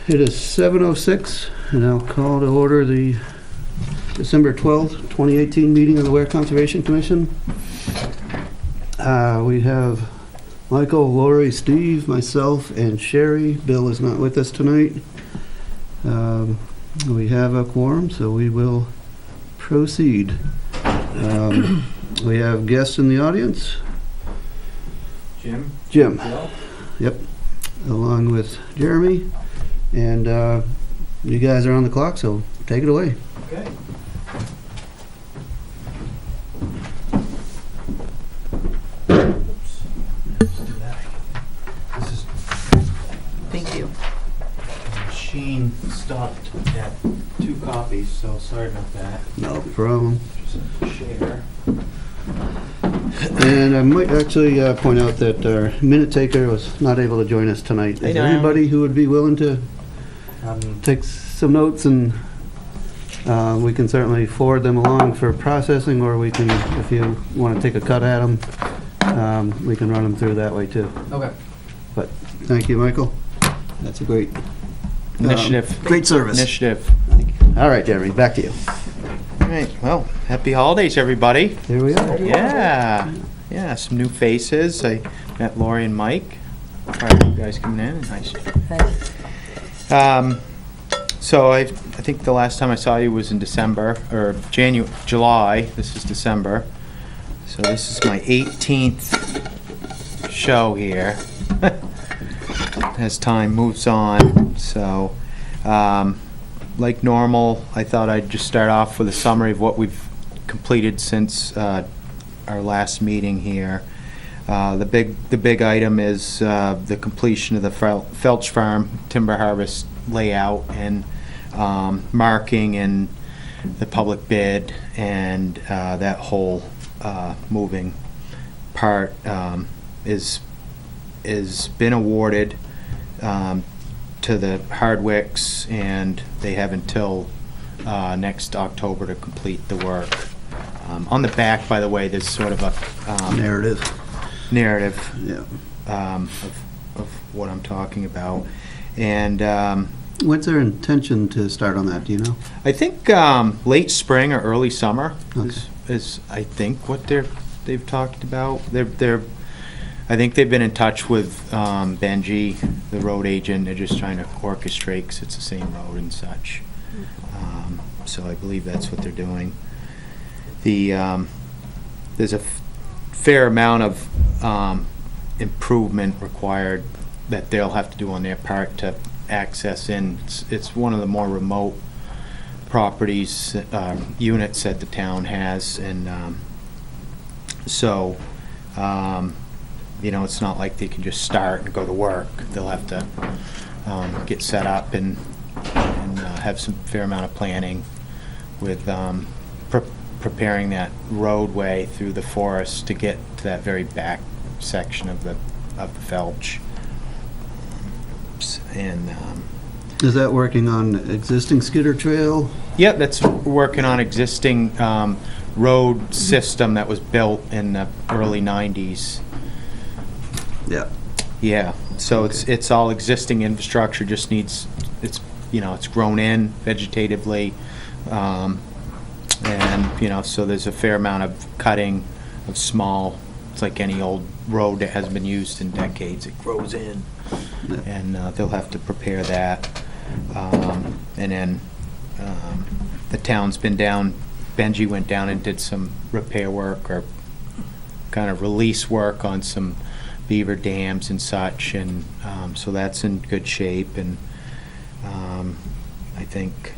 It is 7:06, and I'll call to order the December 12th, 2018 meeting of the Weare Conservation Commission. We have Michael, Lori, Steve, myself, and Sherry. Bill is not with us tonight. We have a quorum, so we will proceed. We have guests in the audience. Jim? Bill? Yep, along with Jeremy. And you guys are on the clock, so take it away. Okay. Oops. Let's do that. This is. Thank you. The machine stopped at 2 copies, so sorry about that. No problem. Just share. And I might actually point out that our minute taker was not able to join us tonight. Is there anybody who would be willing to take some notes, and we can certainly forward them along for processing, or we can, if you want to take a cut at them, we can run them through that way too. Okay. But thank you, Michael. That's a great Initiative. Great service. Initiative. All right, Jeremy, back to you. All right. Well, happy holidays, everybody. Here we are. Yeah. Yeah, some new faces. I met Lori and Mike. Prior to you guys coming in. Nice. So I think the last time I saw you was in December, or July. This is December. So this is my 18th show here. As time moves on. So, like normal, I thought I'd just start off with a summary of what we've completed since our last meeting here. The big item is the completion of the Felch Farm timber harvest layout and marking and the public bid, and that whole moving part is been awarded to the Hardwicks, and they have until next October to complete the work. On the back, by the way, there's sort of a Narrative. Yeah. Of what I'm talking about. And What's their intention to start on that, do you know? I think late spring or early summer Okay. is I think what they've talked about. I think they've been in touch with Benji, the road agent. They're just trying to orchestrate, because it's the same road and such. So I believe that's what they're doing. There's a fair amount of improvement required that they'll have to do on their part to access in. It's one of the more remote properties, units that the town has, and so it's not like they can just start and go to work. They'll have to get set up and have some fair amount of planning with preparing that roadway through the forest to get to that very back section of the Felch. And Is that working on existing skidder trail? yep, that's working on existing road system that was built in the early 90s. Yeah. Yeah, so it's all existing infrastructure, just needs, it's grown in vegetatively, and so there's a fair amount of cutting of small, it's like any old road that hasn't been used in decades, it grows in, Yeah. and they'll have to prepare that. And then the town's been down, Benji went down and did some repair work, or kind of release work on some beaver dams and such, and so that's in good shape, and I think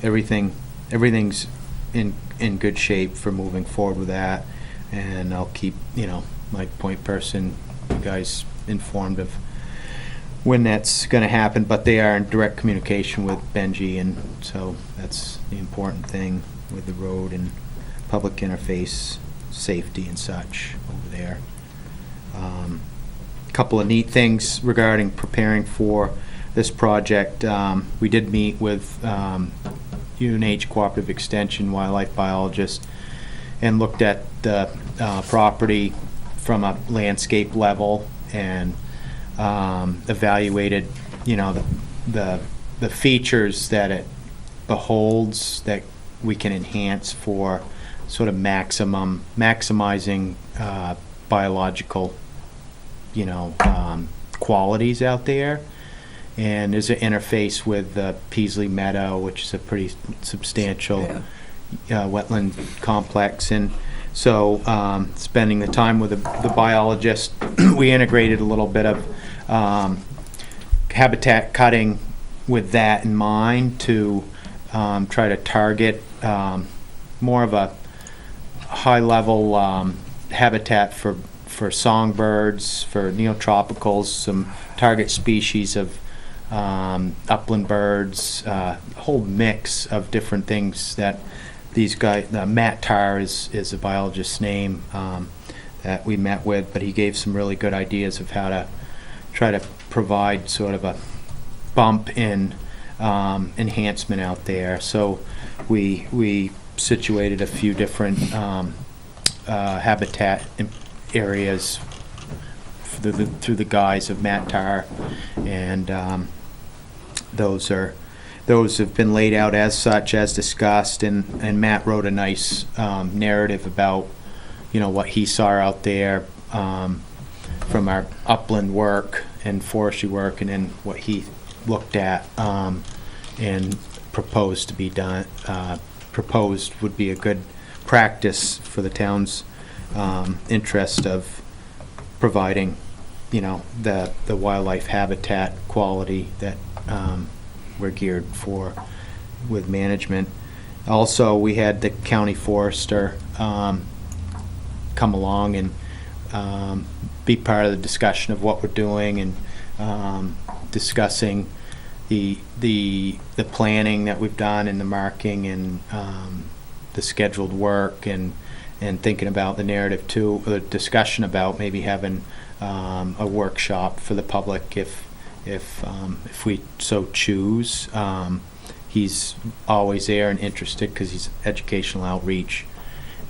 everything's in good shape for moving forward with that, and I'll keep my point person, you guys, informed of when that's going to happen, but they are in direct communication with Benji, and so that's the important thing with the road and public interface safety and such over there. Couple of neat things regarding preparing for this project. We did meet with UNH Cooperative Extension wildlife biologist and looked at the property from a landscape level and evaluated you know, the features that it beholds that we can enhance for sort of maximizing biological, you know, qualities out there. And there's an interface with the Peasley Meadow, which is a pretty substantial wetland complex. And so spending the time with the biologist, we integrated a little bit of habitat cutting with that in mind to try to target more of a high-level habitat for songbirds, for neotropicals, some target species of upland birds, a whole mix of different things that these guys, Matt Tarr is a biologist's name that we met with, but he gave some really good ideas of how to try to provide sort of a bump in enhancement out there. So we situated a few different habitat areas through the guise of Matt Tarr, and those have been laid out as such, as discussed, and Matt wrote a nice narrative about, you know, what he saw out there from our upland work and forestry work, and then what he looked at and proposed to be done. Proposed would be a good practice for the town's interest of providing, you know, the wildlife habitat quality that we're geared for with management. Also, we had the county forester come along and be part of the discussion of what we're doing, and discussing the planning that we've done and the marking and the scheduled work, and thinking about the narrative too, the discussion about maybe having a workshop for the public if we so choose. He's always there and interested because he's educational outreach,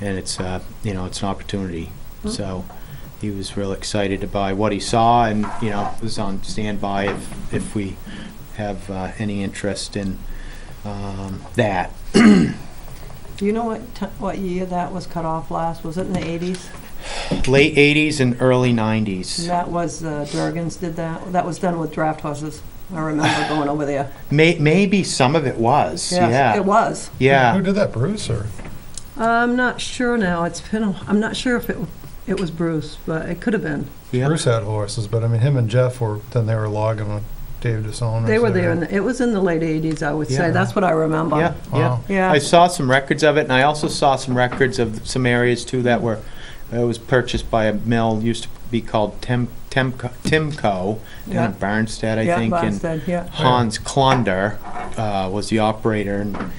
and it's you know, it's an opportunity. So he was real excited by what he saw, and, you know, was on standby if we have any interest in that. Do you know what year that was cut off last? Was it in the 80s? Late 80s and early 90s. That was, Durgan's did that. That was done with draft horses. I remember going over there. Maybe some of it was. Yes, Yeah. it was. Yeah. Who did that, Bruce, or? I'm not sure now. I'm not sure if it was Bruce, but it could have been. Yeah. Bruce had horses, but I mean, him and Jeff they were logging with Dave DeSona. They were there, it was in the late 80s, I would say. Yeah. That's what I remember. Yeah, Wow. Yeah. I saw some records of it, and I also saw some records of some areas too that were, it was purchased by a mill, used to be called Timco, down in Barnstead, I think. Barnstead, And Hans Klonder was the operator, and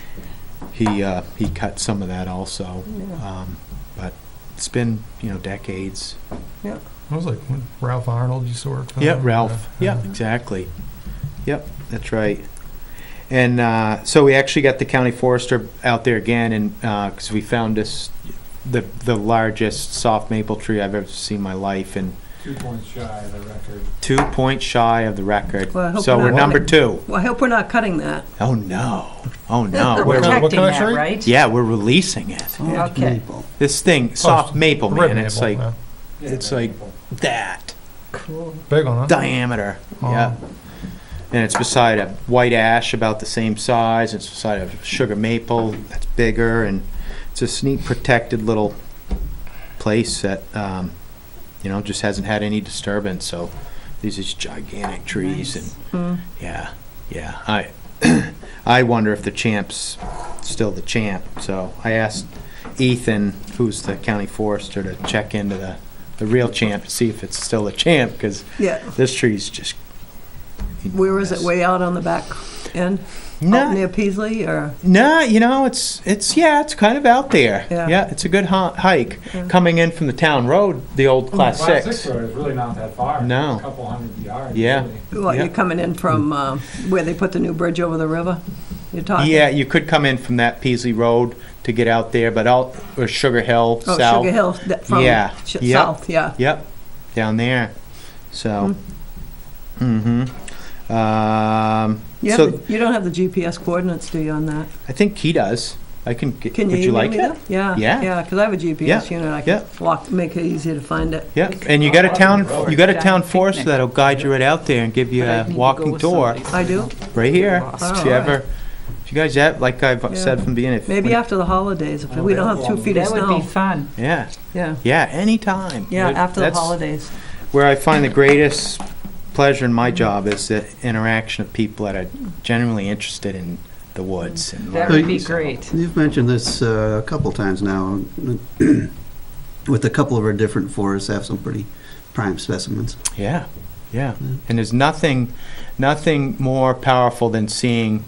he cut some of that also. Yeah. But it's been, you know, decades. Yeah. It was like when Ralph Arnold used to work for Yeah, them. Ralph. Yeah, exactly. Yep, that's right. And so we actually got the county forester out there again, and because we found the largest soft maple tree I've ever seen in my life, and 2 points shy of the record. 2 points shy of the record. Well, I hope So we're we're not number cutting- 2. Well, I hope we're not cutting that. Oh no! Oh no! We're What kind of protecting that, tree? right? Yeah, we're releasing it. Soft Okay. maple. This thing, soft maple, Red man. It's maple, like yeah. it's like that Cool. Big one, huh? diameter. Oh. Yeah. And it's beside a white ash about the same size. It's beside a sugar maple that's bigger, and it's a neat protected little place that you know, just hasn't had any disturbance. So these are just gigantic trees, Nice. and yeah. I wonder if the champ's still the champ. So I asked Ethan, who's the county forester, to check into the real champ to see if it's still the champ, because Yeah. this tree's just. Where is it? Way out on the back end? Out near Peasley, or? No, you know, it's kind of out there. Yeah. It's a good hike. Yeah. Coming in from the town road, the old Class Class 6. 6 road is really not that far. No. It's a couple hundred yards. Yeah. Really. What, Yeah. you're coming in from where they put the new bridge over the river? You're talking? Yeah, you could come in from that Peasley Road to get out there, but or Sugar Hill, Oh, south. Sugar Hill, from Yeah. Yep. south, yeah. Yep, down there. So, You So you don't have the GPS coordinates, do you, on that? I think he does. I can get, Can you would you email like me it? that? Yeah. Yeah. Yeah, because I have a GPS Yeah, unit. I yeah. can make it easier to find it. Yeah, and you got a town forester that'll guide you right out there and give you a walking tour I do? right here. All If you right. ever, if you guys have, like I've Yeah. said from the beginning. Maybe after the holidays, if we don't have 2 feet of That would be snow. fun. Yeah, Yeah, yeah, anytime. yeah, after the That's holidays. where I find the greatest pleasure in my job is the interaction of people that are genuinely interested in the woods and That learning. would be So, great. You've mentioned this a couple times now. With a couple of our different forests, have some pretty prime specimens. Yeah, yeah. And there's nothing more powerful than seeing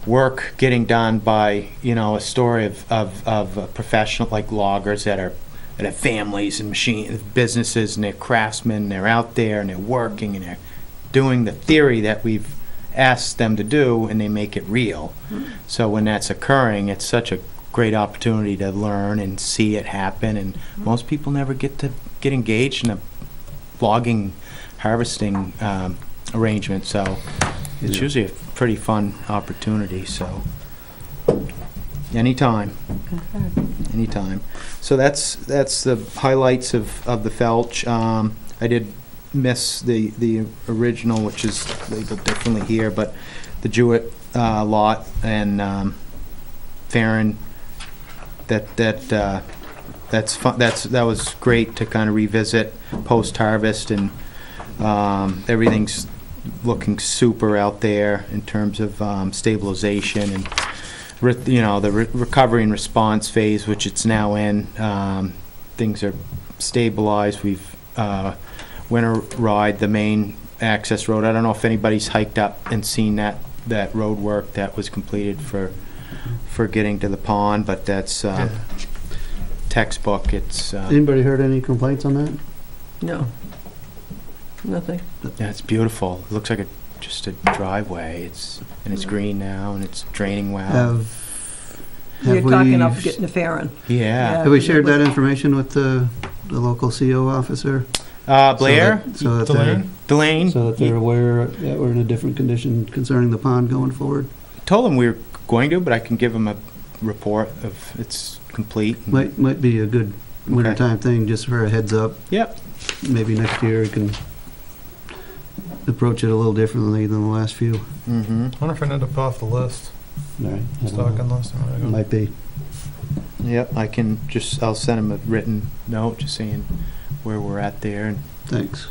work getting done by, a story of a professional like loggers that have families and businesses, and they're craftsmen, they're out there and they're working and they're doing the theory that we've asked them to do, and they make it real. So when that's occurring, it's such a great opportunity to learn and see it happen, and most people never get engaged in a logging harvesting arrangement, so it's Yeah. usually a pretty fun opportunity. So anytime. So that's the highlights of the Felch. I did miss the original, which is labeled differently here, but the Jewett lot and Farron. That's fun. That was great to kind of revisit post harvest, and everything's looking super out there in terms of stabilization and the recovery and response phase, which it's now in. Things are stabilized. We've winter ride the main access road. I don't know if anybody's hiked up and seen that road work that was completed for getting to the pond, but that's textbook. It's Anybody heard any complaints on that? No. Nothing. yeah, it's beautiful. It looks like just a driveway. It's green now, and it's draining well. You're we talking up getting to Farron. Yeah. Have we shared that information with the local CO officer? Blair, So that they're, Delane. so that they're aware that we're in a different condition concerning the pond going forward? Told him we were going to, but I can give him a report of it's complete. Might be a good wintertime thing, just for a heads up. Yep. Maybe next year we can approach it a little differently than the last few. Mm-hmm. I wonder if it ended up off the list, All right. I don't stalking know. list. a minute ago. Might be. Yep. I'll send him a written note just saying where we're at there. And Thanks.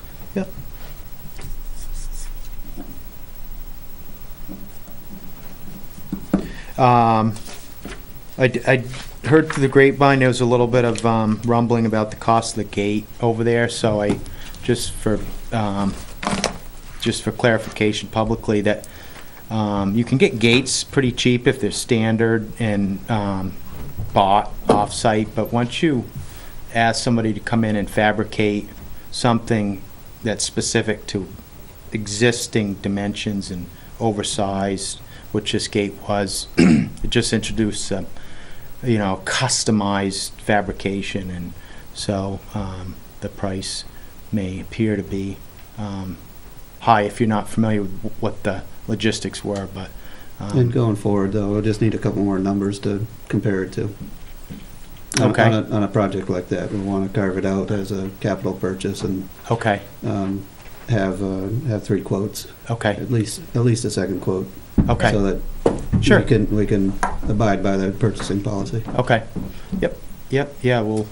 I heard through the grapevine there was a little bit of rumbling about the cost of the gate over there, so I just for clarification publicly that you can get gates pretty cheap if they're standard and bought off-site, but once you ask somebody to come in and fabricate something that's specific to existing dimensions and oversized, which this gate was, it just introduced customized fabrication, and so the price may appear to be high if you're not familiar with what the logistics were, but And going forward, though, we'll just need a couple more numbers to compare it to. Okay. On a project like that, we want to carve it out as a capital purchase and okay, have 3 quotes, okay, at least a second quote, okay, so that sure, we can abide by the purchasing policy. okay, yep, yeah, we'll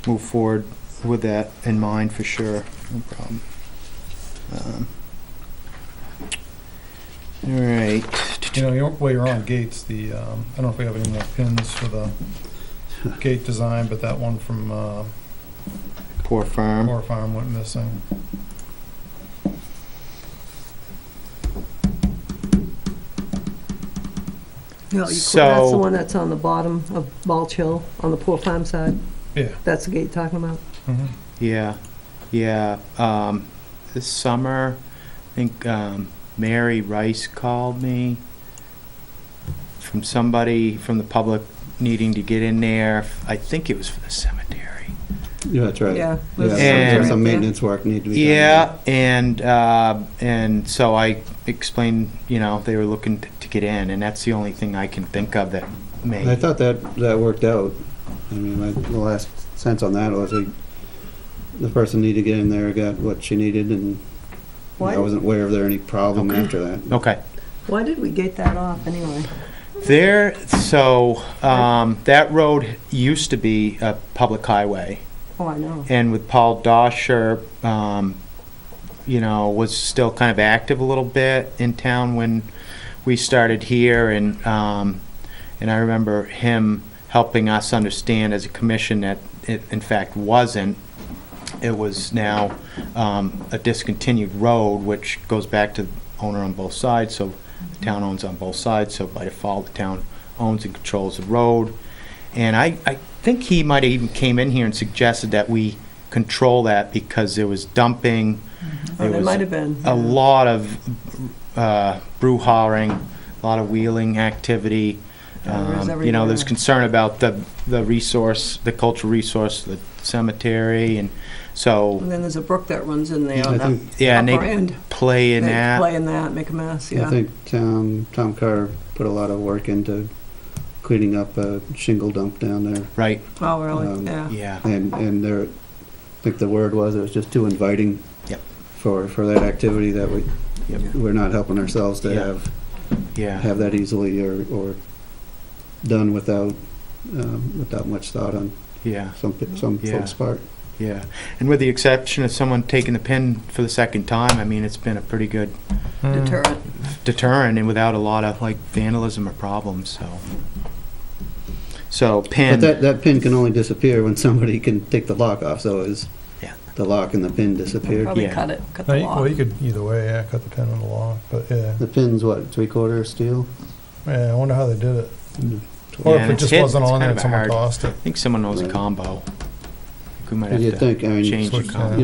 move forward with that in mind for sure, no problem. All right. While you're on gates, I don't know if we have any more pins for the gate design, but that one from Poor Farm. Moore Farm went missing. No, So- that's the one that's on the bottom of Balch Hill, on the Poor Farm side. Yeah. That's the gate you're talking about? Mhm. Yeah. This summer, I think Mary Rice called me from somebody from the public needing to get in there. I think it was for the cemetery. Yeah, that's right. Yeah. Yeah, And- some maintenance work need to be done. Yeah, and so I explained, they were looking to get in, and that's the only thing I can think of that may. I thought that worked out. I mean, the last sense on that was the person needed to get in there, got what she needed, and Why? I wasn't aware of there any problem after that. Okay. Why did we gate that off anyway? That road used to be a public highway. Oh, I know. And with Paul Dosher, was still kind of active a little bit in town when we started here, and I remember him helping us understand as a commission that it in fact wasn't. It was now a discontinued road, which goes back to the owner on both sides, so the town owns on both sides, so by default, the town owns and controls the road. And I think he might have even came in here and suggested that we control that because there was dumping. Oh, there might have been. A lot of broughahing, a lot of wheeling activity. There's There's everywhere. concern about the resource, the cultural resource, the cemetery, and so, And then there's a brook that runs in there I on the think, yeah, and upper they end. play in They that. play in that, make a mess, I yeah. think Tom Carr put a lot of work into cleaning up a shingle dump down there. Right, Oh, really? Um, Yeah. yeah, And there, I think the word was, it was just too inviting Yep. for that activity that Yep. we're not helping ourselves to Yeah. have yeah, that easily or done without much thought on yeah, some Yeah. folks' part. yeah. And with the exception of someone taking the pin for the second time, I mean, it's been a pretty good Deterrent. deterrent and without a lot of like vandalism or problems, so pin. But that pin can only disappear when somebody can take the lock off, so is Yeah. the lock and the pin disappeared. Probably Yeah. cut No, the well, you lock. could either way, yeah, cut the pin on the lock, but yeah. The pin's what, 3/4 steel? Yeah, I wonder how they did it. Mm-hmm. Or Yeah, if it it's just hit- wasn't it's on there kind and of someone hard. tossed it. I think someone knows a Right. combo. We might You'd have to think, I mean, change the Switch combo. that. you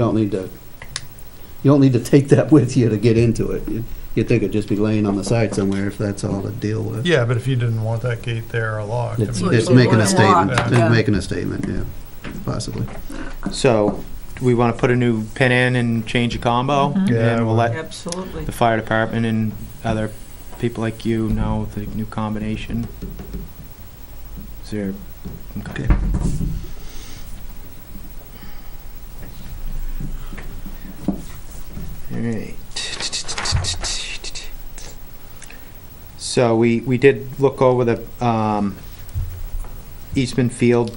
don't need to take that with you to get into it. You'd think it'd just be laying on the side somewhere if that's all to deal with. Yeah, but if you didn't want that gate there or locked. It's I mean, it's making a Lock, statement, yeah. it's making a statement, yeah, possibly. So, do we want to put a new pin in and change a combo? Mhm. Yeah, And we'll let Absolutely. the fire department and other people like you know the new combination. Is there, okay. All right. So we did look over the Eastman Field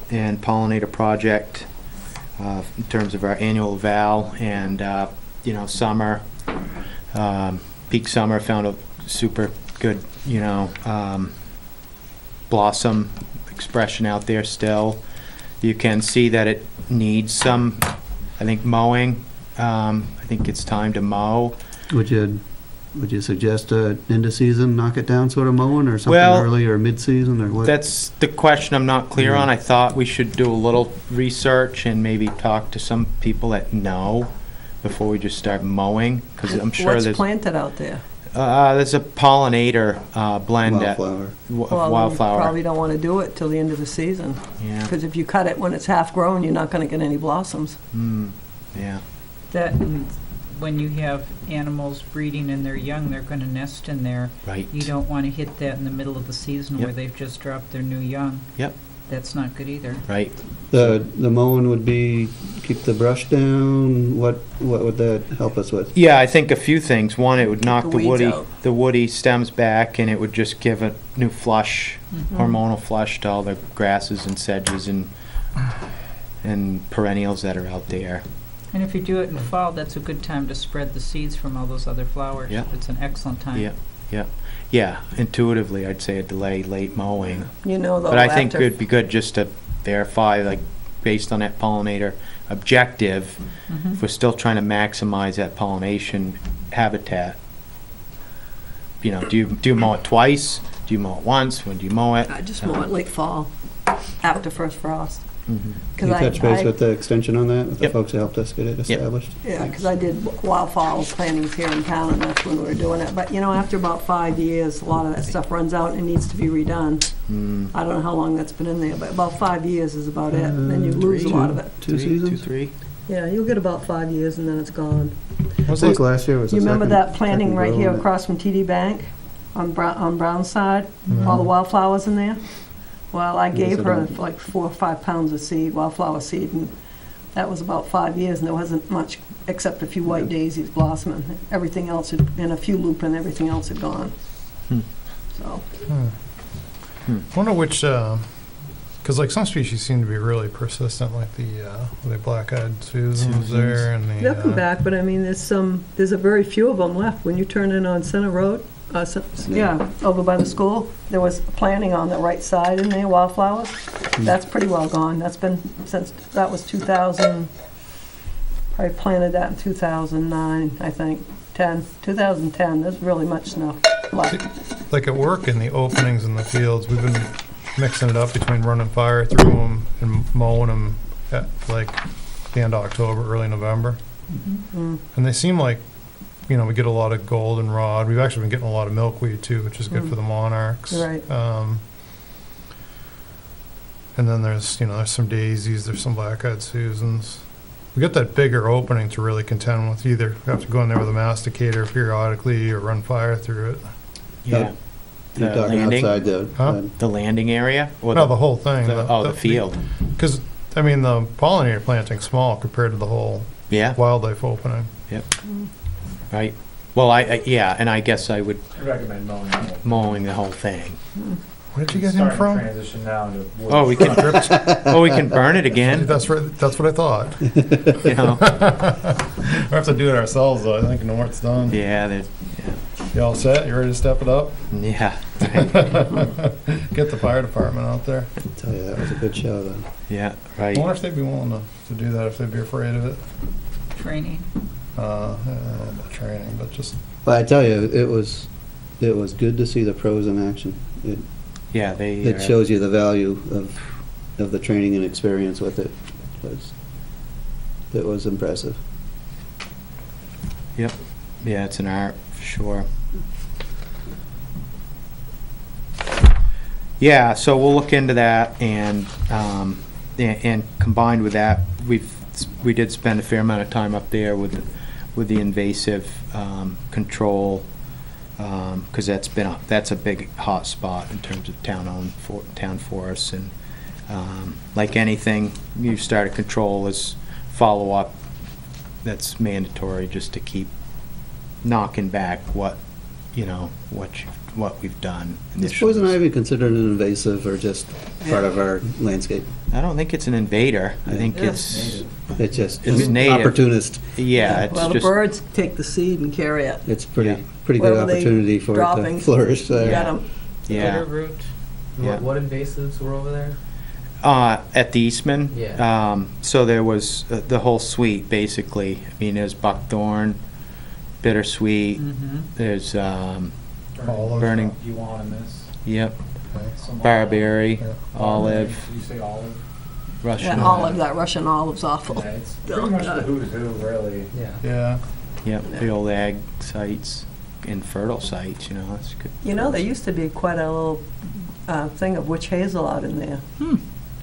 and Pollinator project in terms of our annual eval and, summer, peak summer, found a super good, blossom expression out there still. You can see that it needs some, I think, mowing. I think it's time to mow. Would you suggest end of season, knock it down sort of mowing, or something Well, early or mid-season, or what? That's the question I'm not clear on. I thought we should do a little research and maybe talk to some people that know before we just start mowing, because I'm sure What's there's planted out there? there's a pollinator blend at Wildflower. of Well, then you wildflower. probably don't want to do it till the end of the season. Yeah. Because if you cut it when it's half grown, you're not going to get any blossoms. Yeah. That, and when you have animals breeding and they're young, they're gonna nest in there. Right. You don't wanna hit that in the middle of the season where Yep. they've just dropped their new young. Yep. That's not good either. Right. The mowing would be, keep the brush down, what would that help us with? Yeah, I think a few things. One, it would knock The the weeds woody out. the woody stems back, and it would just give a new flush, Mm-hmm. hormonal flush to all the grasses and sedges and perennials that are out there. And if you do it in fall, that's a good time to spread the seeds from all those other flowers. Yeah. It's an excellent time. Yeah. Intuitively, I'd say a delay late mowing. You know, though, But I think after- it'd be good just to verify, like, based on that pollinator objective, Mhm. if we're still trying to maximize that pollination habitat. Do you mow it twice? Do you mow it once? When do you mow it? I just mow it late fall, after first frost. Mhm. Can you touch base with the extension on that, with the Yep. folks who helped us get it established? Yeah, because I did wildflower plantings here in town, and that's when we were doing it. But, after about 5 years, a lot of that stuff runs out and needs to be redone. Mm. I don't know how long that's been in there, but about 5 years is about it, and then you lose a lot of it. Two seasons? 3. Yeah, you'll get about 5 years, and then it's gone. I think last year was the You remember second- that planting second right grow here on it. across from TD Bank on Brown's side? All the wildflowers in there? Well, I gave her like 4 or 5 pounds of seed, wildflower seed, and that was about 5 years, and there wasn't much except a few white daisies blossoming. Everything else, and a few lupin, everything else had gone. Hmm. So, Wonder which, because like some species seem to be really persistent, like the black-eyed Susans there and the. they'll come back, but I mean, there's a very few of them left. When you turn in on Center Road, over by the school, there was planting on the right side in there, wildflowers. That's pretty well gone. That's been since, that was 2000, I planted that in 2009, I think, 2010. There's really much snow left. Like at work in the openings in the fields, we've been mixing it up between running fire through them and mowing them at like the end of October, early November. Mm. And they seem like, we get a lot of goldenrod. We've actually been getting a lot of milkweed too, which is good for the monarchs. Right. And then there's some daisies, there's some black-eyed Susans. We got that bigger opening to really contend with. Either have to go in there with a masticator periodically or run fire through it. Yeah. You're The talking landing? outside the, Huh? The landing area? Or No, the whole thing. the field. Because, the pollinator planting's small compared to the whole Yeah, wildlife opening. right. Well, and I guess I would I recommend mowing the whole. mowing the whole thing. Where did you get him Starting to from? transition now to wood. Oh, we can burn it again, That's right. That's what I thought. you know? We have to do it ourselves, though. I think North's done. Yeah, You all set? You ready to step it up? yeah, Get the fire department out there. I tell you, that was a good show, though. yeah, I right. wonder if they'd be willing to do that, if they'd be afraid of it. Training. Not training, but just, But I tell you, it was good to see the pros in action. Yeah, they. It shows you the value of the training and experience with it. It was impressive. Yep. Yeah, it's an art, for sure. Yeah, so we'll look into that, and combined with that, we did spend a fair amount of time up there with the invasive control, because that's a big hot spot in terms of town forests, and like anything, you start a control as follow-up. That's mandatory, just to keep knocking back what we've done. Is poison ivy considered an invasive or just part of our landscape? I don't think it's an invader. I think Yeah. it's It's It's native. opportunist. yeah. It's Well, the just birds take the seed and carry it. It's pretty Yeah. good Wherever they opportunity for it to droppings, flourish You there. got 'em. yeah. Root. Yeah. What invasives were over there? At the Eastman. Yeah. So there was the whole suite basically. I mean, there's buckthorn, bittersweet. Mm-hmm. There's Olive. You want in this? yep, Some barberry, Yeah. olive, Did you say olive? Russian. That olive, that Russian olive's awful. Yeah, it's Oh, pretty much the God. who's who, really. Yeah. Yeah. Yep, the old ag sites and fertile sites. That's good. There used to be quite a little thing of witch hazel out in there.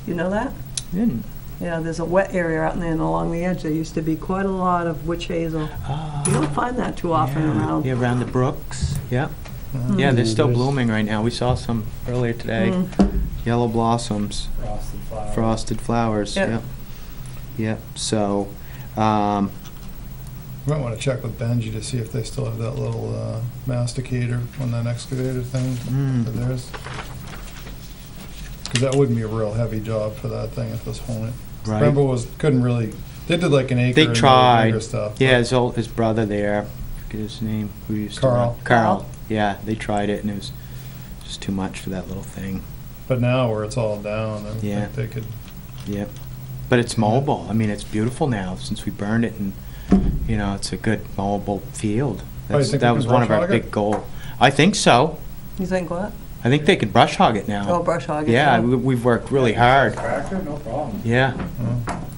You know that? Didn't. Yeah, there's a wet area out in there, and along the edge, there used to be quite a lot of witch hazel. You don't find that too often around. Yeah, around the brooks. Yep. Mhm. Yeah, they're still There's- blooming right now. We saw some earlier today. Mm. Yellow blossoms, Frosted flowers. frosted flowers. Yeah. Yep. Yep. So, You might want to check with Benji to see if they still have that little masticator on that excavator thing of theirs. Because that wouldn't be a real heavy job for that thing at this point. right. Brembo couldn't really, they did like an acre. They and tried. bigger stuff. Yeah, but- his brother there. Forget his name. Who used Carl. to Carl. Yeah, they tried it and it was just too much for that little thing. But now where it's all down, I Yeah. think they could, Yep. But it's mowable. I mean, it's beautiful now since we burned it, and it's a good mowable field. Oh, you think we That can was one of brush our hog it? big goal. I think so. You think what? I think they could brush hog it now. Oh, brush hog it. Yeah, we've worked really hard. Tractor, no problem. Yeah,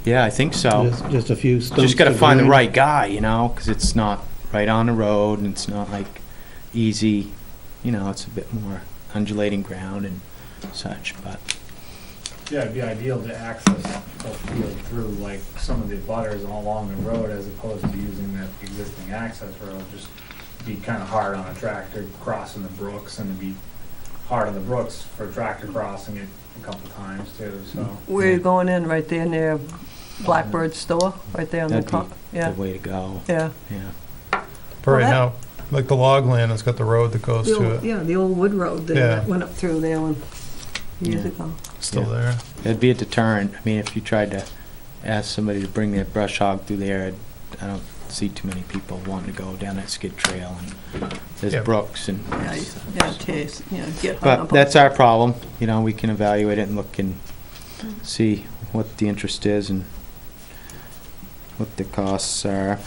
yeah, I think so. Just a few stumps. Just gotta to find the grind. right guy, you know, because it's not right on the road, and it's not like easy, you know, it's a bit more undulating ground and such, but, Yeah, it'd be ideal to access the field through like some of the butters along the road as opposed to using that existing access road. Just be kind of hard on a tractor crossing the brooks, and it'd be hard on the brooks for a tractor crossing it a couple times too, so. Where you going in, right there near Blackbird's store, right there on the that'd top? be Yeah, the way to go, yeah. yeah. But Well, right that- now, like the log land has got the road that goes The to old, it, yeah, the old wood road there Yeah. that went up through there years Yeah. ago. still Yeah. there. It'd be a deterrent. I mean, if you tried to ask somebody to bring their brush hog through there, I don't see too many people wanting to go down that skid trail, and there's Yeah. brooks and. Yeah, taste, get hung up But on. that's our problem, you know, we can evaluate it and look and see what the interest is and what the costs are.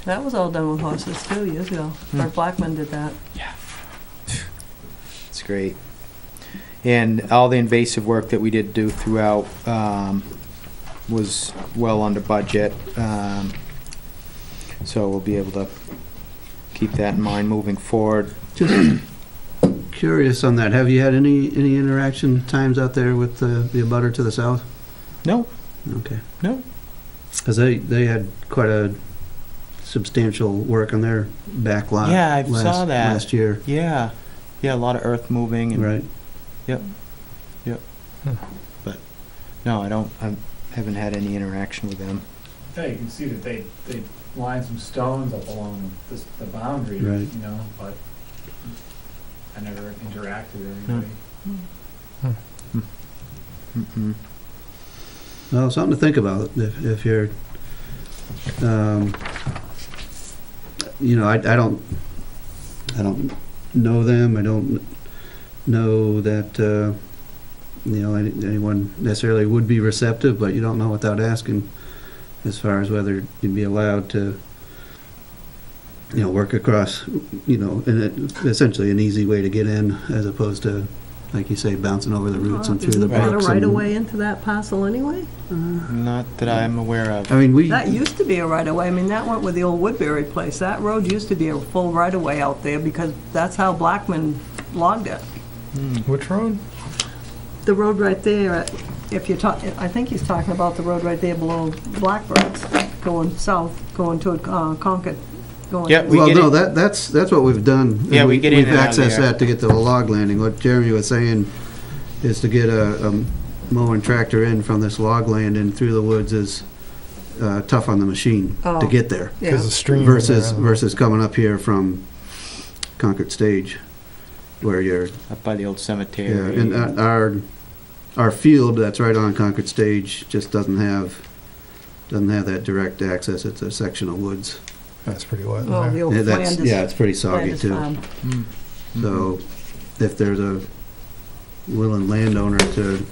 That was all done with horses too, years ago. Bert Blackman did that. It's great. And all the invasive work that we did do throughout was well under budget. So we'll be able to keep that in mind moving forward. Just curious on that. Have you had any interaction times out there with the abutter to the south? No, Okay. no. Because they had quite a substantial work on their back lot. Yeah, I saw that. Last year, Yeah, yeah, a lot of earth moving and. right? Yep, yep. But, no, I haven't had any interaction with them. Yeah, you can see that they lined some stones up along the boundary, Right. you know, but I never interacted with anybody. Mm-mm. Well, something to think about if you're, I don't know them. I don't know that, anyone necessarily would be receptive, but you don't know without asking as far as whether you'd be allowed to, work across, and essentially an easy way to get in as opposed to, like you say, bouncing over the roots and through the Isn't that a brooks. right and- of way into that parcel anyway? Not that I'm aware of. I mean, That used to be a right of way. I mean, that went with the old Woodbury place. That road used to be a full right of way out there because that's how Blackman logged it. Which road? The road right there, if you're talking, I think he's talking about the road right there below Blackbird's, going south, going to Concord. going- Yeah, we well, get no, it. that's what we've done. Yeah, we get in We've and out of accessed there. that to get to the log landing. What Jeremy was saying is to get a mowing tractor in from this log landing through the woods is tough on the machine Oh. to get there. Yeah. Because the stream. Versus coming up here from Concord Stage, where you're, Up by the old cemetery. yeah, and our field that's right on Concord Stage just doesn't have that direct access. It's a section of woods. That's pretty wet in Oh, the there. old Yeah, Flanders. it's pretty soggy Flanders too. farm. Mm. So if there's a willing landowner to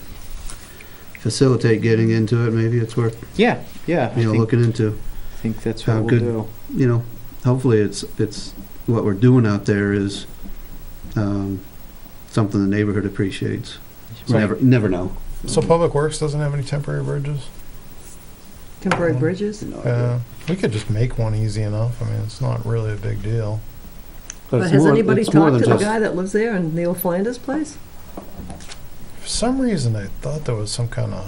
facilitate getting into it, maybe it's worth, Yeah, yeah, I looking into. think that's how what we'll good- do. Hopefully it's what we're doing out there is something the neighborhood appreciates. Right. Never know. So Public Works doesn't have any temporary bridges? Temporary bridges. No Yeah, idea. we could just make one easy enough. I mean, it's not really a big deal. But it's has more- anybody it's more talked than to the just- guy that lives there in the old Flanders place? For some reason, I thought there was some kind of,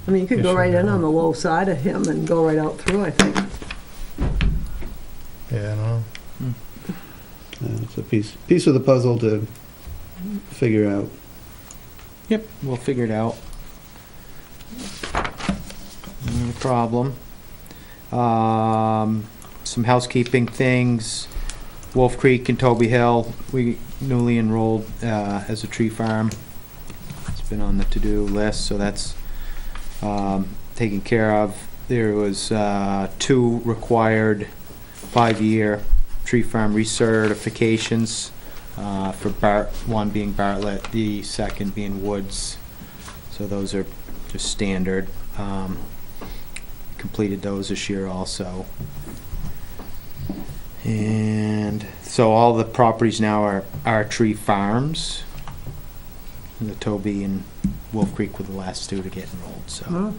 I mean, you could go Issue right in there. on the low side of him and go right out through, I think. yeah, I don't know. It's a piece of the puzzle to figure out. Yep, we'll figure it out. No problem. Some housekeeping things. Wolf Creek and Toby Hill, we newly enrolled as a tree farm. It's been on the to-do list, so that's taken care of. There was 2 required 5-year tree farm recertifications for one being Bartlett, the second being Woods. So those are just standard. Completed those this year also. And So all the properties now are tree farms. The Toby and Wolf Creek were the last two to get enrolled, so, Huh?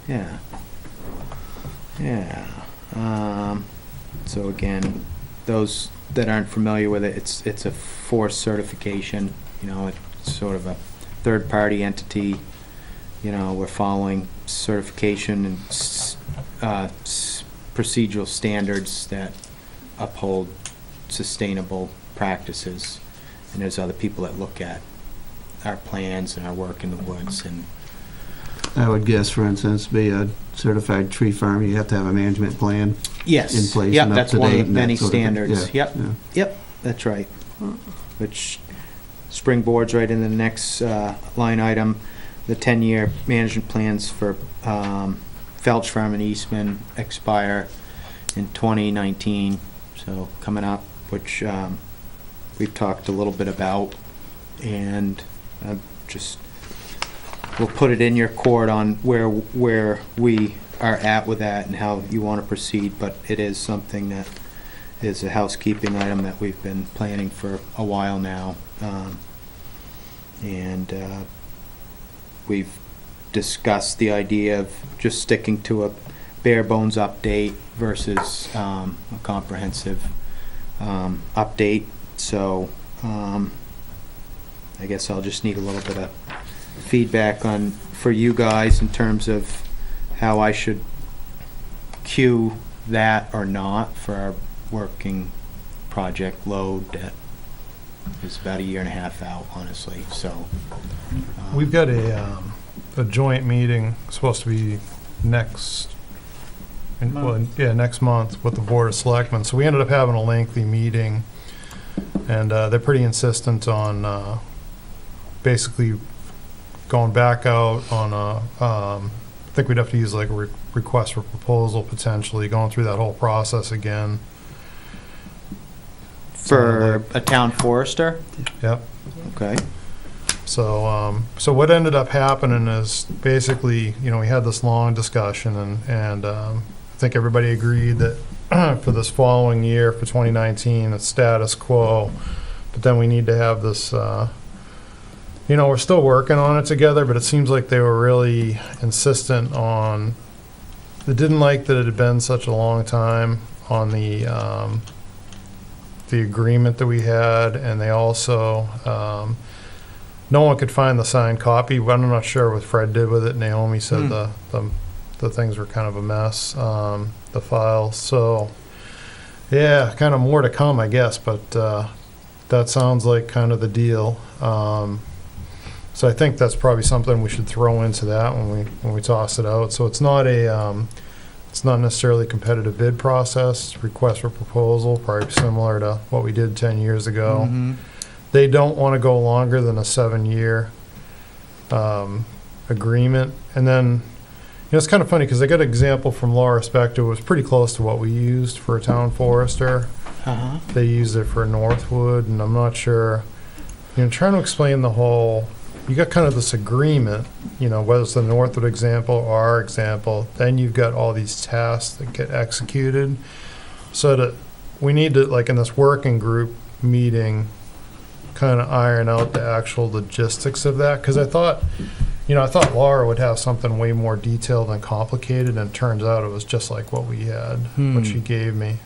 yeah. Yeah. So again, those that aren't familiar with it, it's a forced certification, you know, it's sort of a third-party entity. You know, we're following certification and procedural standards that uphold sustainable practices. And there's other people that look at our plans and our work in the woods. And I would guess, for instance, be a certified tree farm, you have to have a management plan yes, in place yep, and up that's to one date of and many that sort of thing. standards. Yeah, Yep, yeah. yep, that's right. Which springboards right in the next line item, the 10-year management plans for Felch Farm and Eastman expire in 2019, so coming up, which we've talked a little bit about, and just we'll put it in your court on where we are at with that and how you want to proceed, but it is something that is a housekeeping item that we've been planning for a while now. And we've discussed the idea of just sticking to a bare bones update versus a comprehensive update. So I guess I'll just need a little bit of feedback for you guys in terms of how I should cue that or not for our working project load that is about 1.5 years out, honestly, so. We've got a joint meeting supposed to be next month with the Board of Selectmen. So we ended up having a lengthy meeting, and they're pretty insistent on basically going back out on I think we'd have to use like a request for proposal, potentially going through that whole process again. For a town forester? Yep. Okay. So, so what ended up happening is basically, you know, we had this long discussion, and I think everybody agreed that for this following year, for 2019, it's status quo. But then we need to have this, you know, we're still working on it together, but it seems like they were really insistent on, they didn't like that it had been such a long time on the agreement that we had, and they also, no one could find the signed copy. I'm not sure what Fred did with it. Naomi said the things were kind of a mess, the files. So, yeah, kind of more to come, I guess, but that sounds like kind of the deal. So I think that's probably something we should throw into that when we toss it out. So it's not it's not necessarily a competitive bid process, request for proposal, probably similar to what we did 10 years ago. Mm-hmm. They don't want to go longer than a 7-year agreement. And then, you know, it's kind of funny because I got an example from Laura Spector. It was pretty close to what we used for a town forester. Uh-huh. They used it for Northwood, and I'm not sure, you know, trying to explain the whole, you got kind of this agreement, you know, whether it's the Northwood example or our example, then you've got all these tasks that get executed. So that we need to, like in this working group meeting, kind of iron out the actual logistics of that. Because I thought Laura would have something way more detailed and complicated, and it turns out it was just like what we had, what she gave me.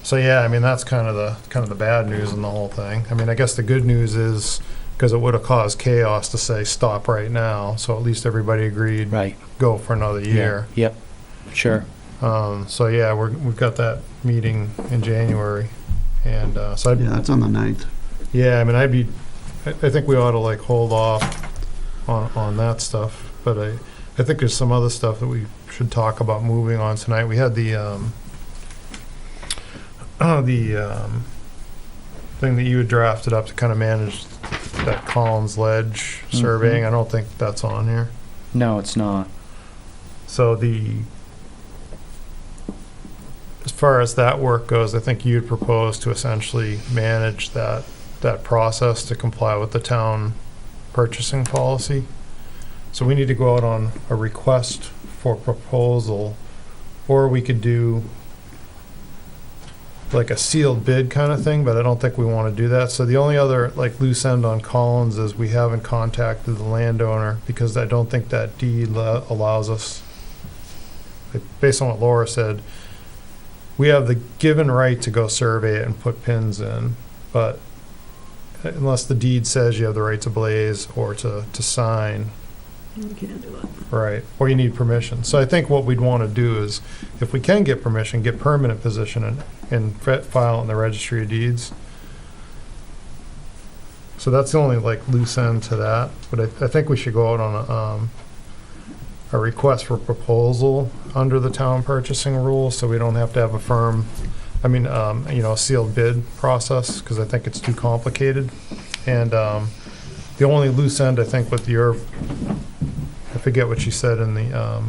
So yeah, I mean, that's kind of the bad news in the whole thing. I mean, I guess the good news is, because it would have caused chaos to say stop right now, so at least everybody agreed, Right. go for another year. Yep. Sure. So yeah, we've got that meeting in January, and so Yeah, that's on the 9th. yeah, I mean, I think we ought to like hold off on that stuff, but I think there's some other stuff that we should talk about moving on tonight. We had the thing that you had drafted up to kind of manage that Collins Ledge surveying. I don't think that's on here. No, it's not. So as far as that work goes, I think you'd propose to essentially manage that process to comply with the town purchasing policy. So we need to go out on a request for proposal, or we could do, like a sealed bid kind of thing, but I don't think we want to do that. So the only other like loose end on Collins is we haven't contacted the landowner because I don't think that deed allows us, like, based on what Laura said, we have the given right to go survey it and put pins in, but unless the deed says you have the right to blaze or to sign, You can't do it. right, or you need permission. So I think what we'd want to do is, if we can get permission, get permanent position and file it in the registry of deeds. So that's the only like loose end to that, but I think we should go out on a request for proposal under the town purchasing rules, so we don't have to have a firm, a sealed bid process, because I think it's too complicated. And the only loose end, I think, with your, I forget what she said in the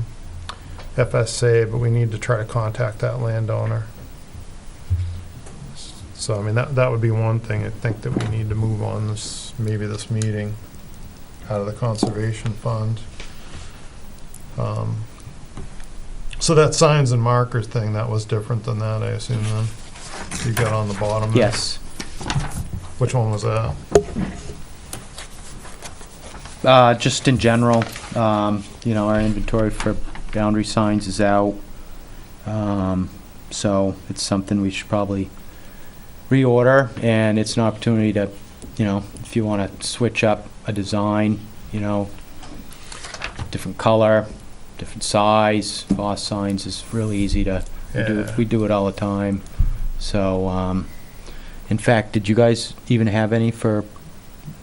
FSA, but we need to try to contact that landowner. So, that would be one thing I think that we need to move on this meeting out of the conservation fund. So that signs and markers thing, that was different than that, I assume, then? You got on the bottom there? Yes. Which one was that? Just in general, our inventory for boundary signs is out. So it's something we should probably reorder, and it's an opportunity to, if you want to switch up a design, different color, different size, boss signs is really easy to do. Yeah. We do it all the time. So, in fact, did you guys even have any for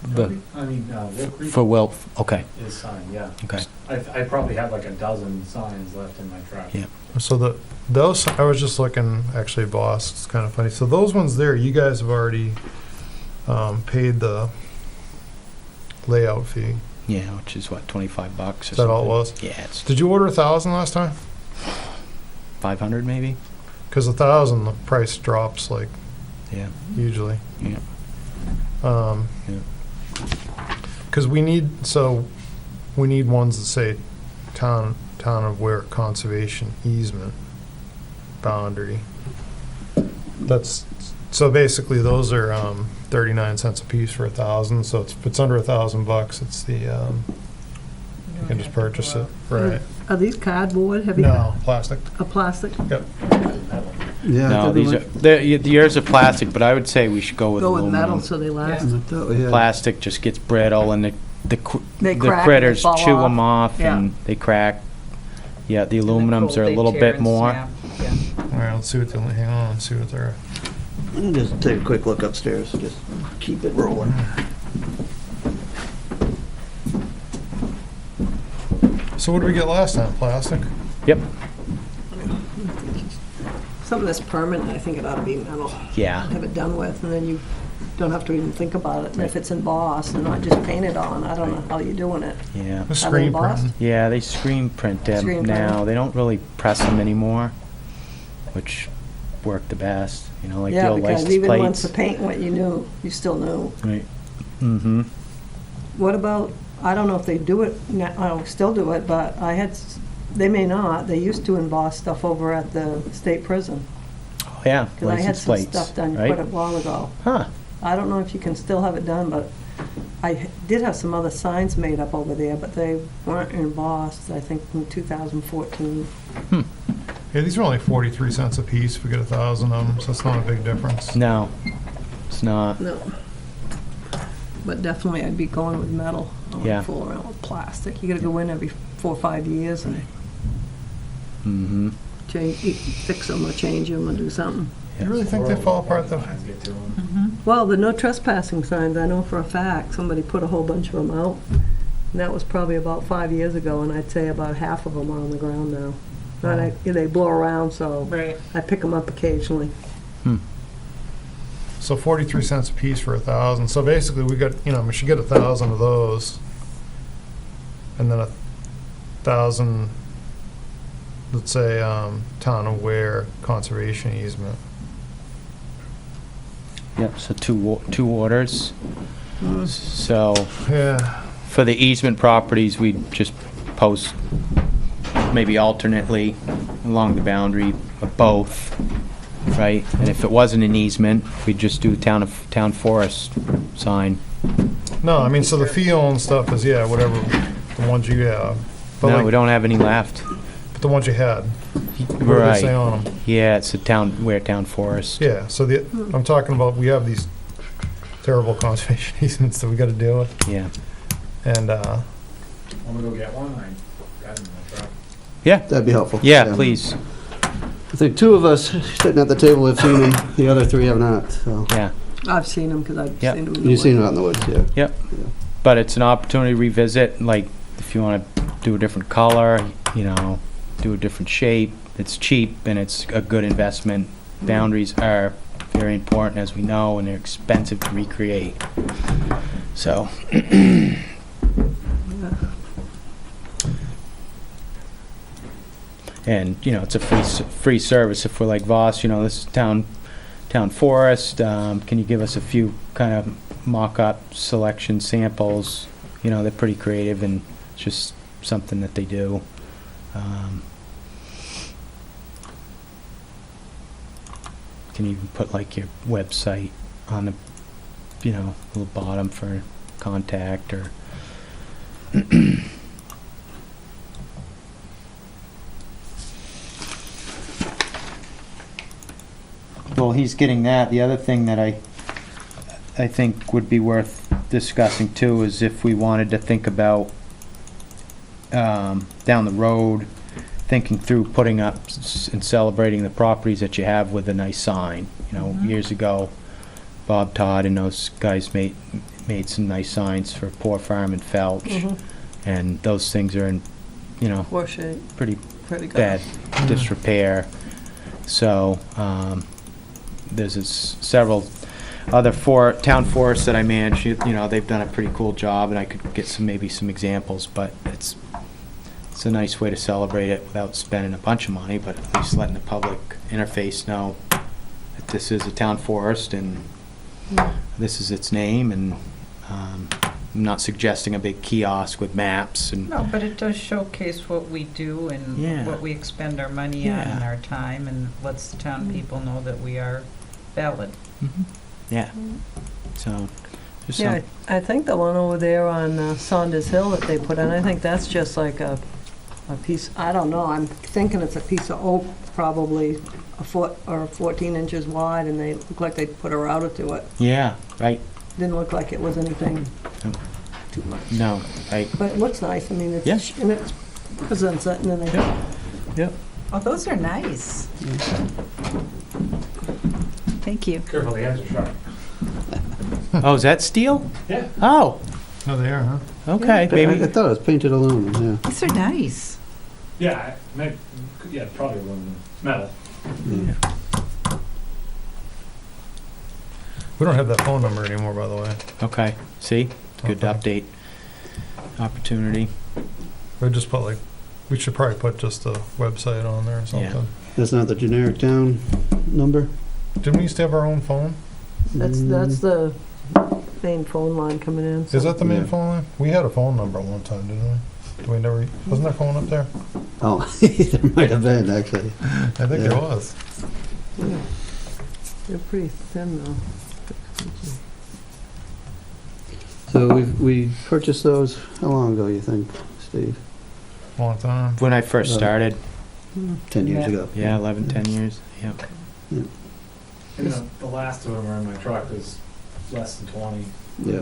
the, Wolf Creek for Will? Okay, is signed, yeah. okay. I probably have like a dozen signs left in my truck. Yeah. So those, I was just looking, actually, boss, it's kind of funny. So those ones there, you guys have already paid the layout fee. Yeah, which is what, $25 or something? Is that all it was? Yeah, it's Did you order 1,000 last time? 500 maybe? Because 1,000, the price drops like Yeah. usually. Yeah. Because we need ones that say town of Weare Conservation Easement boundary. So basically those are 39 cents a piece for 1,000. So if it's under $1,000, it's the you can just purchase it. Right. Are these cardboard? Have you No, plastic. a plastic? Yep. Yeah, No, I these are, yours are plastic, but I would say we should go with Go with aluminum. metal so they last. thought we had. Plastic just gets brittle, and They the crack and they critters fall chew off. them off, Yeah. and they crack. Yeah, the In the aluminums cold, are a they little tear bit and more. snap. Yeah. All right, let's see what hang on, let's see what they're. Let me just take a quick look upstairs, just keep it rolling. So what did we get last time? Plastic? Yep. Some of this permanent, I think it ought to be metal. Yeah. Have it done with, and then you don't have to even think about it. And if it's embossed and not just painted on, I don't know how you're doing it. Yeah. The screen embossed? printing. Yeah, they screen print them Screen now. print. They don't really press them anymore, which work the best. Like the Yeah, old because license even once the plates. paint went, you knew, you still knew. Right. Mm-hmm. What about, I don't know if they do it, now, still do it, but they may not. They used to emboss stuff over at the state prison. Oh, yeah. Because I had License some plates, stuff done right? quite a while ago. Huh. I don't know if you can still have it done, but I did have some other signs made up over there, but they weren't embossed, I think, in 2014. Yeah, these are only 43 cents a piece if we get 1,000 of them, so it's not a big difference. No, it's not. No. But definitely I'd be going with metal. I Yeah. wouldn't fool around with plastic. You gotta go in every 4 or 5 years and Mm-hmm. fix them or change them or do something. You really think they fall apart though? Signs get to 'em. Well, the no trespassing signs, I know for a fact, somebody put a whole bunch of them out. And that was probably about 5 years ago, and I'd say about half of them are on the ground now. And they blow around, so Right. I pick them up occasionally. So 43 cents a piece for 1,000. So basically we got, we should get 1,000 of those. And then 1,000, let's say, town of Weare conservation easement. Yep, so two orders. So Yeah. for the easement properties, we just post maybe alternately along the boundary of both. right? And if it wasn't an easement, we'd just do town forest sign. No, I mean, so the fee-owned stuff is, yeah, whatever, the ones you have. But No, like, we don't have any left. but the ones you had, what do they Right. say on them? Yeah, it's a Weare town forest. Yeah, so I'm talking about, we have these terrible conservation easements that we gotta deal with, Yeah. and, Want me to go get one? I got it in my truck. Yeah, That'd be helpful. yeah, please. I think two of us sitting at the table have seen them, the other three have not, so. Yeah. I've seen them, because I've Yep. seen them in the You've seen woods. it out in the woods, yeah. But it's an opportunity to revisit, like, if you want to do a different color, you know, do a different shape. It's cheap and it's a good investment. Boundaries are very important, as we know, and they're expensive to recreate. So, and, you know, it's a free service. If we're like Voss, you know, this is town forest, can you give us a few kind of mock-up selection samples? You know, they're pretty creative and it's just something that they do. Can you even put like your website on the, you know, little bottom for contact or well, he's getting that. The other thing that I think would be worth discussing too is if we wanted to think about down the road, thinking through putting up and celebrating the properties that you have with a nice sign. You know, years ago, Bob Todd and those guys made some nice signs for Poor Farm and Felch, Mhm. and those things are in, you know, Poor shape, pretty pretty good. bad disrepair. So, there's several other town forests that I manage, you know, they've done a pretty cool job, and I could get maybe some examples, but it's a nice way to celebrate it without spending a bunch of money, but at least letting the public interface know that this is a town forest and this is its name, and I'm not suggesting a big kiosk with maps and. No, but it does showcase what we do and Yeah. what we expend our money on and Yeah. our time, and lets the town people know that we are valid. Yeah, so, just Yeah, some, I think the one over there on Saunders Hill that they put in, I think that's just like a piece, I don't know, I'm thinking it's a piece of oak, probably a foot or 14 inches wide, and they look like they put a router to it. yeah, right, Didn't look like it was anything No. too much. no, right, But it looks nice, I mean, it's, Yeah. and it presents it, and then they, yep. Oh, those are nice. Thank you. Careful, the ends are sharp. Oh, is that steel? Yeah. Oh, oh, they are, huh? okay, I maybe, thought it was painted aluminum, These are nice. Yeah, probably aluminum. Metal. yeah. We don't have that phone number anymore, by the way. okay, see, good Okay. update, opportunity, We just put like, we should probably put just the website on there or something. That's not the generic town number? Didn't we used to have our own phone? that's the main phone line coming in. so- Is that the main Yeah. phone line? We had a phone number at one time, didn't we? Do we never, wasn't there a phone up there? Oh, there might have been, actually. I think Yeah. there was. Yeah. They're pretty thin, though. So we purchased those, how long ago, you think, Steve? Long time. when I first started, 10 years Yeah. ago? yeah, 11, 10 years, yep. And the last of them are in my truck is less than 20. Yeah.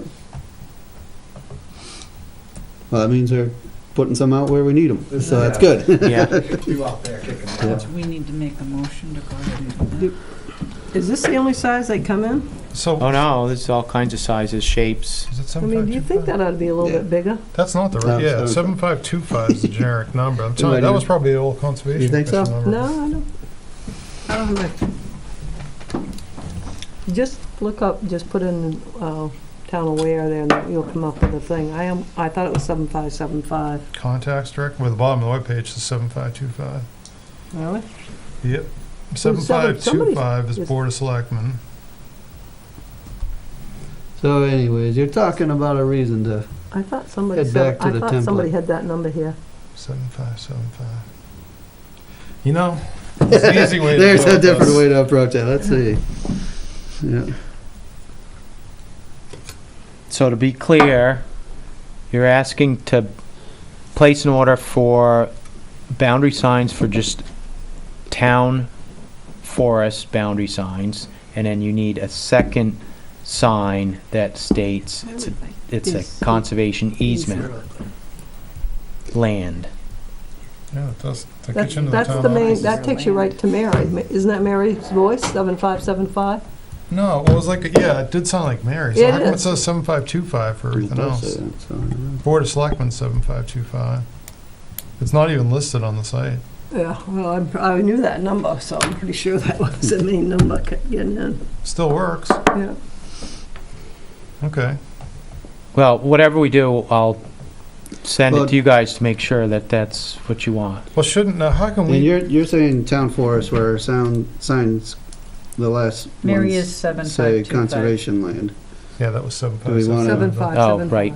Well, that means they're putting some out where we need them, so that's good. Yeah, Two out there kicking Yeah. around. We need to make a motion to go ahead and do that. Is this the only size they come in? So, oh no, there's all kinds of sizes, shapes, is it I mean, do you think 7525? that ought to be a little Yeah. bit bigger? That's not the No, right, yeah, 75. 7525 is the generic number. I'm telling you, might that was even- probably the old conservation You think so? commission number. No, I don't know. Just look up, just put in Town of Weare there, and you'll come up with a thing. I thought it was 7575. Contacts direct, with the bottom of the webpage is 7525. Really? Yep. somebody- 7525 is is- Board of Selectmen. So anyways, you're talking about a reason to, I thought somebody Head said, back to I the thought somebody template. had that number here. 7575. You know, It's the easy way to There's deal a with different this. way to approach it. Let's see. Yeah. So to be clear, you're asking to place an order for boundary signs for just town forest boundary signs, and then you need a second sign that states it's a conservation easement land. Yeah, it does. That That's gets you into the that's town the main, offices. that takes you right to Mary. Isn't that Mary's voice, 7575? No, well, it was like, yeah, it did sound like Mary. So It how come it is. says 7525 for everything It does else? say that, so, yeah. Board of Selectmen 7525. It's not even listed on the site. Yeah, well, I knew that number, so I'm pretty sure that was the main number getting in. Still works. Yeah. Okay. Well, whatever we do, I'll send it Well- to you guys to make sure that that's what you want. Well, shouldn't, now how can And we, you're saying town forest where signs, the last Mary ones is say 7525. conservation land. yeah, that was Do we 7575. wanna- 7575. Oh, right.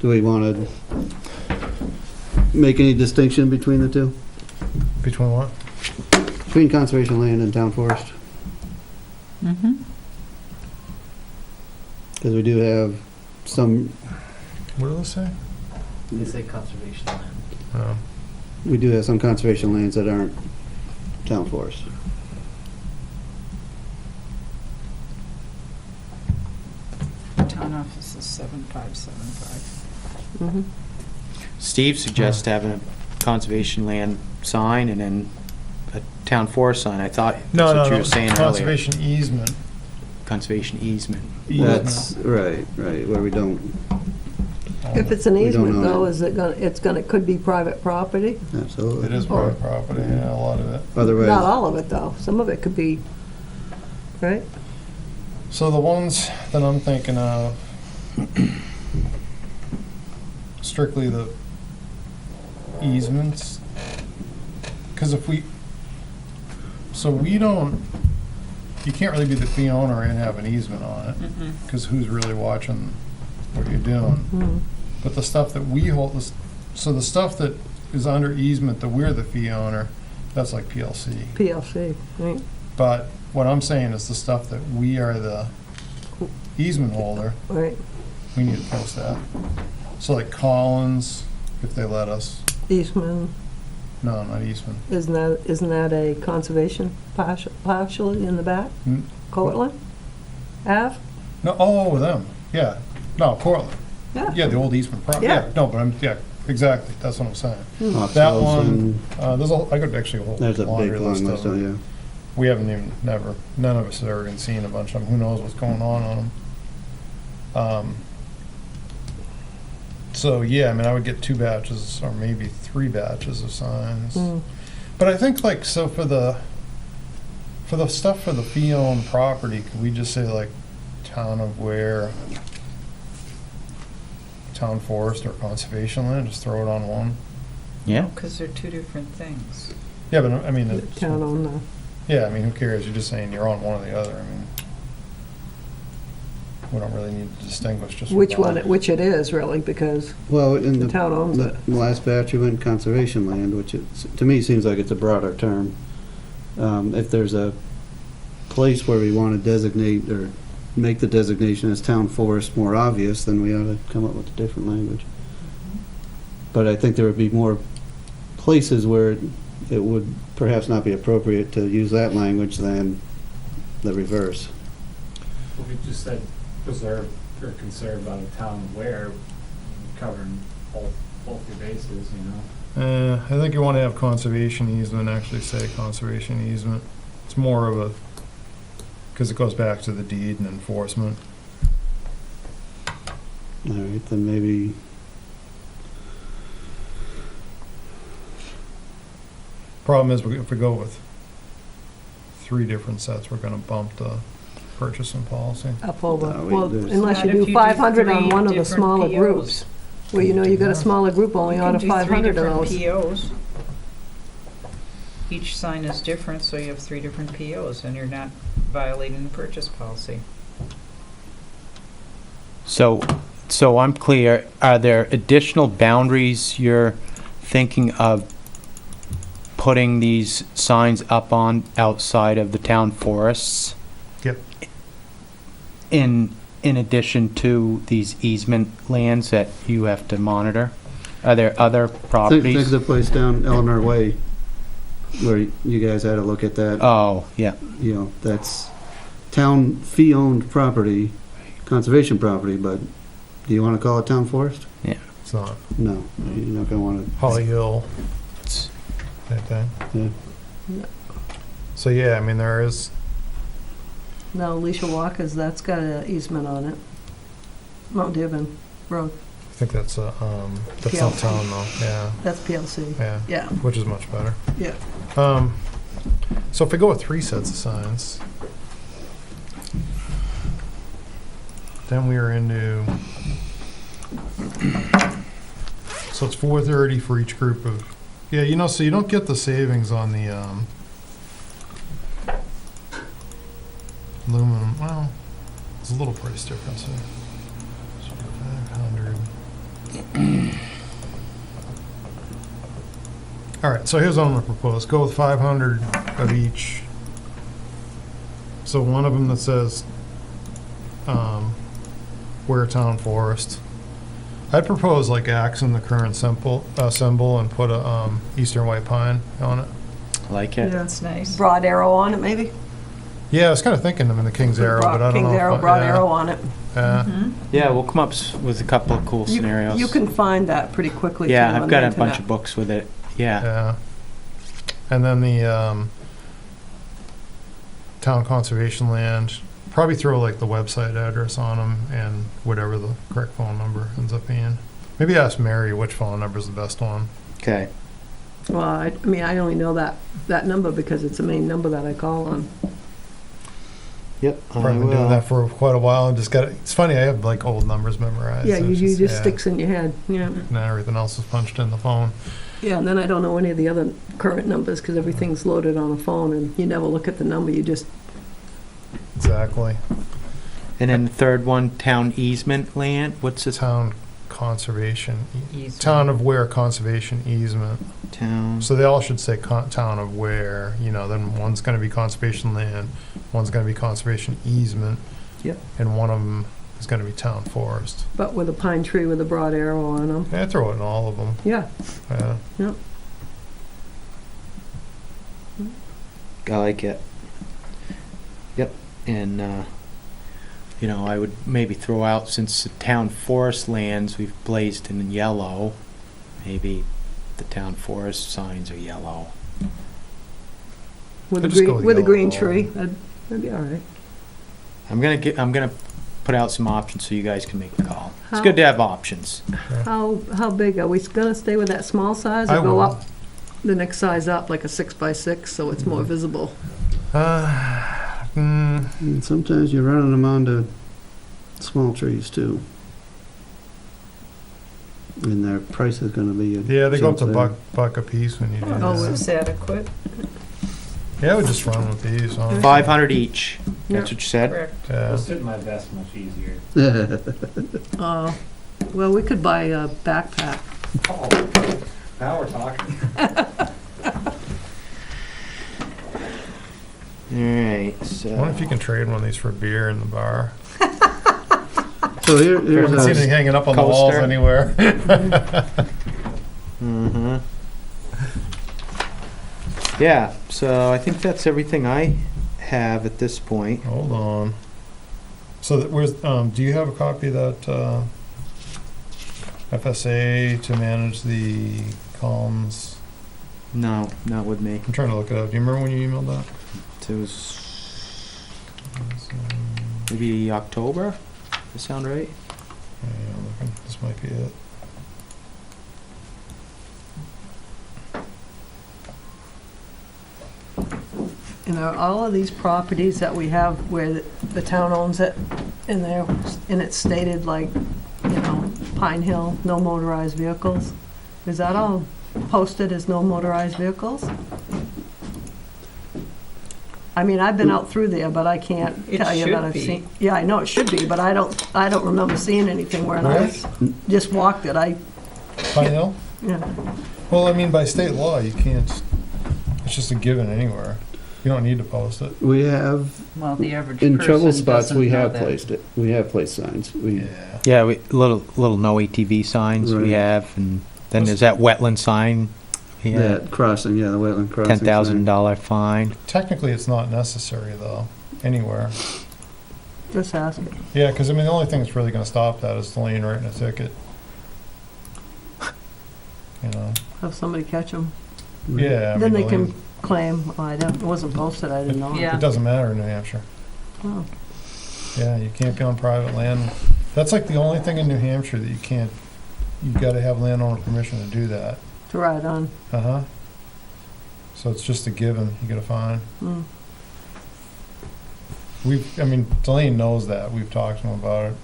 Do we want to make any distinction between the two? Between what? Between conservation land and town forest? Mm-hmm. Because we do have some, What did it say? They say conservation land. Oh. we do have some conservation lands that aren't town forest. Town office is 7575. Mhm. Steve suggests having a conservation land sign and then a town forest sign. I thought that's No, what no, you no, were saying earlier. conservation easement. Conservation easement. That's, right, where we don't, If it's an We don't easement own though, it. is it gonna, it's gonna, could be private property? absolutely. It is private property, yeah, a lot of it. Otherwise, Not all of it though, some of it could be, right? So the ones that I'm thinking of, strictly the easements, because if we, so we don't, you can't really be the fee owner and have an easement on it, because who's really watching what you're doing? Mhm. But the stuff that we hold, so the stuff that is under easement, that we're the fee owner, that's like PLC. PLC, right? But what I'm saying is the stuff that we are the easement holder, Right, we need to post that. So like Collins, if they let us, Eastman, no, not Eastman. isn't that a conservation partially in the back? Mm. Cortland? Ave? No, all over them, yeah. No, Cortland, yeah, the old Eastman property, Yeah. yeah, no, but I'm, yeah, exactly, that's what I'm saying. Oxbows That one, and I could actually hold a there's a big laundry long list list, of oh, them. yeah. We haven't even, none of us have ever even seen a bunch of them. Who knows what's going on them? So, yeah, I mean, I would get 2 batches or maybe 3 batches of signs. Mm. But I think like, so for the stuff for the fee-owned property, could we just say like town of Weare, town forest or conservation land, just throw it on one? Yeah. Because they're two different things. Yeah, but I mean, The town on the, yeah, I mean, who cares? You're just saying you're on one or the other. I mean, we don't really need to distinguish just. which one, which it is really, because Well, in the the town owns it. last batch, you went conservation land, which to me seems like it's a broader term. If there's a place where we want to designate or make the designation as town forest more obvious, then we ought to come up with a different language. But I think there would be more places where it would perhaps not be appropriate to use that language than the reverse. If we just said preserve or conserve by the town of Ware, covering both your bases, you know? I think you want to have conservation easement, actually say conservation easement. It's more of a, because it goes back to the deed and enforcement. All right, then maybe, Problem is, if we go with 3 different sets, we're going to bump the purchasing policy. up over, No, well, there's- unless Not you if you do do 500 on 3 one of the different smaller POs. groups. Where you know you got a smaller group, only You out can of do 3 500 of different those. POs. Each sign is different, so you have 3 different POs, and you're not violating the purchase policy. So I'm clear, are there additional boundaries you're thinking of putting these signs up on outside of the town forests. Yep. In addition to these easement lands that you have to monitor? Are there other Think properties? of the place down Eleanor Way where you guys had a look at that. Oh, yeah. You know, that's town fee-owned property, conservation property, but do you want to call it town forest? It's not. No, you're not going to want to. Holly Hill, It's- that thing. Yeah. So, yeah, I mean, there is, Now, Alicia Walker's, that's got an easement on it. Mount Dearborn Road, I think that's not PLC. town though, yeah, that's PLC. yeah, Yeah, which is much better. yeah. So if we go with 3 sets of signs, then we are into, so it's $430 for each group of, yeah, you know, so you don't get the savings on the aluminum. Well, there's a little price difference there. So 500. All right, so here's what I'm gonna propose. Go with 500 of each. So one of them that says, Weare Town Forest. I'd propose like accent the current symbol and put a eastern white pine on it. Like it? Yeah. That's nice. Broad arrow on it, maybe? Yeah, I was kind of thinking I'm in the King's Arrow, but I don't know. King's Arrow, if broad yeah, arrow on it. yeah. Yeah, we'll come up with a couple of cool You- scenarios. You can find that pretty quickly. Yeah, too, I've on got the a bunch internet. of books with it. Yeah. Yeah. And then the town conservation land, probably throw like the website address on them and whatever the correct phone number ends up being. Maybe ask Mary which phone number is the best one. Okay. Well, I mean, I only know that number because it's the main number that I call on. Yep. I've been doing that for quite a while and just got it. It's funny, I have like old numbers memorized. Yeah, so you it's just yeah. sticks in your head, yeah. Now everything else is punched in the phone. Yeah, and then I don't know any of the other current numbers because everything's loaded on a phone and you never look at the number, you just, Exactly. And then the third one, town easement land. What's this? Town conservation, Easement. town of Weare conservation easement. Town. So they all should say town of Weare, you know, then one's gonna be conservation land, one's gonna be conservation easement. Yep. And one of them is gonna be town forest. but with a pine tree with a broad arrow on them. Yeah, throw it in all of them, Yeah, yeah. I like it. Yep. And, you know, I would maybe throw out, since the town forest lands we've blazed in yellow, maybe the town forest signs are yellow. with a I'd just go green, with with a yellow green all tree, over. that'd be all right. I'm gonna put out some options so you guys can make the call. It's How- good to have options. How big, are we gonna stay with that small size I or go will. up, the next size up, like a 6x6, so it's more visible? And sometimes you're running them onto small trees too. And their price is gonna be. Yeah, they go up to something. buck a piece when you do Oh, that. It's adequate, Yeah, I would just run with these, honestly. 500 each. Yeah. That's what you said? correct. Yeah. It'll sit in my vest much easier. Well, we could buy a backpack. Oh, now we're talking. All right, so. I wonder if you can trade one of these for beer in the bar. So I here's haven't seen any a, hanging up on the walls Coaster. anywhere. Mm-hmm. Yeah, so I think that's everything I have at this point. Hold on. So that, where's, do you have a copy of that, FSA to manage the columns? No, not with me. I'm trying to look it up. Do you remember when you emailed that? It was maybe October? Does that sound right? Yeah, I'm looking. This might be it. You know, all of these properties that we have where the town owns it, and there, and it's stated like, you know, Pine Hill, no motorized vehicles. Is that all posted as no motorized vehicles? I mean, I've been out through there, but I can't It tell you that should I've be. seen. Yeah, I know it should be, but I don't remember seeing anything where I was, just walked it, Pine Hill? yeah. Well, I mean, by state law, you can't It's just a given anywhere. You don't need to post it. We have, Well, the average in trouble person spots, doesn't we know have that. placed it. We have placed signs. We, Yeah, little no ATV signs Right. we have, and then there's that wetland sign. Yeah, that crossing, yeah, the wetland crossing. sign. $10,000 fine. Technically, it's not necessary though, anywhere. Just ask it. Yeah, because I mean, the only thing that's really going to stop that is the lane writing a ticket. You know? Have somebody catch them. Yeah. I Then mean, they the can lane- claim, well, it wasn't posted, I didn't know. Yeah. It doesn't matter in New Hampshire. Oh, Yeah, you can't be on private land. That's like the only thing in New Hampshire that you can't, you've got to have landowner permission to do that. to ride on. Uh-huh. So it's just a given, you get a fine. Mm. I mean, Delane knows that, we've talked to him about it.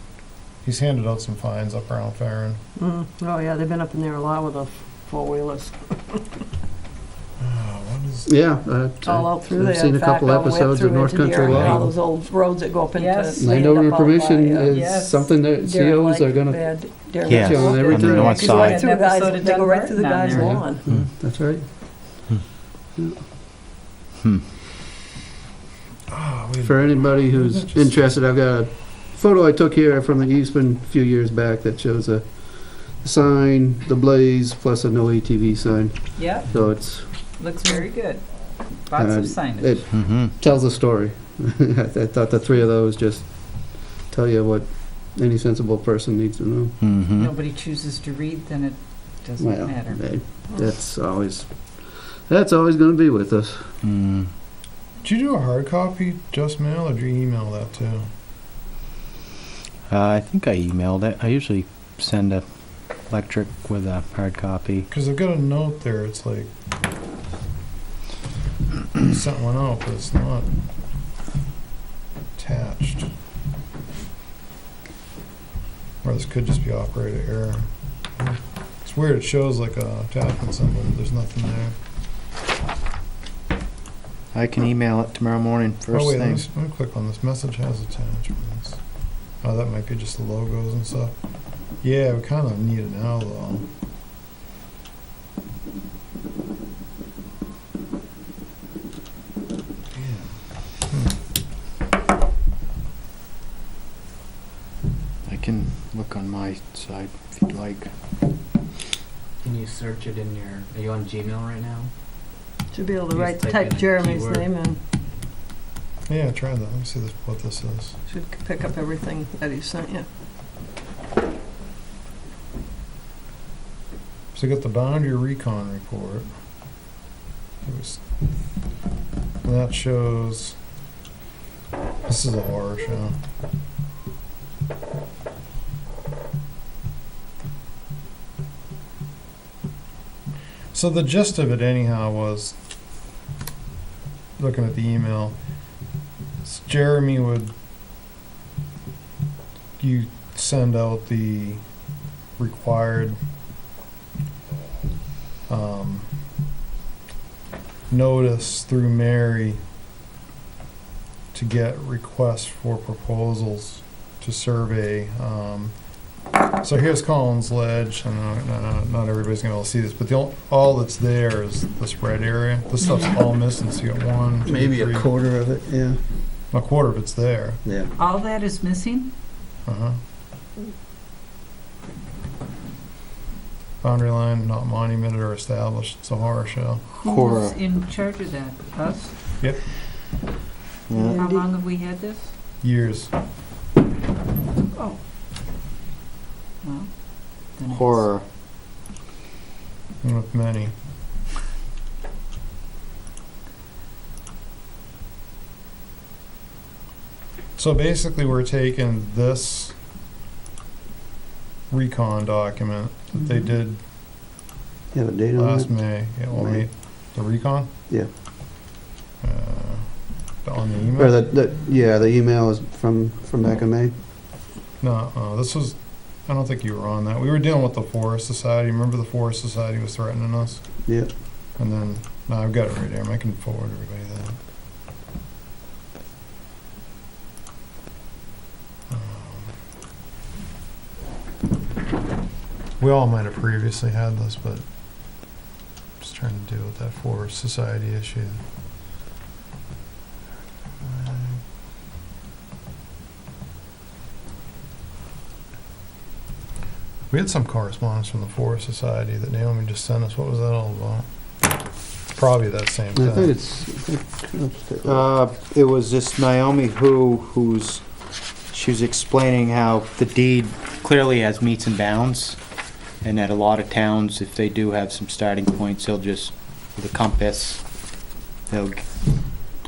He's handed out some fines up around Farron. Mm. Oh, yeah, they've been up in there a lot with the four-wheelers. What is, Yeah. All out through there. I've seen In a fact, couple all the way up episodes of through North into the Country area, All Law. those old roads that go up into. Yes. they end Landowner up out by, permission is yes. something that Deer COs are Lake, gonna, Deer Yeah, Lake. on every They turn. go north right side. through the guys- Episode of They go right through the Dunbarton guy's down lawn. that's right. oh, wait, For anybody who's interested, I've got a photo I took here from the Eastman a few years back that shows a sign, the blaze, plus a no ATV sign. Yeah, So it's, looks very good. Lots of signage. it Mm-hmm. tells a story. I thought the three of those just tell you what any sensible person needs to know. Mm-hmm. Nobody chooses to read, then it doesn't Well, matter. that's always gonna be with us. Mm. Did you do a hard copy, just mail, or did you email that too? I think I emailed it. I usually send a electric with a hard copy. Because I've got a note there, it's like, you sent one out, but it's not attached. Or this could just be operator error. It's weird, it shows like a attachment symbol, but there's nothing there. I can email it tomorrow morning, first Oh wait, thing. let me click on this, message has attachments. Oh, that might be just the logos and stuff. Yeah, we kind of need it now though. I can look on my side if you'd like. Can you search it in your, are you on Gmail right now? Should be able to Just type in type a Jeremy's keyword. name in. Yeah, try that, let me see what this is. Should pick up everything that he sent you. So you got the boundary recon report. And that shows, this is a horror show. So the gist of it anyhow was, looking at the email, Jeremy would, you send out the required notice through Mary to get requests for proposals to survey. So here's Collins Ledge, and not everybody's gonna be able to see this, but all that's there is this red area. This stuff's all missing, so you got one, two, Maybe three. a quarter of it, yeah. A quarter of it's there. Yeah. All that is missing? Uh-huh. Boundary line not monumented or established. It's a horror show. Who's Horror. in charge of that? Us? Yeah. How long have we had this? Years. Oh. Well, then it's- Horror. One with many. So basically, we're taking this recon document that they did You have a date on last it? May. Yeah, well, May. the recon? Yeah. On the Or email? the email is from back in May. No, this was, I don't think you were on that. We were dealing with the Forest Society. Remember the Forest Society was threatening us? Yeah. And then, no, I've got it right here. I can forward everybody that. We all might have previously had this, but trying to deal with that Forest Society issue. We had some correspondence from the Forest Society that Naomi just sent us. What was that all about? Probably that same I thing. think it's, It was this Naomi she was explaining how the deed clearly has meets and bounds, and that a lot of towns, if they do have some starting points, they'll just, with a compass, they'll I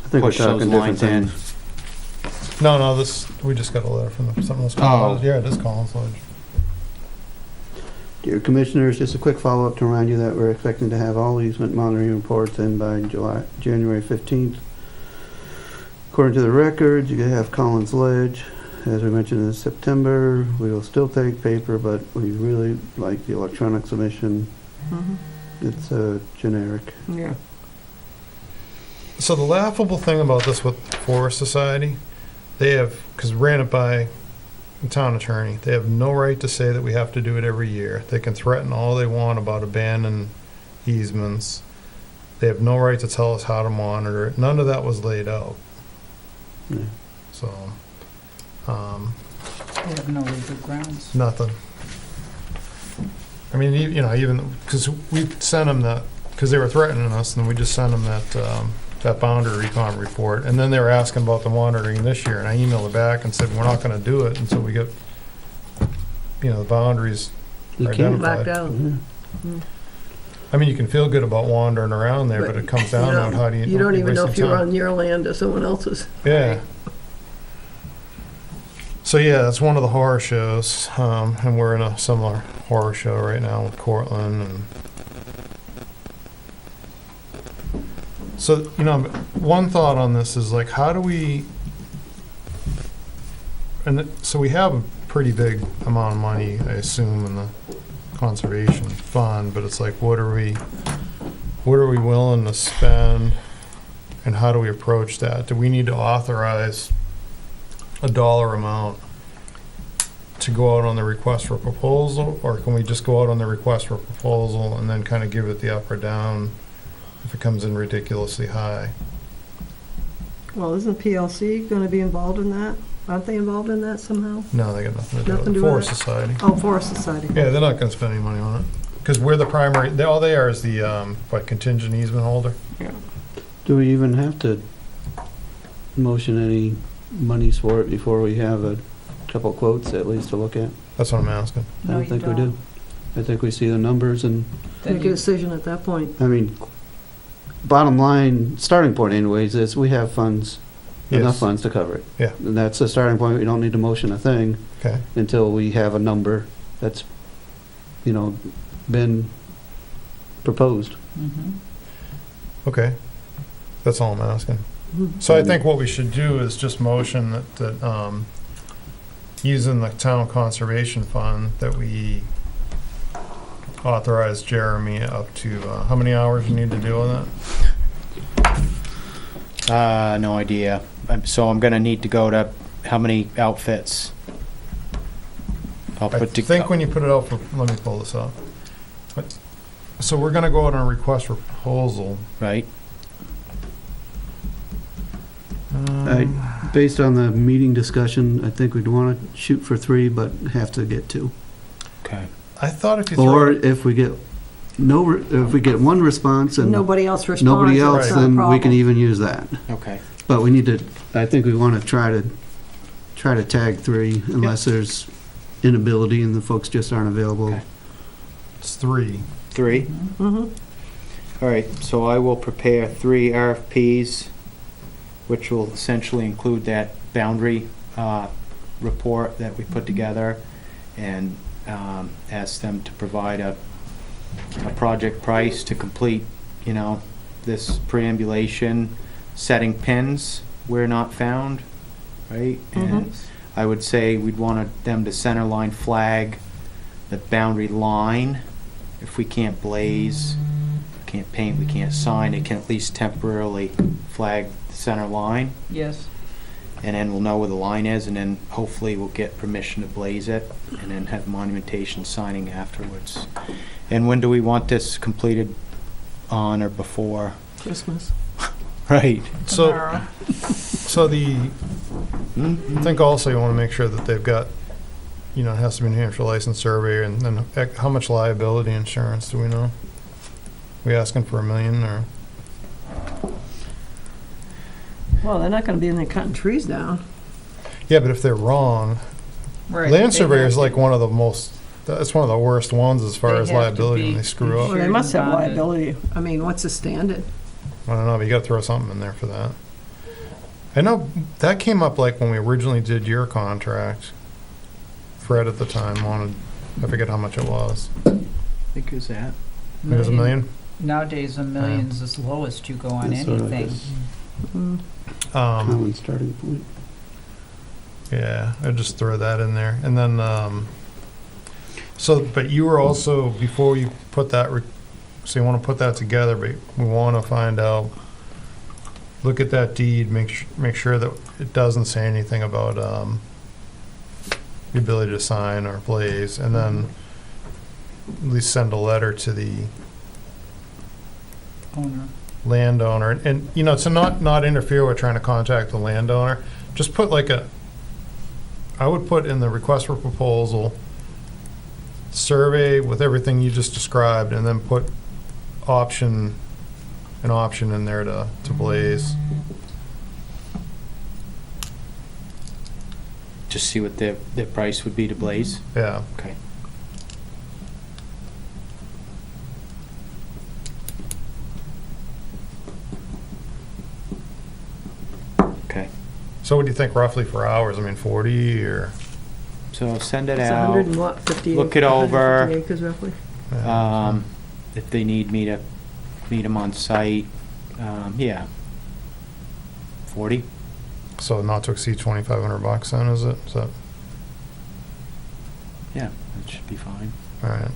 think we're push those talking different lines in. things. No, we just got a letter from something else. Oh. Yeah, it is Collins Lodge. Dear Commissioners, just a quick follow-up to remind you that we're expecting to have all easement monitoring reports in by January 15th. According to the records, you have Collins Ledge. As we mentioned in September, we will still take paper, but we really like the electronic submission. It's generic. Yeah. So the laughable thing about this with Forest Society, they have, because ran it by the town attorney, they have no right to say that we have to do it every year. They can threaten all they want about abandoned easements. They have no right to tell us how to monitor it. None of that was laid out. Yeah. So, They have no legal grounds. nothing. I mean, even, because we sent them that, because they were threatening us, and we just sent them that boundary recon report, and then they were asking about the monitoring this year, and I emailed it back and said, we're not gonna do it until we get, the boundaries You can't. identified. Backed out. Yeah. I mean, you can feel good about wandering around there, but it comes down to how do you... You don't even know waste if your you're time. on your land or someone else's. Yeah. So yeah, that's one of the horror shows, and we're in a similar horror show right now with Cortland. And so, one thought on this is like, how do we? So we have a pretty big amount of money, I assume, in the conservation fund, but it's like, what are we willing to spend, and how do we approach that? Do we need to authorize a dollar amount to go out on the request for proposal, or can we just go out on the request for proposal and then kind of give it the up or down if it comes in ridiculously high? Well, isn't PLC going to be involved in that? Aren't they involved in that somehow? No, they got nothing to do Nothing with to it. do with Forest it? Society. Oh, Forest Society. Yeah, they're not gonna spend any money on it, because we're the primary, all they are is the, contingent easement holder. Do we even have to motion any monies for it before we have a couple quotes at least to look at? That's what I'm asking. I No, don't you think we don't. do. I think we see the numbers and, Then Make a you- decision at that point. I mean, bottom line, starting point anyways, is we have funds, enough Yes. funds to cover it. Yeah. And that's the starting point. We don't need to motion a thing Okay, until we have a number that's, been proposed. Mhm. okay. That's all I'm asking. So I think what we should do is just motion that, using the town conservation fund, that we authorize Jeremy up to, how many hours you need to do on that? No idea. So I'm gonna need to go to, how many outfits? I'll I put think when you put it out for, let me pull this up. So we're gonna go out on a request for proposal. right? Based on the meeting discussion, I think we'd want to shoot for 3, but have to get 2. Okay. I thought if you Or throw, if we get if we get one response and Nobody else responds. nobody then else, it's not a then we can problem. even use that. Okay. But we need to, I think we want to try to tag 3 unless there's inability and the folks just aren't available. Okay. it's 3. 3? Mhm. All right, so I will prepare 3 RFPs, which will essentially include that boundary report that we put together, and ask them to provide a project price to complete, this preambulation, setting pins where not found, right? And I would say we'd want them to center line flag the boundary line. If we can't blaze, can't paint, we can't sign, it can at least temporarily flag the center line, Yes. and then we'll know where the line is, and then hopefully we'll get permission to blaze it, and then have monumentation signing afterwards. And when do we want this completed? on or before. Christmas. Right. So, Tomorrow. so I think also you want to make sure that they've got, it has to be New Hampshire licensed surveyor, and then how much liability insurance do we know? We asking for $1 million or? Well, they're not gonna be in there cutting trees down. Yeah, but if they're wrong, Right, land they surveyor have is to- like that's one of the worst ones as far They as have to liability when be they screw Well, up. Sure, they must have bonded. liability. I mean, what's the standard? I don't know, but you gotta throw something in there for that. I know that came up like when we originally did your contract. Fred at the time wanted, I forget how much it was. I think it was that. It was $1 million? Nowadays, $1 million's the lowest you go on That's sort of anything. Mm. Common starting point. Yeah, I'd just throw that in there. And then, but you were also, before you put that, so you want to put that together, but we want to find out, look at that deed, make sure that it doesn't say anything about the ability to sign or blaze, and then at least send a letter to the Owner. landowner. And to not interfere with trying to contact the landowner, just put I would put in the request for proposal, survey with everything you just described, and then put an option in there to blaze. Just see what their price would be to blaze. Yeah. Okay. Okay. So what do you think roughly for hours? I mean, 40 or? So send it It's 100 out. and what, 50 Look it 150 over. acres roughly? If they need me to meet them on site, yeah. 40? So not to exceed $2,500 then, is it? Is that, Yeah, that should be fine. all right.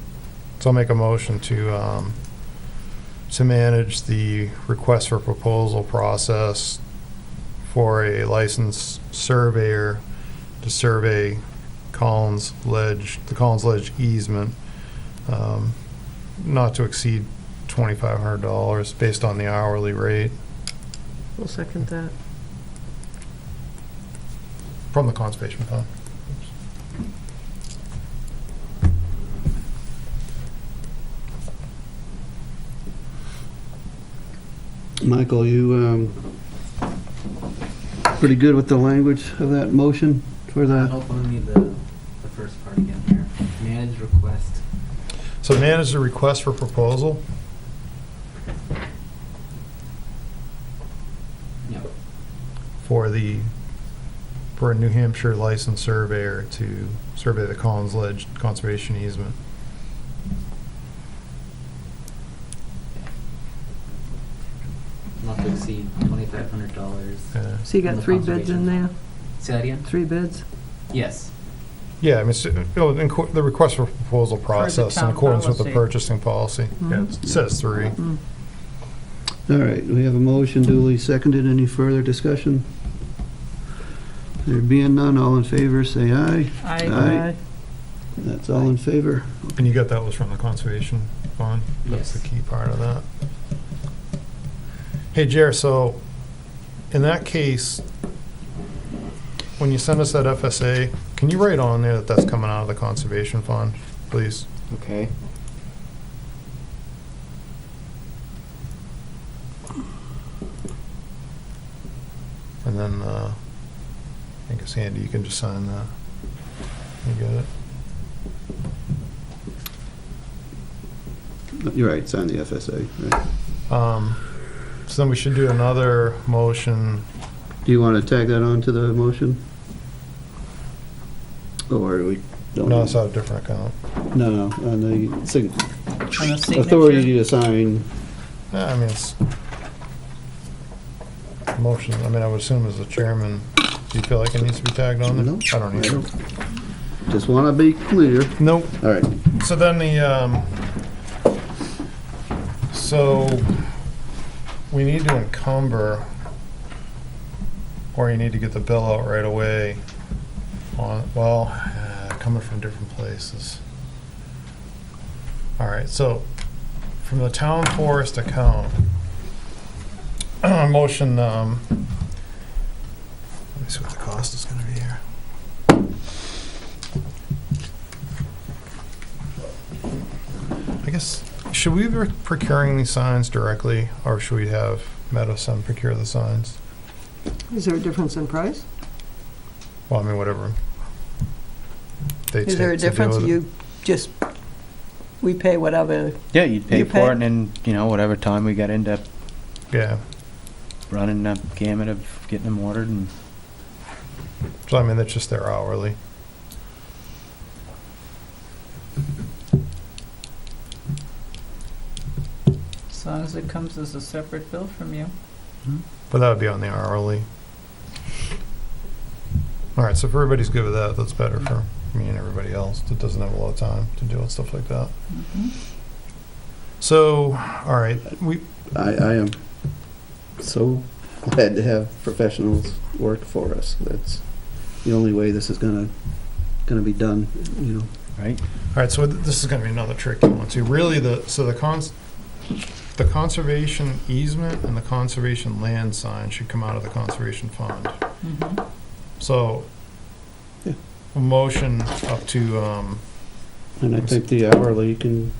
So I'll make a motion to manage the request for proposal process for a licensed surveyor to survey the Collins Ledge easement, not to exceed $2,500 based on the hourly rate We'll second that. from the conservation fund. Michael, you pretty good with the language of that motion for I that? don't want to need the first part again here. Manage request. So manage the request for proposal. Yep. For a New Hampshire licensed surveyor to survey the Collins Ledge conservation easement. Not to exceed $2,500. Yeah. So you from got the 3 bids in conservation there? fund. Say that again? 3 bids? Yes. Yeah, I mean, the request for proposal process in town accordance with the policy. purchasing policy. Yeah, it says 3. Mm. All right, we have a motion duly seconded. Any further discussion? There being none, all in favor, say aye. Aye. That's all in favor. And you got that was from the conservation fund? That's Yes. the key part of that. Hey, Jer, so in that case, when you send us that FSA, can you write on there that that's coming out of the conservation fund, please? Okay. And then, I think it's handy, you can just sign that. You got it? You're right, sign the FSA. Right. So then we should do another motion. Do you want to tag that on to the motion? Or do we? don't? No, it's out of a different account. No, on the On the signature. authority to sign. I mean, it's motion, I mean, I would assume as the chairman, do you feel like it needs to be tagged on there? No, I don't either. Just want to be clear. Nope. All right. So then so we need to encumber, or you need to get the bill out right away on, coming from different places. All right, so from the town forest account. Motion, let me see what the cost is gonna be here. I guess, should we be procuring these signs directly, or should we have Meadowsun procure the signs? Is there a difference in price? Well, I mean, whatever. they Is there a take to deal difference? with it. You just, we pay whatever, Yeah, you'd pay You for pay? it, and then, you know, whatever time we got into Yeah, running the gamut of getting them ordered, and so I mean, that's just their hourly. As long as it comes as a separate bill from you. But that would be on the hourly. All right, so if everybody's good with that, that's better for me and everybody else that doesn't have a lot of time to deal with stuff like that. So, all right, I am so glad to have professionals work for us. That's the only way this is gonna be done, you know. right? all right, so this is gonna be another tricky one. So really, the conservation easement and the conservation land sign should come out of the conservation fund. So, Yeah. a motion up to, And I think the hourly can,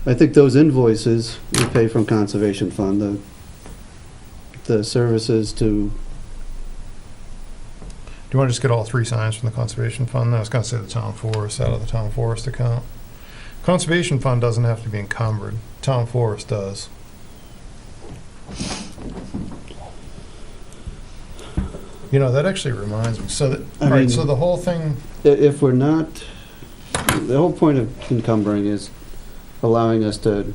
I think those invoices we pay from conservation fund, the services to, do you want to just get all three signs from the conservation fund? I was gonna say the town forest, out of the town forest account. Conservation fund doesn't have to be encumbered, town forest does. You know, that actually reminds me, so that, I all right, mean- so the whole thing, if we're not, the whole point of encumbering is allowing us to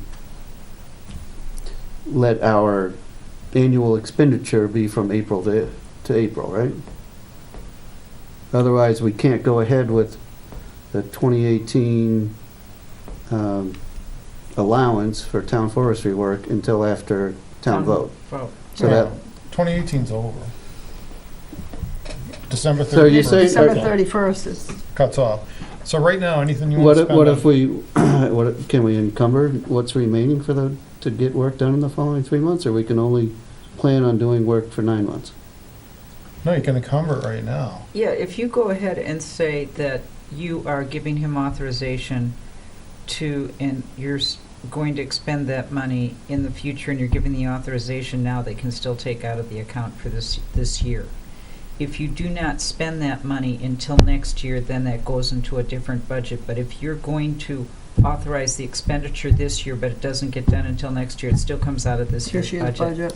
let our annual expenditure be from April to April, right? Otherwise, we can't go ahead with the 2018 allowance for town forestry work until after town vote. So that, 2018's over. December 31st. So you say- December Okay. 31st is, Cuts off. So right now, anything you want to spend what on- if we, can we encumber what's remaining to get work done in the following 3 months, or we can only plan on doing work for 9 months? No, you can encumber it right now. Yeah, if you go ahead and say that you are giving him authorization to, and you're going to expend that money in the future, and you're giving the authorization now, they can still take out of the account for this year. If you do not spend that money until next year, then that goes into a different budget. But if you're going to authorize the expenditure this year, but it doesn't get done until next year, it still comes out of this year's budget.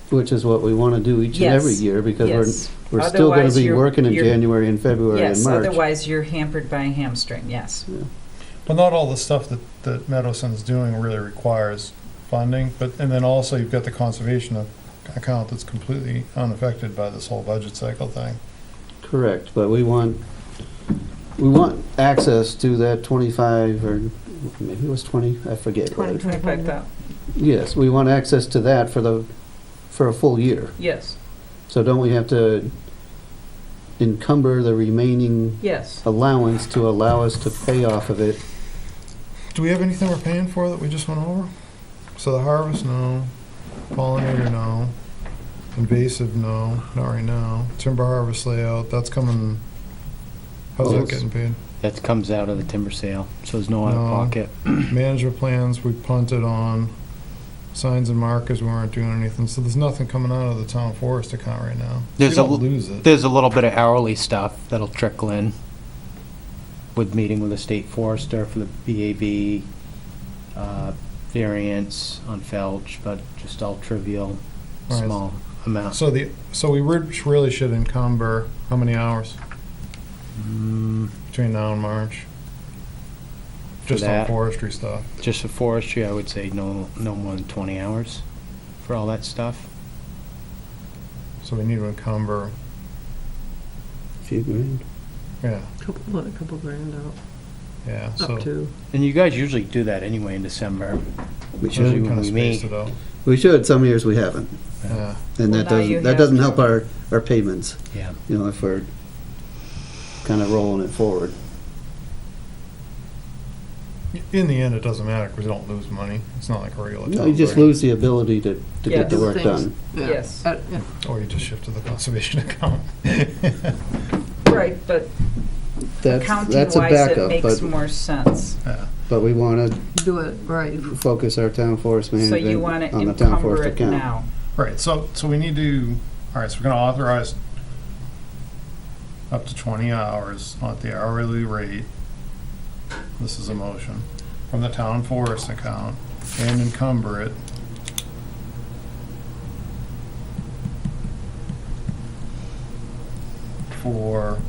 Which is what we want to do each and every Yes. year, because Yes. we're still going Otherwise, to be you're- working in you're- January and February and Yes, March. otherwise you're hampered by a hamstring, yes. But not all the stuff that Meadowson's doing really requires funding, and then also you've got the conservation account that's completely unaffected by this whole budget cycle thing. Correct, but we want access to that 25, or maybe it was 20, I forget. 25,000, Yes, we want access to that for a full year. yes, So don't we have to encumber the remaining yes. allowance to allow us to pay off of it? Do we have anything we're paying for that we just went over? So the harvest, no. Pollinator, no. Invasive, no, not right now. Timber harvest layout, that's coming, how's Well, that getting paid? That comes out of the timber sale, so there's no out No. of pocket. Management plans, we punted on. Signs and markers, we weren't doing anything, so there's nothing coming out of the town forest account right now. We There's a don't l- lose it. There's a little bit of hourly stuff that'll trickle in with meeting with the state forester for the BAV, variance on Felch, but just all trivial, All right. small amounts. So we really should encumber, how many hours between now and March? Just on that. forestry stuff. Just for forestry, I would say no more than 20 hours for all that stuff. So we need to encumber, A few grand. yeah, a couple grand out, yeah, so. up to. And you guys usually do that anyway in December. We So we Usually should. when kind of we spaced meet. it out, We should, some years we haven't. yeah. And Well, that now you doesn't have help to. our payments, Yeah. you know, if we're kind of rolling it forward. In the end, it doesn't matter, because we don't lose money. It's not like a regular No, town you just voting. lose the ability to get the Yes. work done. Yes. Or you just shift to the conservation account. Right, but That's a accounting-wise, it backup, makes but, more sense. Yeah. but we want to Do it right. focus our town forest So you management want to on the town encumber forest it account. now. Right, so we need to, all right, so we're gonna authorize up to 20 hours at the hourly rate. This is a motion from the town forest account and encumber it for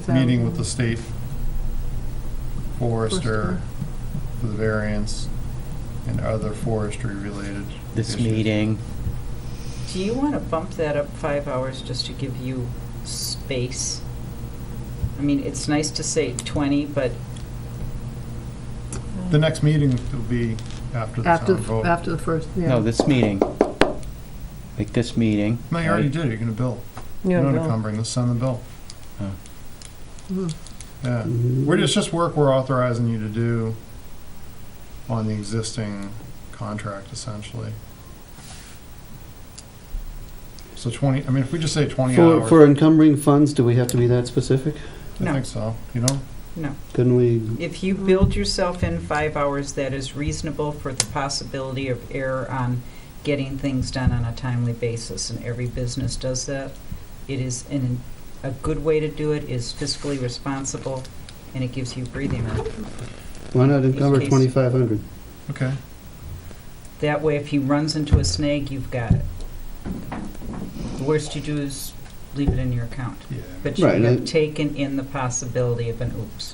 meeting with the state forester for the variance and other forestry related This issues. meeting, Do you want to bump that up 5 hours just to give you space? I mean, it's nice to say 20, but The next meeting will be after the town vote. After the first, yeah. no, this meeting. Like this meeting. No, you already right? did it, you're gonna bill. Yeah, You're not no. encumbering, just send the bill. Oh. Mhm. Yeah, Mhm. it's just work we're authorizing you to do on the existing contract essentially. So 20, I mean, if we just say 20 For hours, encumbering funds, do we have to be that specific? I No. think so, you know? no. Couldn't we, If you build yourself in 5 hours, that is reasonable for the possibility of error on getting things done on a timely basis, and every business does that. It is a good way to do it, is fiscally responsible, and it gives you breathing room. why not encumber case- 2,500? Okay, That way, if he runs into a snag, you've got it. The worst you do is leave it in your account. yeah. But you Right, have and- taken in the possibility of an oops.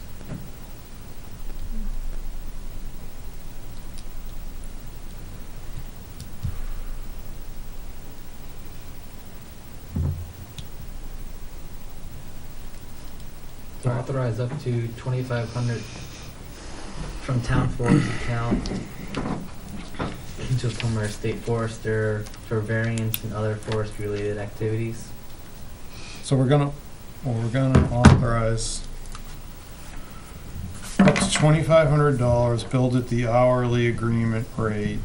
Authorize up to 2,500 from town forest account to encumber a state forester for variance and other forest-related activities. So we're gonna authorize up to $2,500 billed at the hourly agreement rate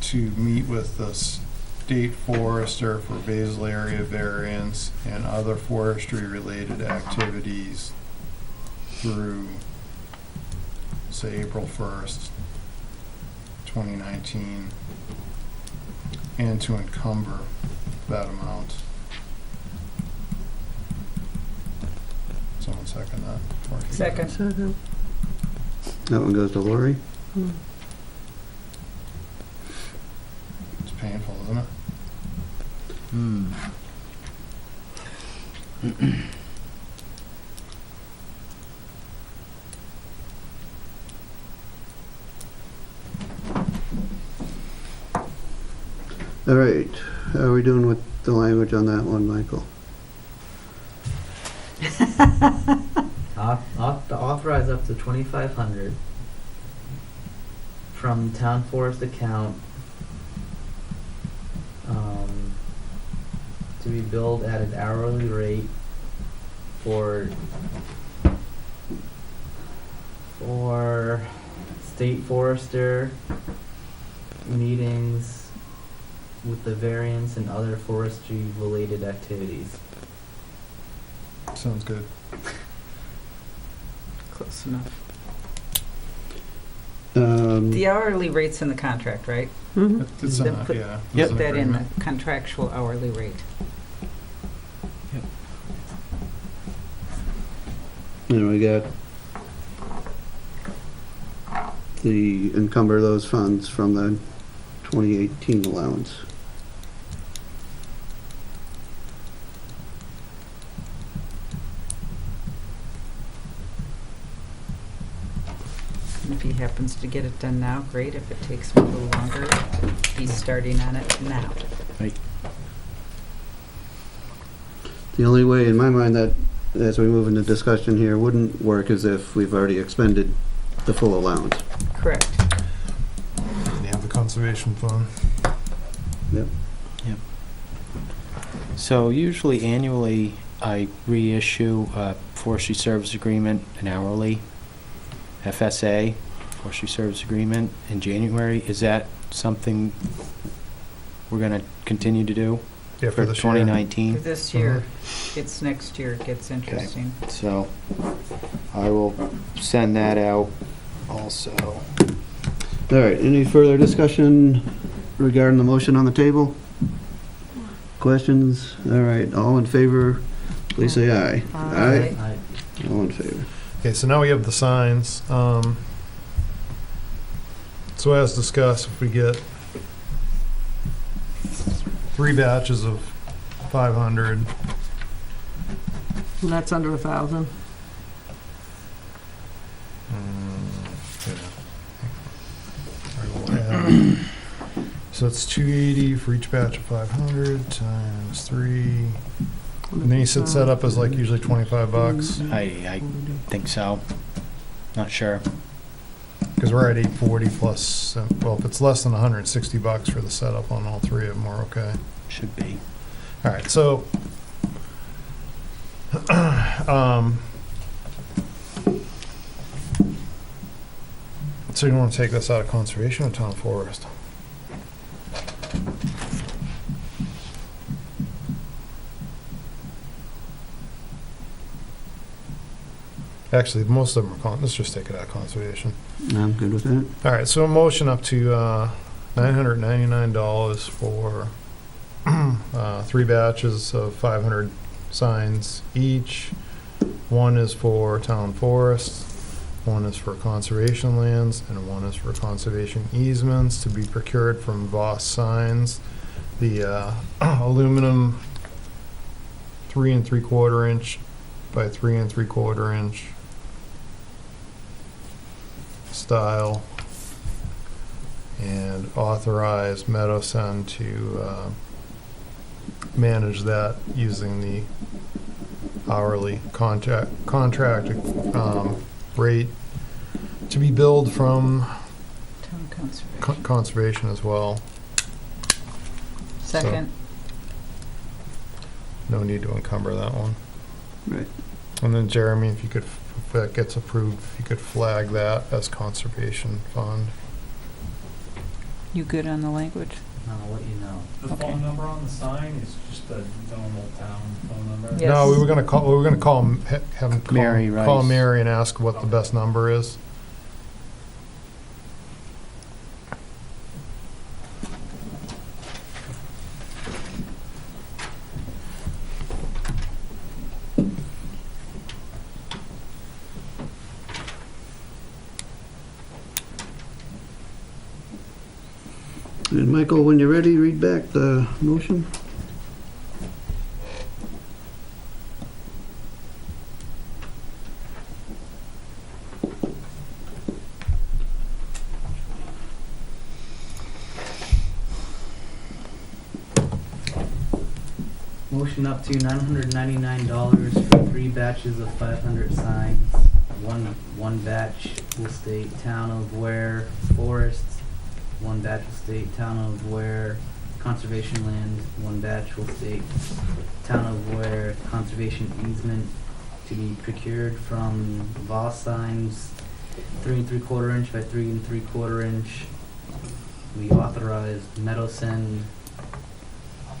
to meet with the state forester for basal area variance and other forestry-related activities through, say, April 1st, 2019, and to encumber that amount. Someone second that. before I forget. Second. Second. That one goes to Lori? It's painful, isn't it? Hmm. All right, how are we doing with the language on that one, Michael? Authorize up to 2,500 from town forest account to be billed at an hourly rate for state forester meetings with the variance and other forestry related activities. Sounds good. Close enough. Um, The hourly rate's in the contract, right? Mhm. It's Then in, put- yeah. Yep. it's an Put that in the agreement. contractual hourly rate. And we got the encumber those funds from the 2018 allowance. If he happens to get it done now, great. If it takes him a little longer, he's starting on it now. The only way, in my mind, that, as we move into discussion here, wouldn't work is if we've already expended the full allowance. Correct. You have the conservation fund. Yep. So usually annually, I reissue a forestry service agreement, an hourly FSA, forestry service agreement in January. Is that something we're going to continue to do Yeah, for this year. 2019? For this year, it's next year, it gets interesting. So I will send that out also. All right, any further discussion regarding the motion on the table? Questions? All right, all in favor, please say aye. Aye. All in favor. Okay, so now we have the signs. So as discussed, if we get 3 batches of 500, And that's under 1,000. so it's 280 for each batch of 500 times 3. And then you said setup is like usually $25 I think so. Not sure. because we're at 840 plus. Well, if it's less than $160 for the setup on all 3 of them, we're okay. Should be. All right, so so you want to take this out of conservation or town forest? Actually, most of them are let's just take it out of conservation. I'm good with that. All right, so a motion up to $999 for 3 batches of 500 signs each. 1 is for town forests, 1 is for conservation lands, and 1 is for conservation easements to be procured from Voss Signs. The aluminum 3 3/4 inch by 3 3/4 inch style, and authorize Meadowsun to manage that using the hourly contract rate to be billed from Town conservation. conservation as well. Second. No need to encumber that one. Right. And then Jeremy, if you could, if that gets approved, if you could flag that as conservation fund. You good on the language? I'll let you know. The Okay. phone number on the sign is just the normal town phone number? Yes. No, we were gonna call him, have him Mary call Rice. Mary and ask what the best number is. And Michael, when you're ready, read back the motion. Motion up to $999 for 3 batches of 500 signs. One batch will state Town of Weare Forests. 1 batch will state Town of Weare Conservation Land. 1 batch will state Town of Weare Conservation Easement to be procured from Voss Signs, 3 3/4 inch by 3 3/4 inch. We authorized Meadowsun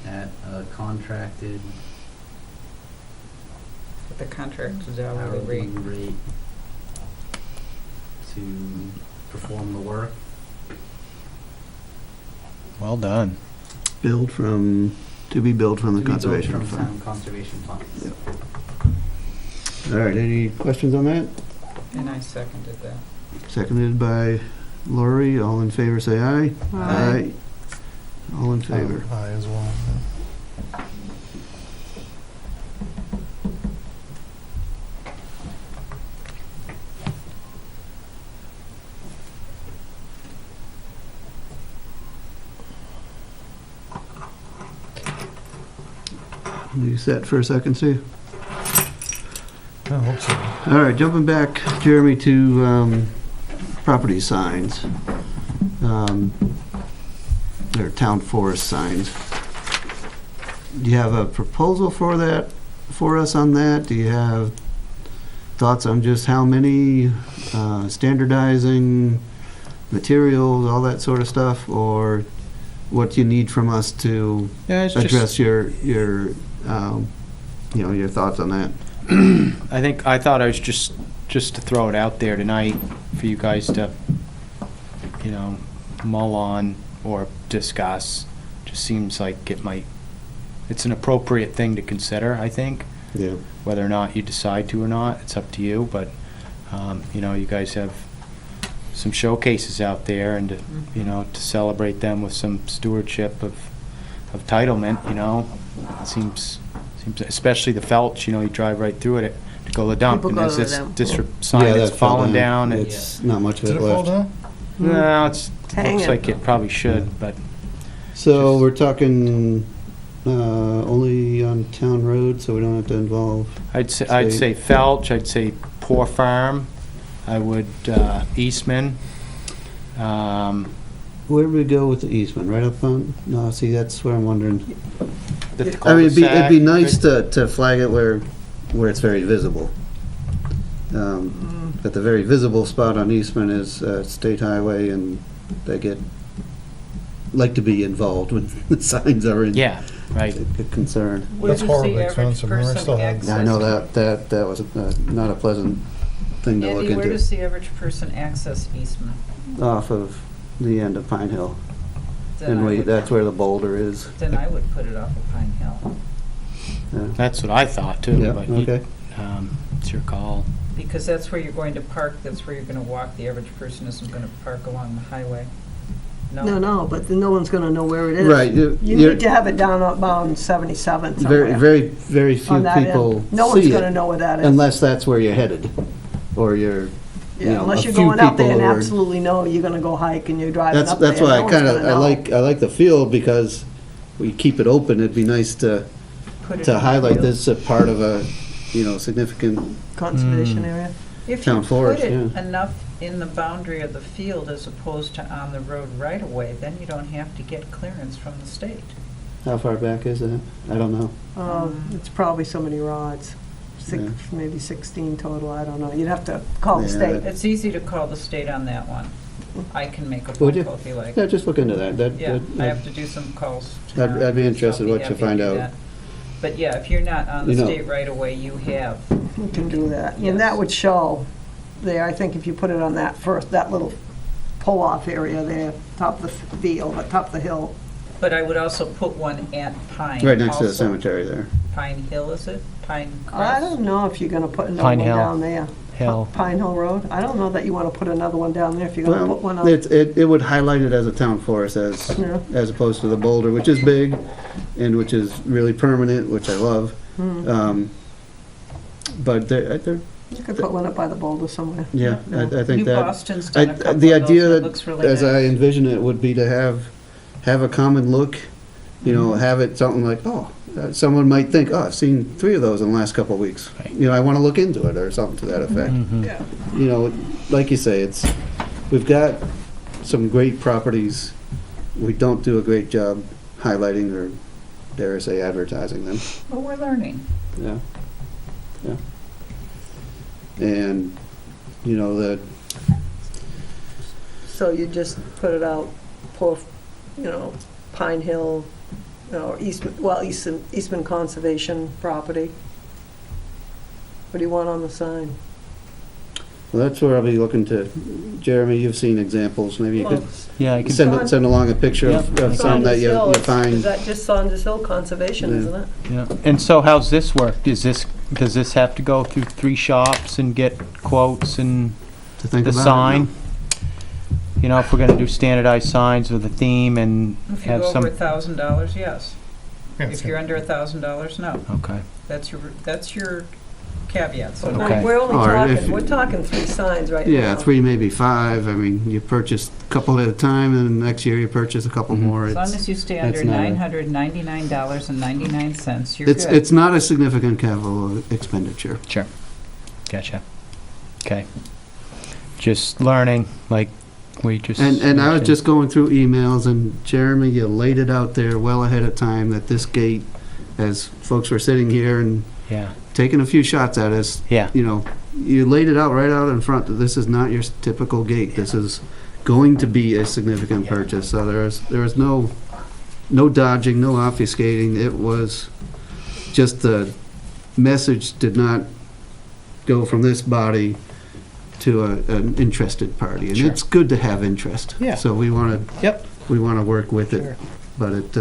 at a contracted The contract is hourly hourly rate. rate to perform the work. Well done. To be billed from the to be built conservation from fund. town conservation funds. Yep. All right, any questions on that? And I seconded that. Seconded by Lori. All in favor, say aye. Aye. All in favor. Aye as well. You set for a second, Sue? I hope so. All right, jumping back, Jeremy, to property signs. Or town forest signs. Do you have a proposal for that for us on that? Do you have thoughts on just how many, standardizing materials, all that sort of stuff? Or what you need from us to Yeah, it's address your your thoughts on that? I thought I was just to throw it out there tonight for you guys to, mull on or discuss. Just seems like it's an appropriate thing to consider, I think. Yeah. Whether or not you decide to or not, it's up to you, but, you guys have some showcases out there, and, to celebrate them with some stewardship of titlement, it seems, especially the Felch, you drive right through it to go to the dump, People and go there's to this them. sign Yeah, that's that fell falling down. It's not much of Did it it fall left. down? No, it Hanging. looks like it probably should, but So we're talking only on town roads, so we don't have to involve. I'd say Felch, I'd say Poor Farm, I would, Eastman. Where do we go with the easement? Right up on? No, see, that's where I'm wondering. The I mean, it'd cul-de-sac, be nice good. to flag it where it's very visible. But the very visible spot on Eastman is State Highway, and they like to be involved when the signs are in. Yeah, right. A concern. Where That's does the horribly average expensive. Remember, I person still have- access- I know that was not a pleasant thing to look Andy, where into. does the average person access Eastman? Off of the end of Pine Hill. Then And I would- that's where the boulder is. Then I would put it off of Pine Hill, Yeah. That's what I thought too, Yeah, but okay. it's your call. because that's where you're going to park, that's where you're gonna walk. The average person isn't gonna park along the highway. No, but then no one's gonna know where it is. Right. You you're- need to have it down on 77 Very, somewhere. very few On that end. people No one's see gonna it, know where that is. unless that's where you're headed, or you're, Yeah, unless a you're few going out there and people are- absolutely know you're gonna go hike and you're driving up there. That's why No I one's kind of, gonna know. I like the field, because we keep it open. It'd be nice to Put it in the highlight field. this as part of a, significant, Conservation area. If town you forest, put it yeah. enough in the boundary of the field as opposed to on the road right away, then you don't have to get clearance from the state. how far back is that? I don't know. It's probably so many rods, Yeah. maybe 16 total, I don't know. You'd have to call the Yeah. state. It's easy to call the state on that one. I can make a Would phone you? call if you like. Yeah, just look into that. Yeah, I have to do some calls I'd tomorrow. be interested so I'll what you happy to find do out. that. But yeah, if you're not on the You know. state right away, you have. You can do that. Yes. And that would show there, I think if you put it on that little pull-off area there, top of the field, top of the hill. But I would also put one at Pine. Right next to the also. cemetery there. Pine Hill, is it? Pine I Crest? don't know if you're gonna put another Pine one Hill. down there. Hill. Pine Hill Road? I don't know that you wanna put another one down there if you're gonna Well, put one on. it would highlight it as a town forest, Yeah. as opposed to the boulder, which is big and which is really permanent, which I love. But they're, You could put one up by the boulder somewhere. yeah, I New think that, Boston's done a couple of the those, idea and it that, looks really as nice. I envision it, would be to have a common look, have it something like, someone might think, I've seen 3 of those in the last couple of weeks. Right. I want to look into it, or something to that effect. Mhm. Like you say, we've got some great properties. We don't do a great job highlighting, or dare I say advertising them. Well, we're learning. Yeah. Yeah. And, that, So you just put it out, Pine Hill, or Eastman Conservation Property. What do you want on the sign? well, that's where I'll be looking to, Jeremy, you've seen examples, maybe you could Yeah, I can, send along a picture of some that you Is find. that just Saunders Hill Conservation, Yeah. isn't it? yeah. And so how's this work? Does this have to go through 3 shops and get quotes and To think the about it, sign? If we're gonna do standardized signs with a theme and If you have go some, over $1,000, yes. Yeah, If you're under $1,000, no. okay. That's your caveat, so. Okay. We're only Or if- talking, we're talking 3 signs right now. Yeah, 3, maybe 5. I mean, you purchase a couple at a time, and next year you purchase a couple Mhm. more. As long It's, as you stay it's under not a- $999.99, you're good. it's not a significant capital expenditure. Sure. Gotcha. Okay. Just learning, like we just. And I was mentioned. just going through emails, and Jeremy, you laid it out there well ahead of time that this gate as folks were sitting here and Yeah. taking a few shots at us, Yeah. you know, you laid it out right out in front, that this is not your typical gate. This is going to be a significant purchase. So there was no dodging, no obfuscating. It was just the message did not go from this body to an interested party. And Sure. it's good to have interest. Yeah. So we want Yep. to work with Sure. it. But it,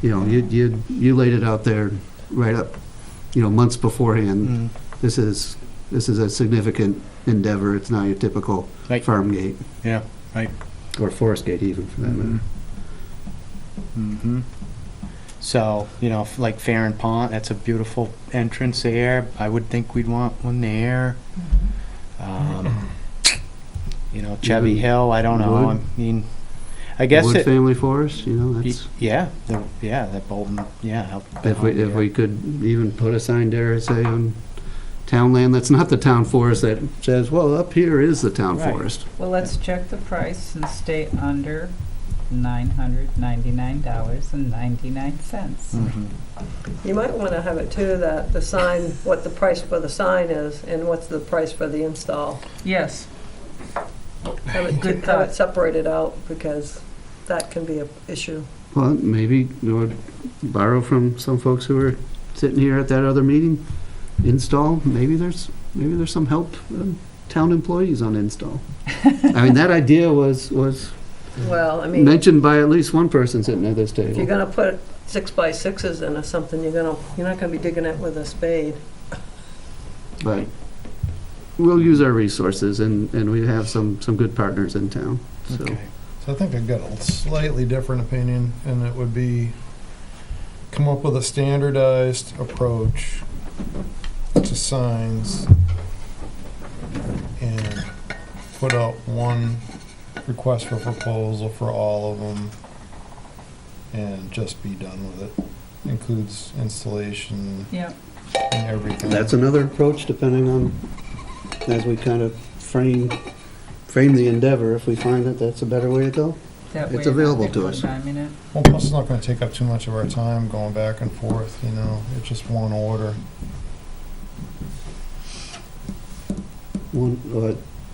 you know, you laid it out there right up, you know, months beforehand. Mm. This is a significant endeavor. It's not your typical Right. farm gate, Yeah, right. or forest gate even, for that matter. Mm-hmm. So, you know, like Fair and Pond, that's a beautiful entrance there. I would think we'd want one there. You know, Chevy Even Hill, I don't know. Wood? I mean, I guess Wood it, Family Forest, you know, that's, yeah, that Bolton, yeah. up if behind we there. could even put a sign there, say, on town land, that's not the town forest, that says, well, up here is the town Right. forest. Well, let's check the price and stay under $999.99. Mhm. You might want to have it too, that the sign, what the price for the sign is and what's the price for the install. Yes. Have it, Good have thought. it separated out, because that can be an issue. Well, maybe, you know, borrow from some folks who were sitting here at that other meeting, install, maybe there's some help, town employees on install. I mean, that idea was Well, I mean, mentioned by at least one person sitting at this if you're table. gonna put 6x6s in or something, you're not gonna be digging it with a spade. But we'll use our resources, and we have some good partners in town, so. Okay. So I think I've got a slightly different opinion, and it would be come up with a standardized approach to signs and put out one request for proposal for all of them and just be done with it. Includes installation Yeah. and everything. That's another approach, depending on, as we kind of frame the endeavor, if we find that that's a better way to go. That It's way you're not available to us. nickel-and-diming it. Well, plus it's not gonna take up too much of our time going back and forth, you know, it's just one order.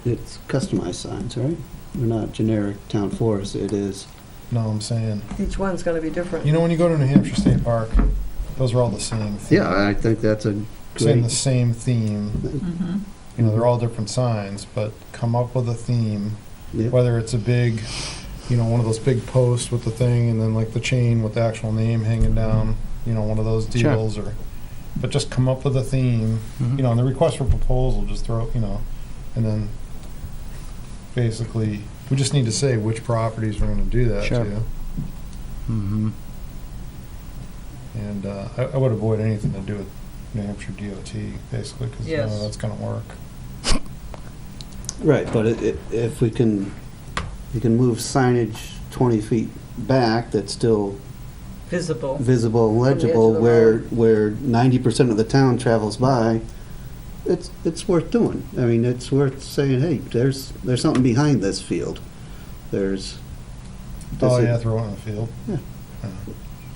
It's customized signs, right? They're not generic town forest, it is. No, I'm saying, Each one's gonna be different. you know, when you go to New Hampshire State Park, those are all the same thing. Yeah, I think that's a Saying the great, same theme, Mhm. you know, they're all different signs, but come up with a theme, yeah. whether it's a big, you know, one of those big posts with the thing and then like the chain with the actual name hanging down, you know, one of those Sure. deals, or, but just come up with a theme, Mhm. you know, and the request for proposal, just throw, you know, and then basically, we just need to say which properties we're gonna do that Sure. to. Mhm. And I would avoid anything to do with New Hampshire DOT, basically, because none Yes. of that's gonna work. Right, but if we can move signage 20 feet back, that's still Visible. visible and the edge of legible, the where 90% of the town travels by, it's worth doing. I mean, it's worth saying, hey, there's something behind this field. There's. Oh, this yeah, is- throw it in the field. Yeah.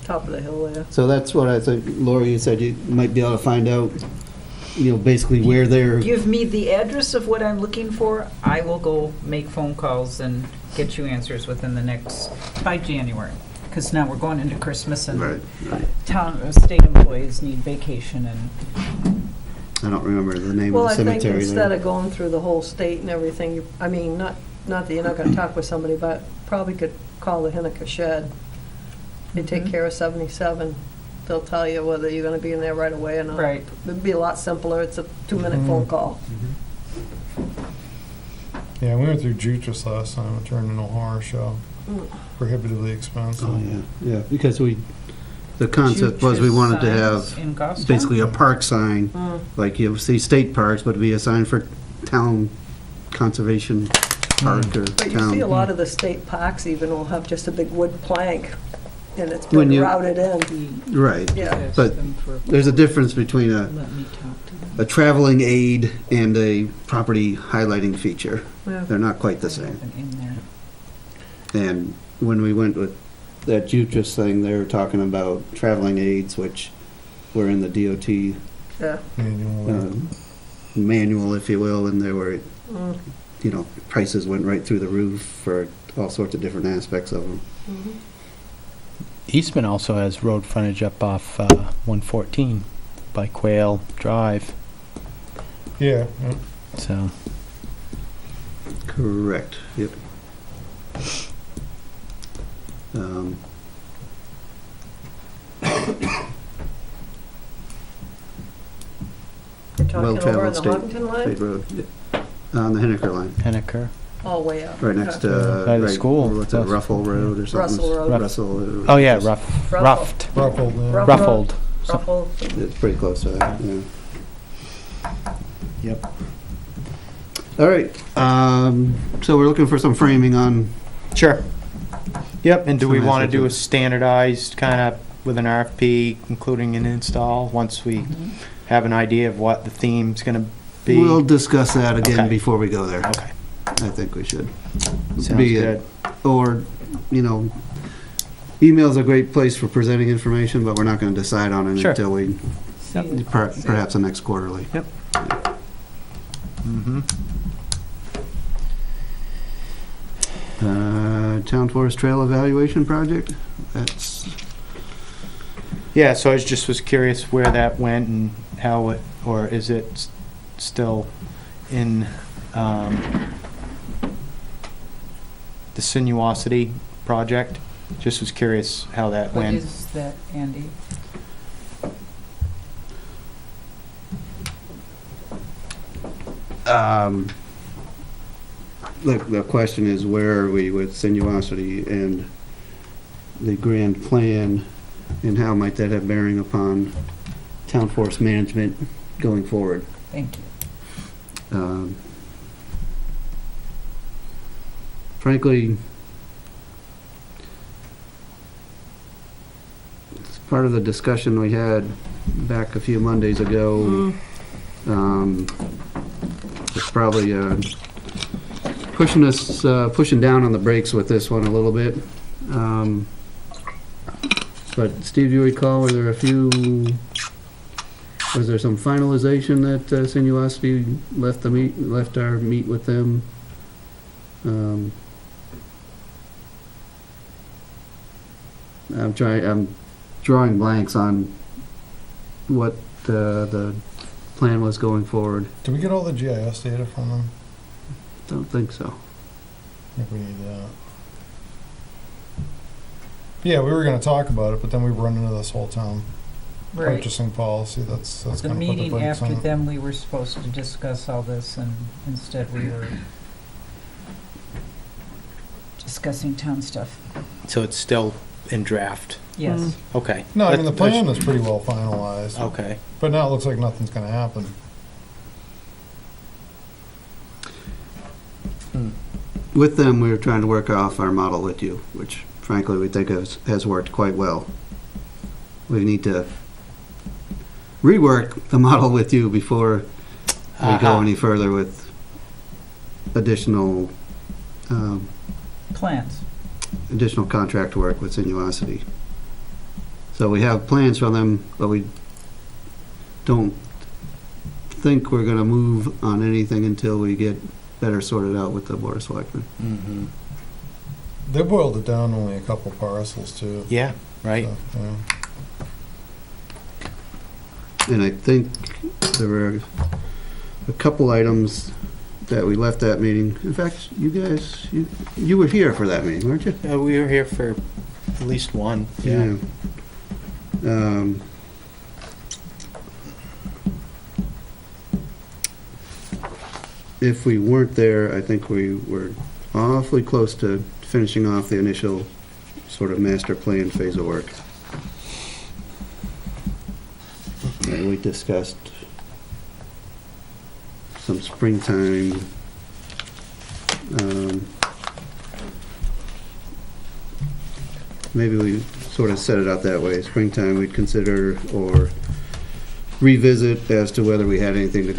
Top of the hill there. So that's what I think, Lori, you said you might be able to find out, you know, basically where they're, Give me the address of what I'm looking for. I will go make phone calls and get you answers within the next, by January. Because now we're going into Christmas and right. state employees need vacation and, I don't remember the name Well, of I the think cemetery instead there. of going through the whole state and everything, I mean, not that you're not gonna talk with somebody, but probably could call the Hinnika Shed. They take Mhm. care of 77. They'll tell you whether you're gonna be in there right away or not. right. It'd be a lot simpler. It's a 2-minute Mhm. phone call. Yeah, we went through Jutras last time, it turned into a horror show, prohibitively expensive. Oh, yeah, yeah, because the concept was we wanted to Signs have in Goffstown? basically a park sign, Mm. like you see state parks, but it'd be a sign for town conservation park or But you see a town. lot of the state parks even will have just a big wood plank, and it's When been you- routed in. Right, Yeah. but there's a difference between Let me talk to them. a traveling aid and a property highlighting feature. Yeah. They're not quite the same. In there. And when we went with that Jutras thing, they were talking about traveling aids, which were in the DOT Yeah. manual, if you will, and there were, Mm. you know, prices went right through the roof for all sorts of different aspects of them. Mhm. Eastman also has road frontage up off 114 by Quail Drive, Yeah, so. Correct, yep. Um, You're talking over on Well-traveled the state Hopkinton line? road, yep. On the Henniker line, Henniker. All way up. right next Okay. to, By the right, school. what's it, Ruffle Road or something? Russell Road. Russell. Oh, yeah, Ruffled. roughed, ruffled. Ruffled. ruffled. Ruffle. It's pretty close to that, yeah. Yep. All right, so we're looking for some framing on, Sure. Yep, and do we Some want to do a aspects standardized kind of with an RFP, including an install, once we have an idea of what the theme's going to be? we'll discuss that again Okay. before we go there. Okay, I think we should. sounds Be good. it, or, you know, email's a great place for presenting information, but we're not gonna decide on it Sure. until we, perhaps the next quarterly. Mm-hmm. Town Forest Trail Evaluation Project, that's, Yeah, so I was curious where that went and how it, or is it still in the Sinuosity project? Just was curious how that What went. is that, Andy? the question is, where are we with Sinuosity and the grand plan, and how might that have bearing upon town forest management going forward? Thank you. Frankly, it's part of the discussion we had back a few Mondays ago. It's probably pushing down on the brakes with this one a little bit. But Steve, you recall, was there some finalization that Sinuosity left our meet with them? I'm drawing blanks on what the plan was going forward. Did we get all the GIS data from them? Don't think so. I think we need that. Yeah, we were gonna talk about it, but then we run into this whole town Right. purchasing policy, that's The gonna put the meeting brakes on after it. them, we were supposed to discuss all this, and instead we were discussing town stuff. So it's still in draft? Yes. Okay. No, I mean, the That's- plan is pretty well finalized, Okay. but now it looks like nothing's gonna happen. With them, we were trying to work off our model with you, which frankly we think has worked quite well. We need to rework the model with you before we go Uh-huh. any further with additional Plans. additional contract work with Sinuosity. So we have plans from them, but we don't think we're gonna move on anything until we get better sorted out with the Board of Selectmen. Mm-hmm. They boiled it down to only a couple parcels too. Yeah, right. So, yeah. And I think there were a couple items that we left that meeting. In fact, you guys, you were here for that meeting, weren't you? We were here for at least one. Yeah. If we weren't there, I think we were awfully close to finishing off the initial sort of master plan phase of work. And we discussed some springtime, maybe we sort of set it up that way. Springtime we'd consider or revisit as to whether we had anything to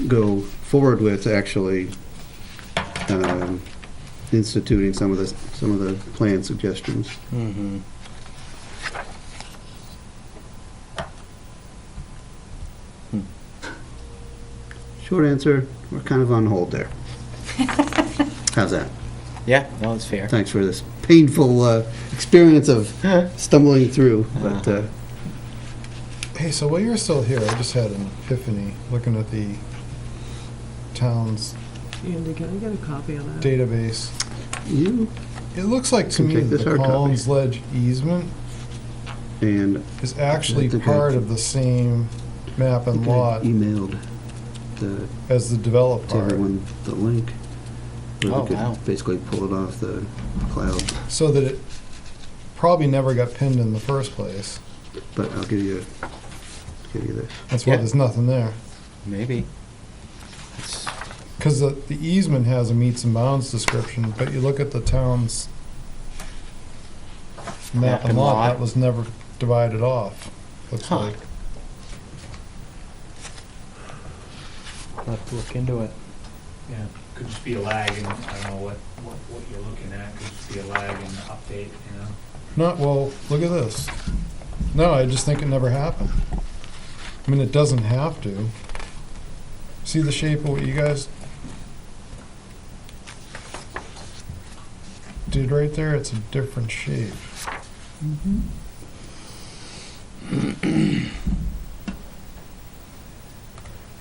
go forward with actually instituting some of the plan suggestions. Mm-hmm. Short answer, we're kind of on hold there. How's that? Yeah, no, it's fair. Thanks for this painful experience of stumbling through, but Hey, so while you're still here, I just had an epiphany looking at the town's Andy, can I get a copy of that? database. you It looks like to Can me take that this the hard copy. Collins Ledge easement and is actually I think part I- of the same map and lot emailed the, as the developed to part. everyone the link. Where Oh, we could wow. basically pull it off the cloud, So that it probably never got pinned in the first place. but I'll give you this. That's why Yeah. there's nothing there. Maybe. It's, Because the easement has a meets and bounds description, but you look at the town's map and lot, that was never divided off, looks Huh. like. I'll have to look into it. Yeah, could just be a lag in, I don't know what you're looking at, could just be a lag in the update, you know? Not, well, look at this. No, I just think it never happened. I mean, it doesn't have to. See the shape of what you guys did right there? It's a different shape.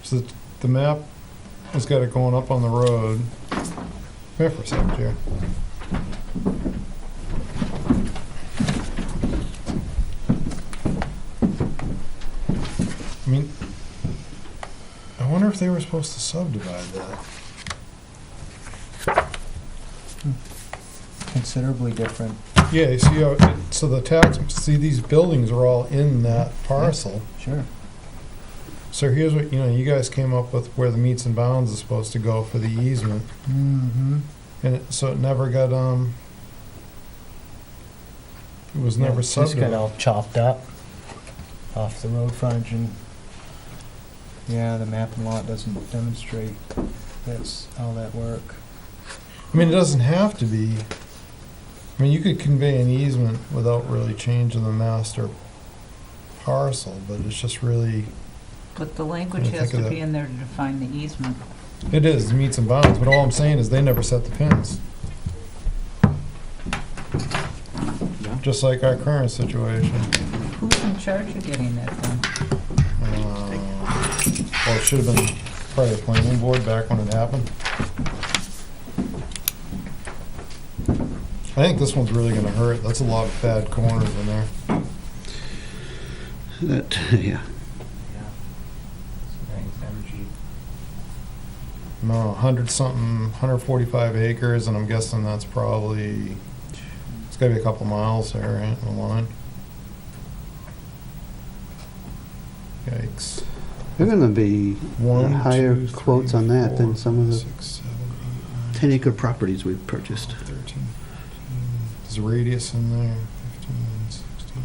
So the map has got it going up on the road. Come here for a second, Jerry. I mean, I wonder if they were supposed to subdivide that. Considerably different. Yeah, you see, so the tax, see, these buildings are all in that parcel. Sure. So here's what, you guys came up with where the meets and bounds is supposed to go for the easement. Mm-hmm. And so it never got, it was never Just got subdivided. all chopped up off the road frontage and, yeah, the map and lot doesn't demonstrate that's how that work. I mean, it doesn't have to be, I mean, you could convey an easement without really changing the master parcel, but it's just really, But the language I has think of to that. be in there to define the easement. it is meets and bounds, but all I'm saying is they never set the pins. Just like our current situation. Who's in charge of getting that done? Well, it should have been part of the planning board back when it happened. I think this one's really gonna hurt. That's a lot of bad corners in there. That, yeah. Yeah. It's energy. No, 100-something, 145 acres, and I'm guessing that's probably, it's gotta be a couple miles there, right, on the line. Yikes. They're gonna be One, higher 2, quotes 3, on that 4, than some of the 6, 7, 8, 10-acre properties we've purchased. 9, 13, 14. There's a radius in there, 15, 16,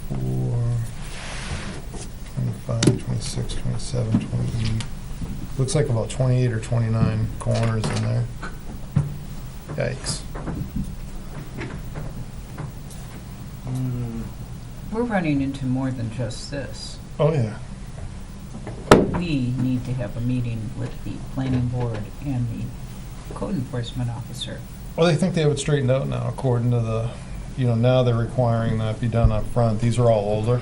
24, 25, 26, 27, 28. Looks like about 28 or 29 corners in there. Yikes. We're running into more than just this. Oh, yeah. We need to have a meeting with the planning board and the code enforcement officer. Well, they think they have it straightened out now, according to the, now they're requiring that be done up front. These are all older.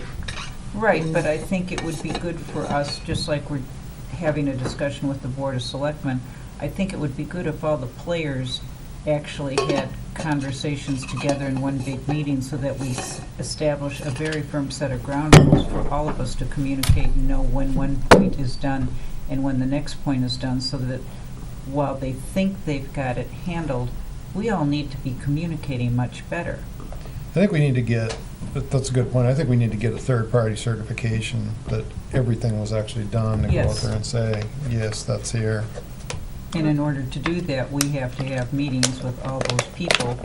Right, but I think it would be good for us, just like we're having a discussion with the Board of Selectmen, I think it would be good if all the players actually had conversations together in one big meeting so that we establish a very firm set of ground rules for all of us to communicate and know when one point is done and when the next point is done, so that while they think they've got it handled, we all need to be communicating much better. I think we need to get, that's a good point, I think we need to get a third-party certification that everything was actually done, to go out Yes. there and say, yes, that's here. And in order to do that, we have to have meetings with all those people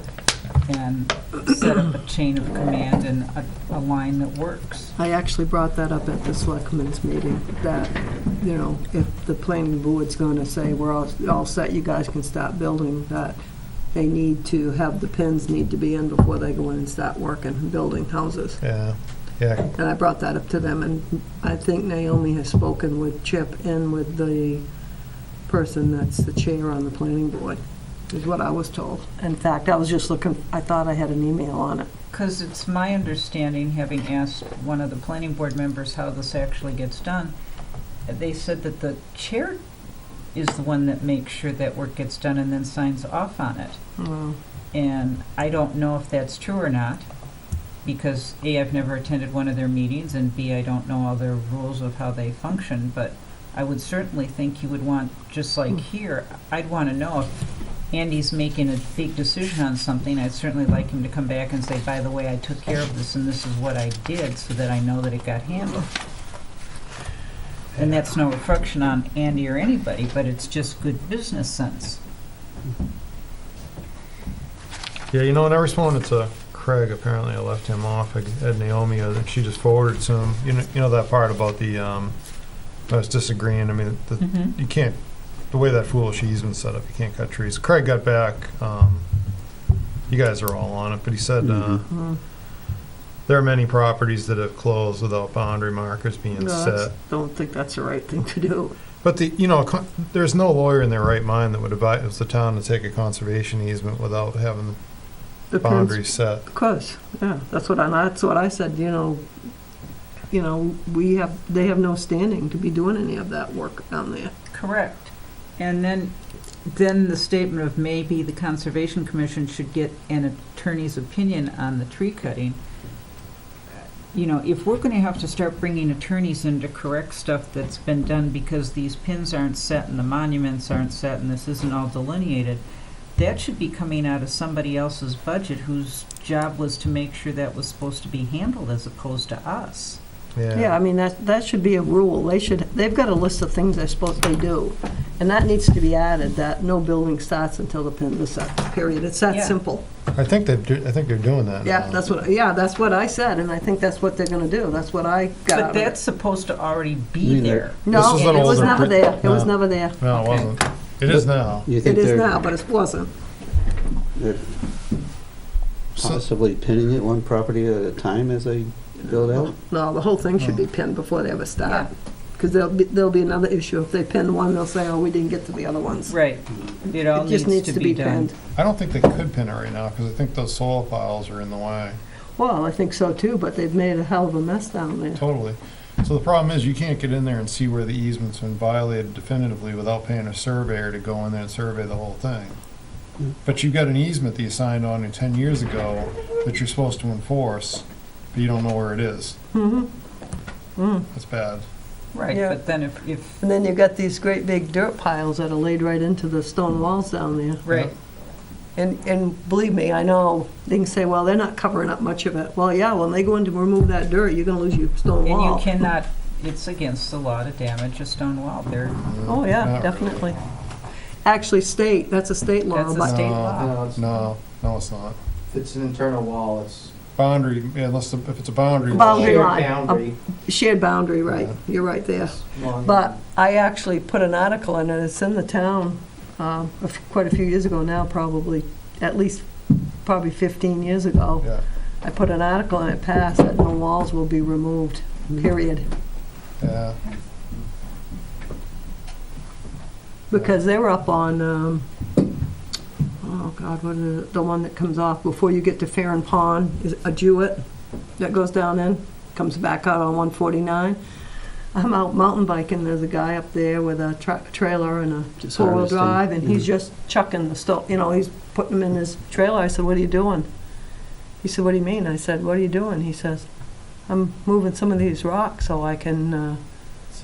and set up a chain of command and a line that works. I actually brought that up at the selectmen's meeting, that, if the planning board's gonna say, we're all set, you guys can start building, that they need to have, the pins need to be in before they go in and start working and building houses. Yeah, yeah, And I brought that up to them, and I think Naomi has spoken with Chip and with the person that's the chair on the planning board, is what I was told. In fact, I was just looking, I thought I had an email on it. Because it's my understanding, having asked one of the planning board members how this actually gets done, they said that the chair is the one that makes sure that work gets done and then signs off on it. Well, And I don't know if that's true or not, because A, I've never attended one of their meetings, and B, I don't know all their rules of how they function, but I would certainly think you would want, just like here, I'd want to know if Andy's making a big decision on something, I'd certainly like him to come back and say, by the way, I took care of this and this is what I did, so that I know that it got handled. And that's no reflection on Andy or anybody, but it's just good business sense. yeah. You know, and I responded to Craig. Apparently, I left him off. I had Naomi. She just forwarded to him. You know that part about the. I was disagreeing. I mean, Mhm. you can't. The way that foolish easement's set up, you can't cut trees. Craig got back. You guys are all on it, but he said there are many properties that have closed without boundary markers being no, set. don't think that's the right thing to do. But there's no lawyer in their right mind that would advise the town to take a conservation easement without having the Depends. boundaries set. Of course, yeah, that's what I said, they have no standing to be doing any of that work down there. Correct. And then the statement of maybe the Conservation Commission should get an attorney's opinion on the tree cutting. If we're going to have to start bringing attorneys in to correct stuff that's been done because these pins aren't set and the monuments aren't set and this isn't all delineated, that should be coming out of somebody else's budget whose job was to make sure that was supposed to be handled as opposed to us. Yeah, I mean, that should be a rule. They've got a list of things they're supposed to do, and that needs to be added, that no building starts until the pin is set, period. It's that Yeah. simple. I think they're doing that Yeah, now. that's what I said, and I think that's what they're gonna do. That's what I got out But of it. that's supposed to already be Neither. there. No, This is an it was older never print. there. It was No. never there. No, it Okay. wasn't. It is now. You think It is they're now, but it wasn't. possibly pinning it one property at a time as they build out? No, the whole thing should be pinned before they ever start. Because there'll be another issue. If they pin one, they'll say, oh, we didn't get to the other ones. Right. It all It just needs to be done. pinned. I don't think they could pin it right now because I think those soil piles are in the way. Well, I think so too, but they've made a hell of a mess down there. Totally. So the problem is you can't get in there and see where the easement's been violated definitively without paying a surveyor to go in there and survey the whole thing. But you've got an easement that you signed on 10 years ago that you're supposed to enforce, but you don't know where it is. Mm-hmm. That's bad. Right, Yeah. but then if, And then you've got these great big dirt piles that are laid right into the stone walls down there. right, And believe me, I know, they can say, well, they're not covering up much of it. Well, yeah, when they go in to remove that dirt, you're gonna lose your stone and you wall. cannot, it's against the law to damage a stone wall. There, Oh, yeah, Not definitely. Actually, that's a state law, That's a but state law. No, it's not. If it's an internal wall, it's Boundary, yeah, if it's a boundary. Boundary shared line. boundary. shared boundary, right, you're right there. But I actually put an article in it, it's in the town, quite a few years ago now, probably 15 years ago. Yeah, I put an article and it passed that no walls will be removed, period. yeah. Because they were up on, oh God, what is it, the one that comes off before you get to Farron Pond, is a Jewett that goes down in, comes back out on 149. I'm out mountain biking, there's a guy up there with a trailer and a Just four-wheel harvesting. drive, and he's Mhm. just chucking the stuff, he's putting them in his trailer. I said, what are you doing? He said, what do you mean? I said, what are you doing? He says, I'm moving some of these rocks so I can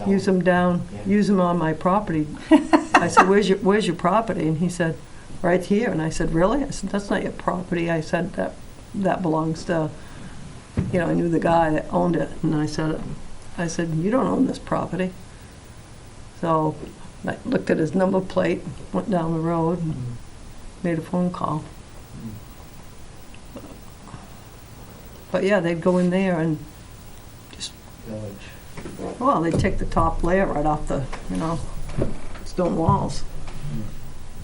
use them use them on my property. I said, where's your property? And he said, right here. And I said, really? I said, that's not your property. I said, that belongs to, I knew the guy that owned it. And I said, you don't own this property. So I looked at his number plate, went down the road, and made a phone call. But yeah, they'd go in there and they'd take the top layer right off the, stone walls.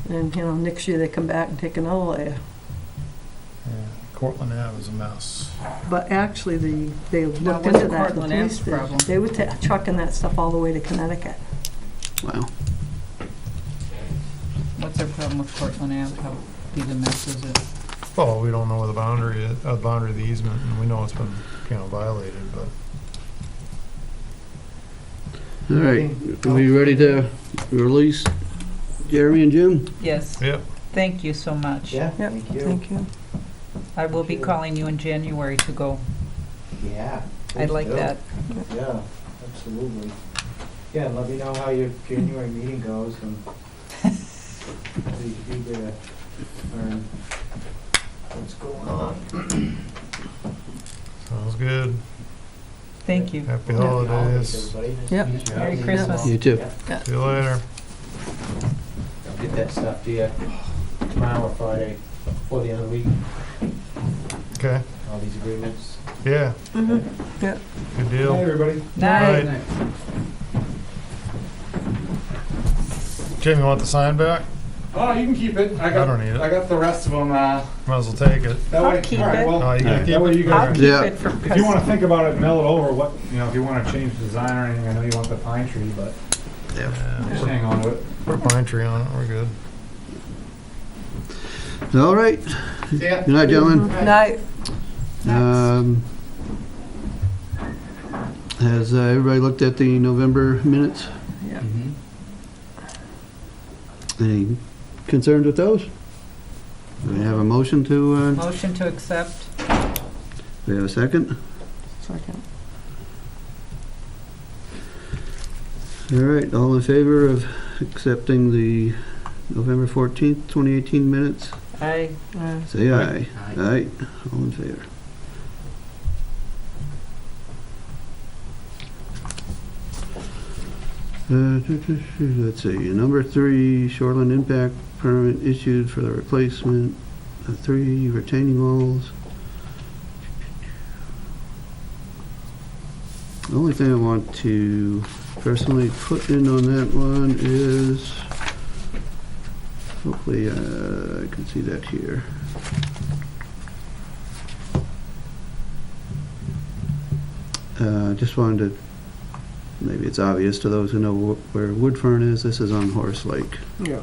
And, next year they come back and take another layer. Yeah, Cortland Ave is a mess. But actually, they Now, looked what's into the that. Cortland police Ave's did. problem? They were trucking that stuff all the way to Connecticut. Wow. What's our problem with Cortland Ave? How big a mess is it? Well, we don't know where the boundary is, boundary of the easement, and we know it's been, violated, but. All right, are we ready to release Jeremy and Jim? Yes. Yep. Thank you so much. Yeah, Yep, thank you. thank you. I will be calling you in January to go. Yeah. I please like do. that. Yeah, absolutely. Yeah, and let me know how your January meeting goes and be eager to learn what's going on. Sounds good. Thank you. Happy Yeah. holidays. Everybody. Yep. Merry Christmas. You too. Yeah. See you later. I'll get that stuff to you tomorrow or Friday before the end of the week, Okay. all these agreements. Yeah, Mhm. Yeah. good deal. everybody. Night. Right. Jim, you want the sign back? Oh, you can keep it. I don't need it. I got the rest of them, Might as well take it. that I'll way. keep all right, it. well, Oh, you gonna keep that way it? you I'll guys keep Yeah. it for, if you want to think about it, mail it over, what, if you want to change the design or anything, I know you want the pine tree, but Yeah. just hang on to it. Put a pine tree on it, we're good. All right. See ya. Good night, gentlemen. Night. Has everybody looked at the November minutes? Yeah. Any concerns with those? Do we have a motion to, motion to accept. we have a second? Second. All right, all in favor of accepting the November 14th, 2018 minutes? I, Say aye. Aye. Aye, all in favor. Let's see, number 3, shoreline impact permit issued for the replacement of 3 retaining walls. The only thing I want to personally put in on that one is, hopefully I can see that here. Just wanted to, maybe it's obvious to those who know where Woodfern is, this is on Horse Lake. Yeah.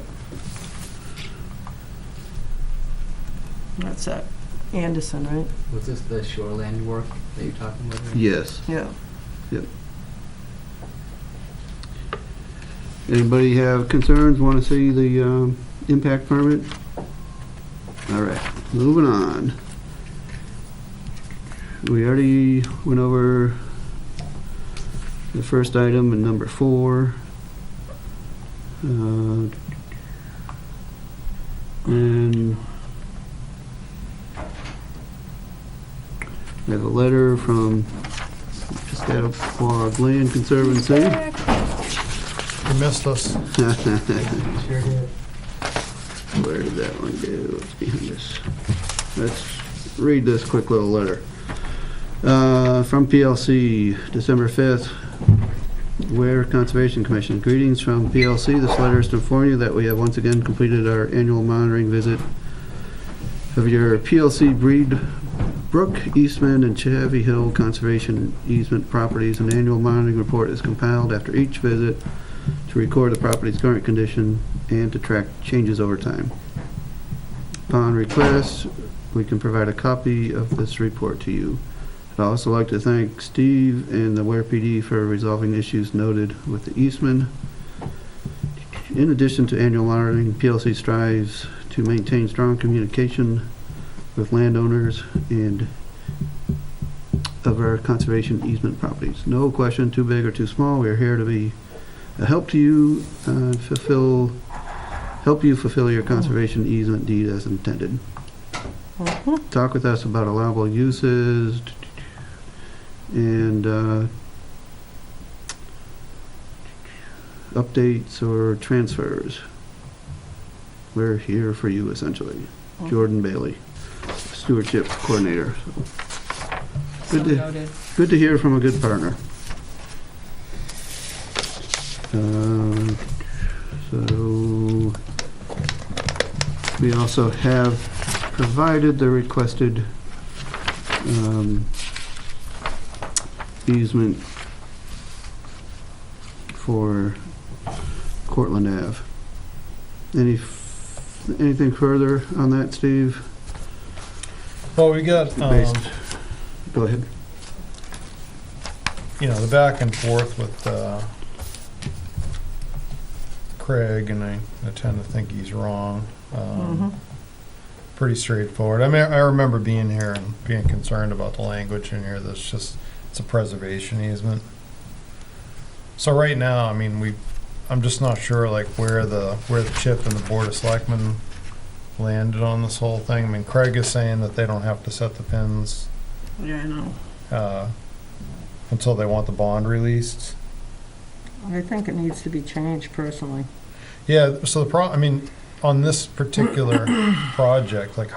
That's at Anderson, right? Was this the shoreland work that you're talking about? here? Yes. Yeah. Anybody have concerns, want to see the impact permit? All right, moving on. We already went over the first item in number 4. And we have a letter from Piscataqua Land Conservancy. You missed us. Sure did. Where did that one go? It's behind us. Let's read this quick little letter. From PLC, December 5th, Weare Conservation Commission. Greetings from PLC. This letter is to inform you that we have once again completed our annual monitoring visit of your PLC Breed Brook, Eastman, and Chavy Hill Conservation Easement properties. An annual monitoring report is compiled after each visit to record the property's current condition and to track changes over time. Upon request, we can provide a copy of this report to you. I'd also like to thank Steve and the Weare PD for resolving issues noted with the Eastman. In addition to annual monitoring, PLC strives to maintain strong communication with landowners and of our conservation easement properties. No question too big or too small. We are here to be a help to you help you fulfill your conservation easement deed as intended. Talk with us about allowable uses and updates or transfers. We're here for you, essentially. Jordan Bailey, Stewardship Coordinator. so noted. Good to hear from a good partner. So, We also have provided the requested easement for Cortlandt Ave. Anything further on that, Steve? Well, we got, Based- Go ahead. the back and forth with Craig, and I tend to think he's wrong. Pretty straightforward. I mean, I remember being here and being concerned about the language in here. That's just, it's a preservation easement. So right now, I mean, I'm just not sure like where the Chip and the Board of Selectmen landed on this whole thing. I mean, Craig is saying that they don't have to set the pins Yeah, I know. until they want the bond released. I think it needs to be changed personally. Yeah, so I mean, on this particular project, like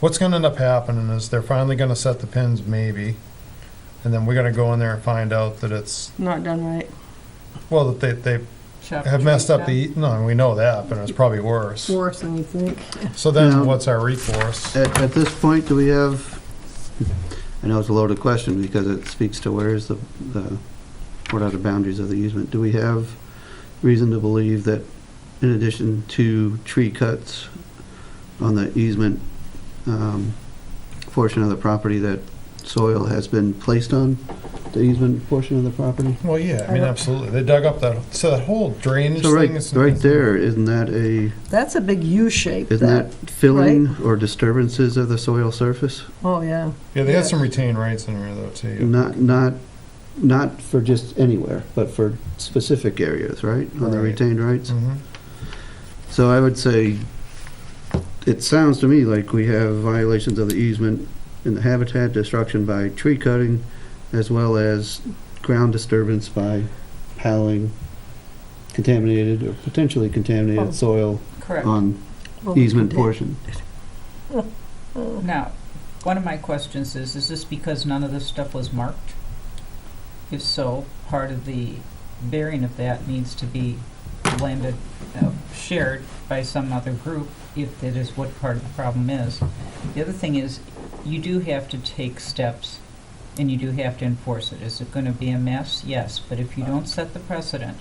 what's gonna end up happening is they're finally gonna set the pins maybe, and then we're gonna go in there and find out that it's, Not done right. well, that they have messed up no, we know that, but it's probably worse. Worse than you think. So then Now- what's our recourse? At this point, do we have, I know it's a loaded question because it speaks to what are the boundaries of the easement? Do we have reason to believe that in addition to tree cuts on the easement portion of the property, that soil has been placed on the easement portion of the property? Well, yeah, I mean, absolutely. They dug up that whole drainage So thing. is- right there, isn't that That's a big U shape. isn't that filling or disturbances of the soil surface? Oh, yeah. Yeah, they had some retained rights in there though, too. Not for just anywhere, but for specific areas, right? On the Right. retained rights? Mhm. So I would say, it sounds to me like we have violations of the easement in the habitat destruction by tree cutting, as well as ground disturbance by piling contaminated or potentially contaminated soil Correct. on easement portion. Now, one of my questions is this because none of this stuff was marked? If so, part of the bearing of that needs to be blended, shared by some other group, if that is what part of the problem is. The other thing is, you do have to take steps, and you do have to enforce it. Is it going to be a mess? Yes, but if you don't set the precedent,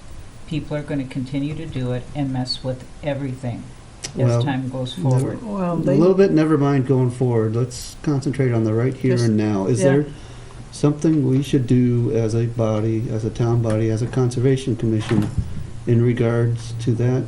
people are going to continue to do it and mess with everything Well, as time goes forward. Well, A little bit, never mind going forward. Let's concentrate on the right here Just- and now. Is yeah. there something we should do as a body, as a town body, as a conservation commission in regards to that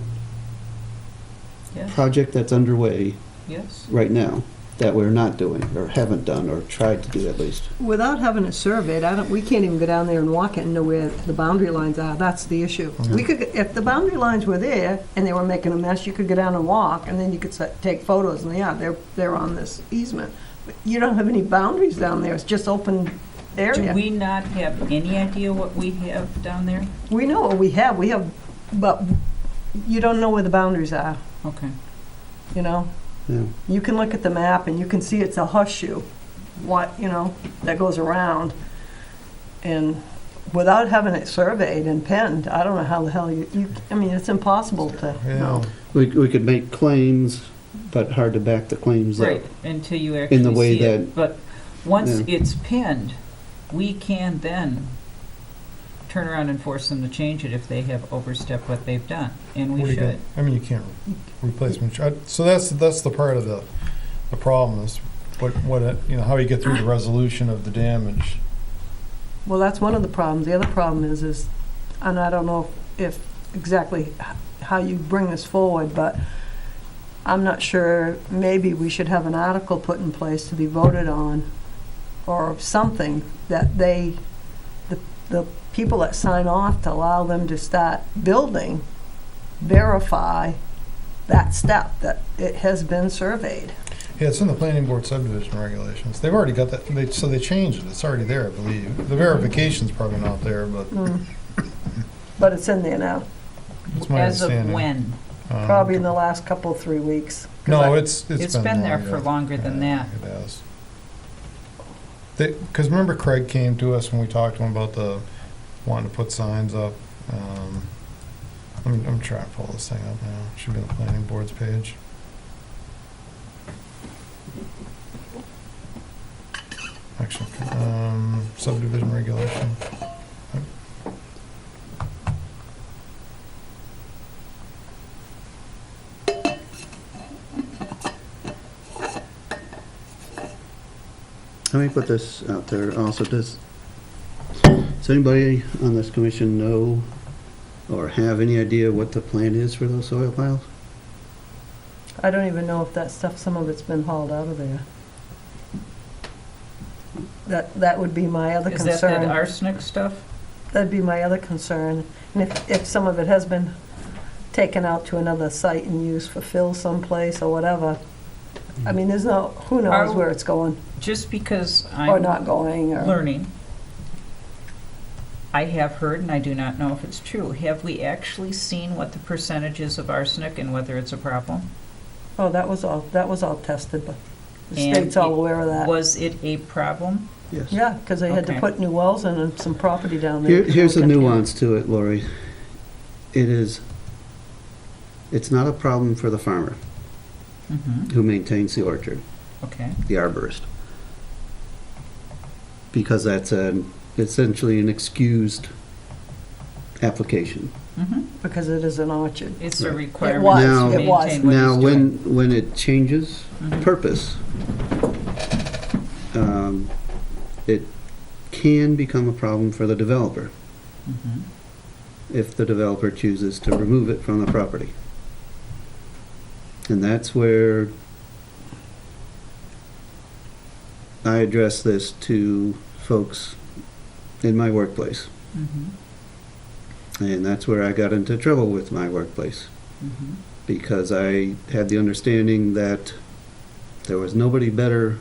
Yes, project that's underway yes. right now that we're not doing or haven't done or tried to do at least? Without having it surveyed, we can't even go down there and walk it and know where the boundary lines are. That's the issue. We could, if the boundary lines were there and they were making a mess, you could go down and walk, and then you could take photos, and yeah, they're on this easement. But you don't have any boundaries down there. It's just open area. Do we not have any idea what we have down there? We know what we have, but you don't know where the boundaries are, Okay. you know? Yeah. You can look at the map and you can see it's a horseshoe, that goes around. And without having it surveyed and penned, I don't know how the hell I mean, it's impossible to know. We could make claims, but hard to back the claims up. Right, until you In actually the way see it. that- But once Yeah. it's pinned, we can then turn around and force them to change it if they have overstepped what they've done, and What we do you should. got? I mean, you can't replace so that's the part of the problem is how you get through the resolution of the damage. Well, that's one of the problems. The other problem is, and I don't know if exactly how you bring this forward, but I'm not sure, maybe we should have an article put in place to be voted on, or something that the people that sign off to allow them to start building verify that step, that it has been surveyed. Yeah, it's in the planning board subdivision regulations. They've already got that, so they changed it. It's already there, I believe. The verification's probably not there, but But it's in there now, it's my As of understanding. when? probably in the last 3 weeks. 'Cause No, I- it's been there long, for yeah. longer than that. It has. Because remember Craig came to us when we talked to him about wanting to put signs up. I'm trying to pull this thing up now. Should be on the planning board's page. Actually, subdivision regulation. Let me put this out there also. Does anybody on this commission know or have any idea what the plan is for those soil piles? I don't even know if that stuff, some of it's been hauled out of there. That would be my other Is concern. that that arsenic stuff? That'd be my other concern. And if some of it has been taken out to another site and used for fill someplace or whatever, I mean, there's no, who knows where it's going Just because or I'm not going or. learning, I have heard, and I do not know if it's true, have we actually seen what the percentage is of arsenic and whether it's a problem? Oh, that was all tested, but the And state's all it- aware of that. Was it a problem? Yes. Yeah, because they had to Okay. put new wells in and some property down there. Here's the nuance to it, Lori. It's not a problem for the farmer Mm-hmm, who maintains the orchard, okay. the arborist. Because that's essentially an excused application. Mm-hmm. Because it is an orchard. It's a Right. requirement was, to it was. maintain what Now, he's doing. when it changes Mhm. purpose, it can become a problem for the developer Mhm. if the developer chooses to remove it from the property. And that's where I address this to folks in my workplace. Mhm. And that's where I got into trouble with my workplace, Mhm. because I had the understanding that there was nobody better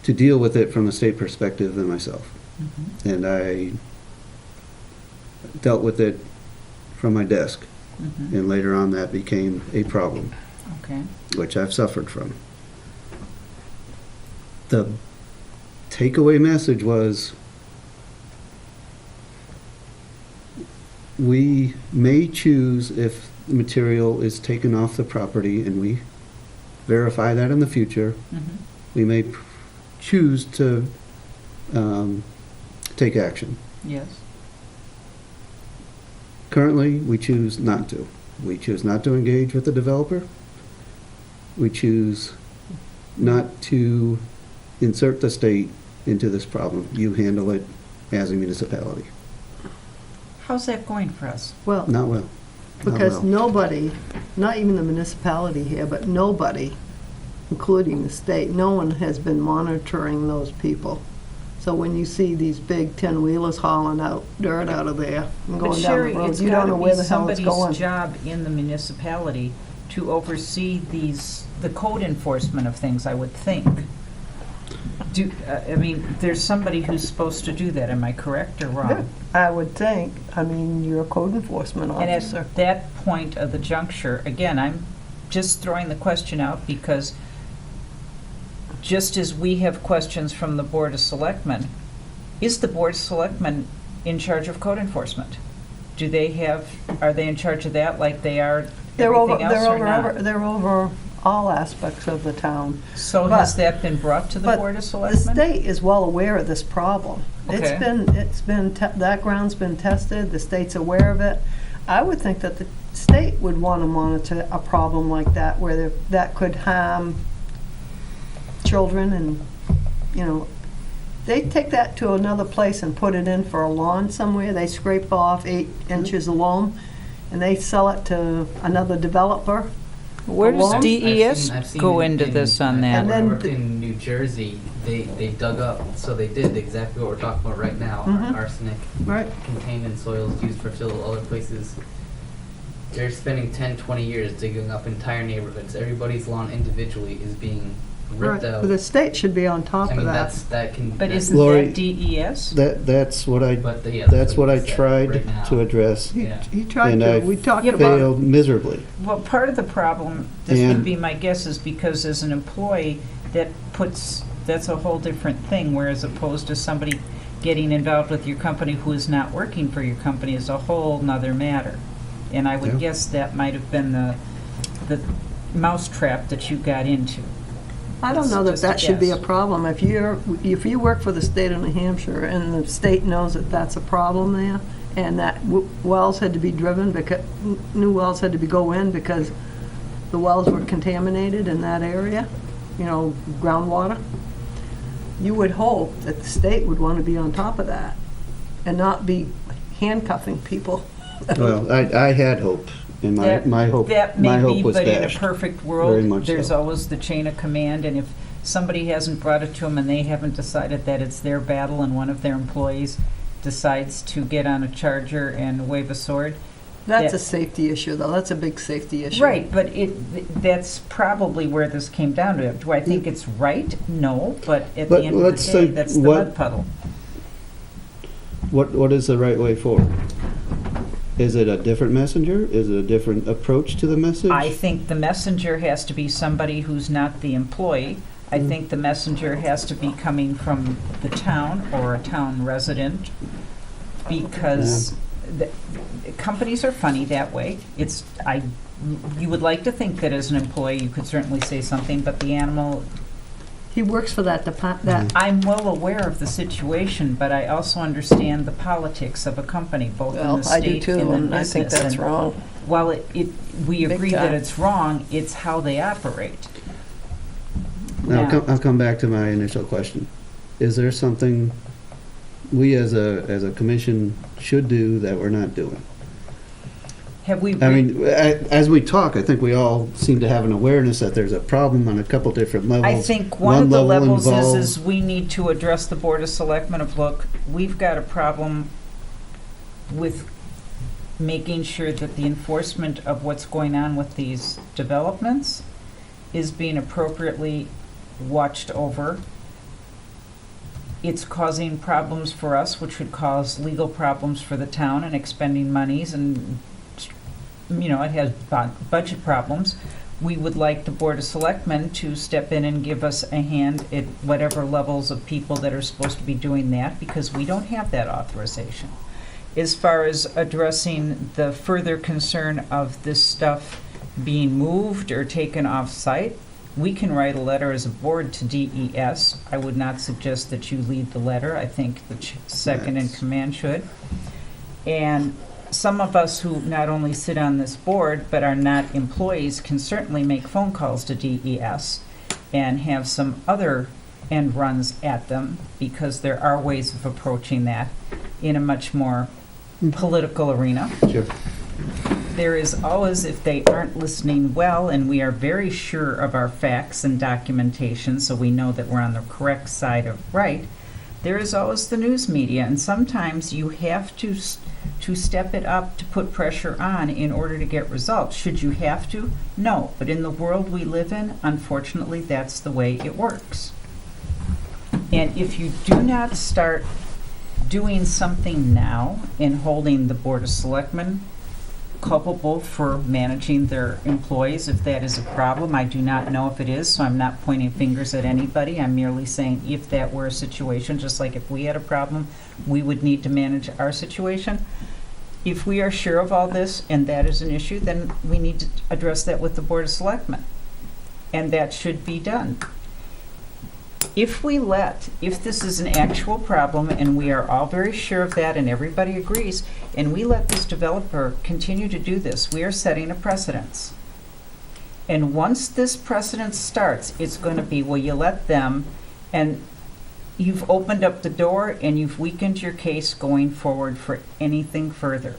to deal with it from a state perspective than myself. Mhm. And I dealt with it from my desk, Mhm. and later on that became a problem, Okay. which I've suffered from. The takeaway message was, we may choose, if material is taken off the property, and we verify that in the future, Mhm. we may choose to take action. Yes. Currently, we choose not to. We choose not to engage with the developer. We choose not to insert the state into this problem. You handle it as a municipality. How's that going for us? Well, Not well. Not because well. nobody, not even the municipality here, but nobody, including the state, no one has been monitoring those people. So when you see these big 10-wheelers hauling out dirt out of there and But going down Sherry, the road, it's you don't gotta know be where the hell it's going. somebody's job in the municipality to oversee the code enforcement of things, I would think. I mean, there's somebody who's supposed to do that, am I correct or Yeah, wrong? I would think. I mean, you're a code enforcement And officer. at that point of the juncture, again, I'm just throwing the question out because just as we have questions from the Board of Selectmen, is the Board of Selectmen in charge of code enforcement? Are they in charge of that like they are everything else or not? They're over all aspects of the town. So but- has that been brought to the But Board of The Selectmen? state is well aware of this problem. Okay. That ground's been tested, the state's aware of it. I would think that the state would want to monitor a problem like that, where that could harm children and, they take that to another place and put it in for a lawn somewhere, they scrape off 8 inches of loam, and they sell it to another developer. Where does I've DES I've seen go it into in- this on I that? And then worked the- in New Jersey, they dug up, so they did exactly what we're talking about right now, Mhm. arsenic Right. contained in soils used for fill other places. They're spending 10, 20 years digging up entire neighborhoods. Everybody's lawn individually is being ripped Right. out. But the state should be on top I of mean, that. that can. But that- isn't Lori- that DES? That's what I But yeah, that's what I he said tried right now. to address, Yeah. He tried And to, I we talked Yeah, about it. failed miserably. Well, part of the problem, this would And- be my guess, is because as an employee, that's a whole different thing, whereas opposed to somebody, getting involved with your company who is not working for your company is a whole nother matter. And I would Yeah. guess that might have been the mousetrap that you got into. I don't know that Just a that should be a guess. problem. If you work for the state of New Hampshire and the state knows that that's a problem there, and that wells had to be driven because, new wells had to go in because the wells were contaminated in that area, groundwater, you would hope that the state would want to be on top of that and not be handcuffing people. Well, I had hope, and my hope That may be, was but in a dashed. perfect Very world, much there's so. always the chain of command, and if somebody hasn't brought it to them and they haven't decided that it's their battle and one of their employees decides to get on a charger and wave a sword. That's Yeah. a safety issue, though. That's a big safety issue. Right, but that's probably where this came down to. Do I think it's right? No, but at the But end of let's the day, say that's the what- mud puddle. What is the right way forward? Is it a different messenger? Is it a different approach to the message? I think the messenger has to be somebody who's not the employee. I think the messenger has to be coming from the town or a town resident, because companies are funny that way. You would like to think that as an employee, you could certainly say something, but the animal, He works for that department. I'm well aware of the situation, but I also understand the politics of a company, both in Well, the I do state and too, the and I think business. that's And wrong. while we Big agree that time. it's wrong, it's how they operate. Now, Now- I'll come back to my initial question. Is there something we as a commission should do that we're not doing? Have we? I mean, as we talk, I think we all seem to have an awareness that there's a problem on a couple different levels. I think one of the level levels involves- is we need to address the Board of Selectmen of, look, we've got a problem with making sure that the enforcement of what's going on with these developments is being appropriately watched over. It's causing problems for us, which would cause legal problems for the town and expending monies, and, it has budget problems. We would like the Board of Selectmen to step in and give us a hand at whatever levels of people that are supposed to be doing that, because we don't have that authorization. As far as addressing the further concern of this stuff being moved or taken off-site, we can write a letter as a board to DES. I would not suggest that you lead the letter. I think the second in command should. And some of us who not only sit on this board but are not employees can certainly make phone calls to DES and have some other end runs at them, because there are ways of approaching that in a much more political arena. Sure. There is always, if they aren't listening well, and we are very sure of our facts and documentation, so we know that we're on the correct side of right, there is always the news media, and sometimes you have to step it up to put pressure on in order to get results. Should you have to? No. But in the world we live in, unfortunately, that's the way it works. And if you do not start doing something now in holding the Board of Selectmen culpable for managing their employees, if that is a problem. I do not know if it is, so I'm not pointing fingers at anybody. I'm merely saying if that were a situation, just like if we had a problem, we would need to manage our situation. If we are sure of all this and that is an issue, then we need to address that with the Board of Selectmen. And that should be done. If this is an actual problem, and we are all very sure of that, and everybody agrees, and we let this developer continue to do this, we are setting a precedence. And once this precedence starts, it's going to be, well, you let them, and you've opened up the door, and you've weakened your case going forward for anything further.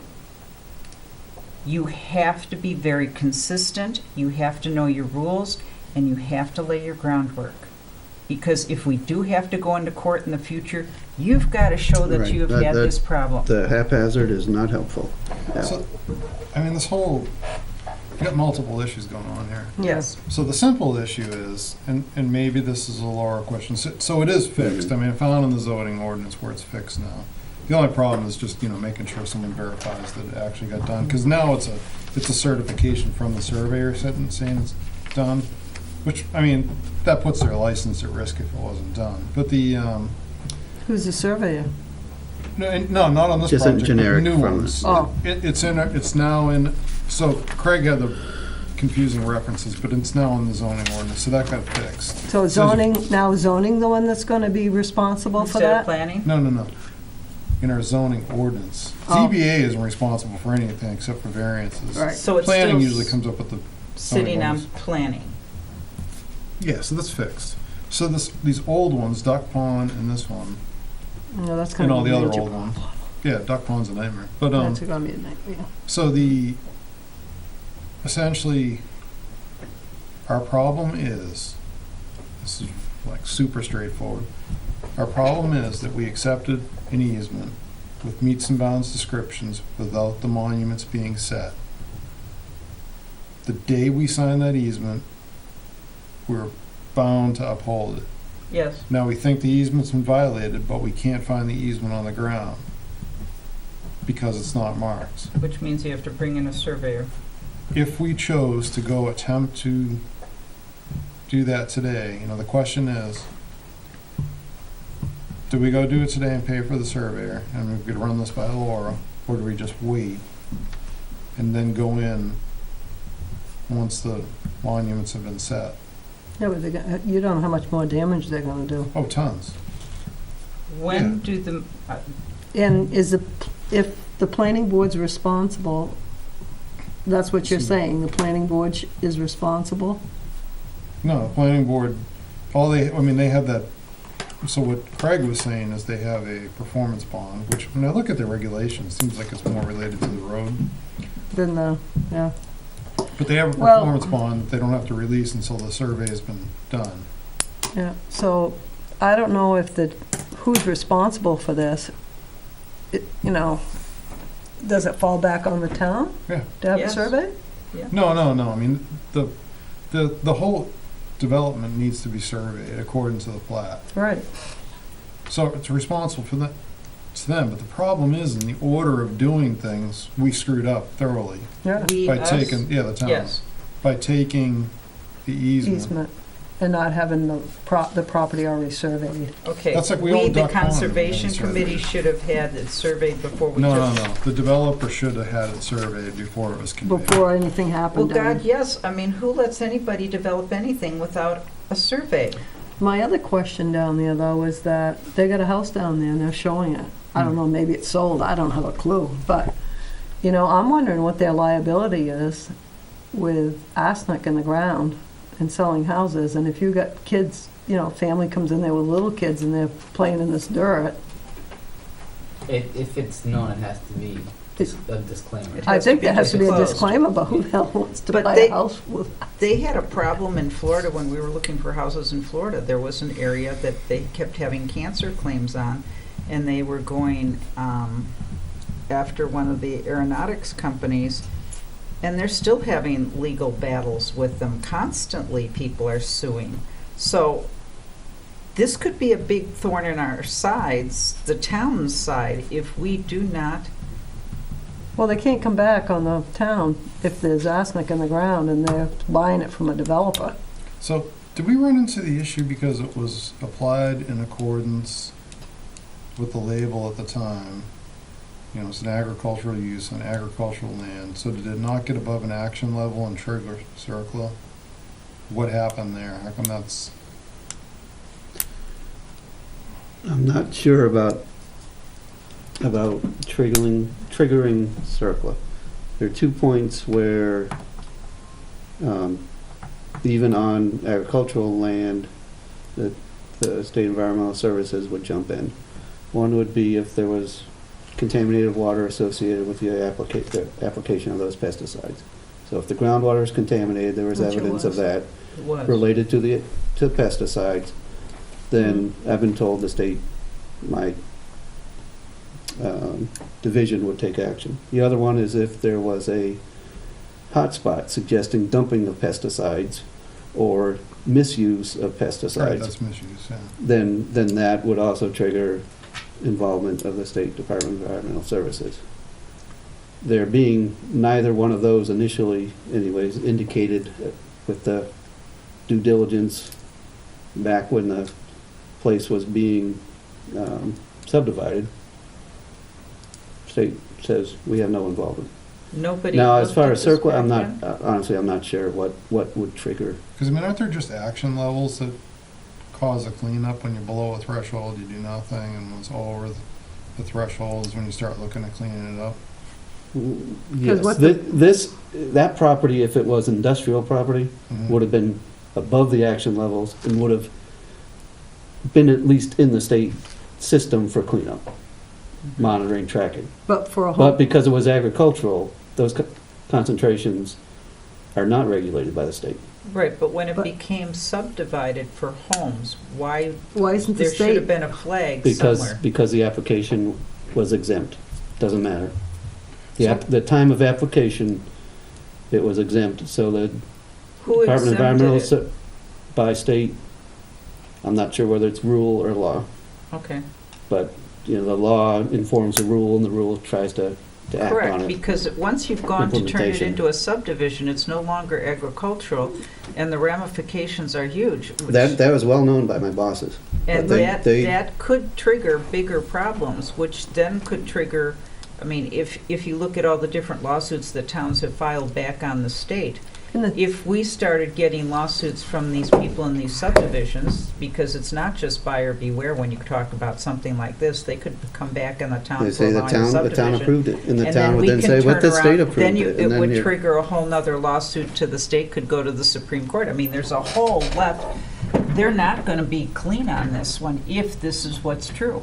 You have to be very consistent, you have to know your rules, and you have to lay your groundwork. Because if we do have to go into court in the future, you've got to show that Right. you have had this problem. The haphazard is not helpful. Yeah. So, this whole, you got multiple issues going on here. Yes. So the simple issue is, and maybe this is a Laura question, so it is fixed. I found in the zoning ordinance where it's fixed now. The only problem is just, making sure someone verifies that it actually got done. Because now it's a certification from the surveyor saying it's done, which, that puts their license at risk if it wasn't done. But Who's the surveyor? No, not on this Just a project, but generic new from ones. Oh. It's now in, so Craig had the confusing references, but it's now in the zoning ordinance, so that got fixed. So zoning, now zoning the one that's gonna be responsible for Instead of that? planning? No. In our zoning ordinance. Oh. ZBA isn't responsible for anything except for variances. Right. So it's Planning still usually comes up with the, sitting on ordinance. planning. yeah, so that's fixed. So these old ones, Duck Pond and this one, No, that's and gonna all be the a other major old problem. ones. Yeah, Duck Pond's a nightmare. But, That's gonna be a nightmare. so essentially, our problem is, this is like super straightforward. Our problem is that we accepted an easement with meets and bounds descriptions without the monuments being set. The day we sign that easement, we're bound to uphold it. Yes. Now, we think the easement's been violated, but we can't find the easement on the ground because it's not marked. Which means you have to bring in a surveyor. If we chose to go attempt to do that today, the question is, do we go do it today and pay for the surveyor, and we could run this by Laura, or do we just wait and then go in once the monuments have been set? Yeah, but you don't know how much more damage they're gonna do. Oh, tons. When do the, And if the planning board's responsible, that's what you're saying, the planning board is responsible? No, the planning board, they have that, so what Craig was saying is they have a performance bond, which when I look at the regulations, seems like it's more related to the road. Then yeah. But they have a Well- performance bond that they don't have to release until the survey has been done. Yeah, so I don't know if who's responsible for this. Does it fall back on the town? Yeah. To have a Yes. survey? No, I mean, the whole development needs to be surveyed according to the plat. Right. So it's responsible for that, to them, but the problem is in the order of doing things, we screwed up thoroughly. Yeah. we, By us? taking, the town. Yes. By taking the easement. Easement, and not having the property already surveyed. Okay. That's like we own The Duck Pond and Conservation we haven't surveyed Committee it. should have had it surveyed before we took. No. The developer should have had it surveyed before it was conveyed. Before anything Well, happened down God, yes. I mean, who lets anybody develop anything without a survey? My other question down there, though, is that they got a house down there and they're showing it. I don't know, maybe it's sold, I don't have a clue, but, I'm wondering what their liability is with arsenic in the ground and selling houses, and if you got kids, family comes in there with little kids and they're playing in this dirt, If it's known, it has to be a disclaimer. I think there has to be a disclosed. disclaimer, but who the hell wants to But buy they- a house with? They had a problem in Florida when we were looking for houses in Florida. There was an area that they kept having cancer claims on, and they were going after one of the aeronautics companies, and they're still having legal battles with them. Constantly, people are suing. So this could be a big thorn in our sides, the town's side, if we do not. Well, they can't come back on the town if there's arsenic in the ground and they're buying it from a developer. So, did we run into the issue because it was applied in accordance with the label at the time? It's an agricultural use on agricultural land, so did it not get above an action level and trigger CERCLA? What happened there? How come that's... I'm not sure about triggering CERCLA. There are 2 points where even on agricultural land, that the State Environmental Services would jump in. One would be if there was contaminated water associated with the application of those pesticides. So if the groundwater is contaminated, there was Which it evidence of was. that It was. related to pesticides, then I've been told the state, my division would take action. The other one is if there was a hotspot suggesting dumping of pesticides or misuse of Right, pesticides, that's misuse, yeah. then that would also trigger involvement of the State Department of Environmental Services. There being neither one of those initially, anyways, indicated with the due diligence back when the place was being subdivided, state says we have no involvement. Nobody Now, as looked far at as this circle, I'm back not, then? honestly, I'm not sure what would trigger. Because I mean, aren't there just action levels that cause a cleanup? When you're below a threshold, you do nothing, and when it's over the threshold is when you start looking at cleaning it up? Yes, what the- that property, if it was industrial property, Mhm. would have been above the action levels and would have been at least in the state system for cleanup, monitoring, tracking. But for a But home, because it was agricultural, those concentrations are not regulated by the state. Right, but when it But- became subdivided for homes, why, why isn't the there should have state, been a flag Because, somewhere. because the application was exempt. Doesn't matter. So- The time of application, it was exempt, so the Who Department of Environmental, exempted it? by state, I'm not sure whether it's rule or law, Okay, but, the law informs the rule and the rule tries to act on correct, it. because once you've gone to turn it Implementation. into a subdivision, it's no longer agricultural, and the ramifications are huge. which- That was well known by my bosses. And but they- that could trigger bigger problems, which then could trigger, I mean, if you look at all the different lawsuits that towns have filed back on the state, in the- if we started getting lawsuits from these people in these subdivisions, because it's not just buyer beware when you talk about something like this, they could come back in the town They for say the allowing a town subdivision. approved it, and the And town would we then can say, but turn the around- state approved then it. it and then would you're- trigger a whole nother lawsuit to the state, could go to the Supreme Court. I mean, there's a whole left, they're not gonna be clean on this one if this is what's true.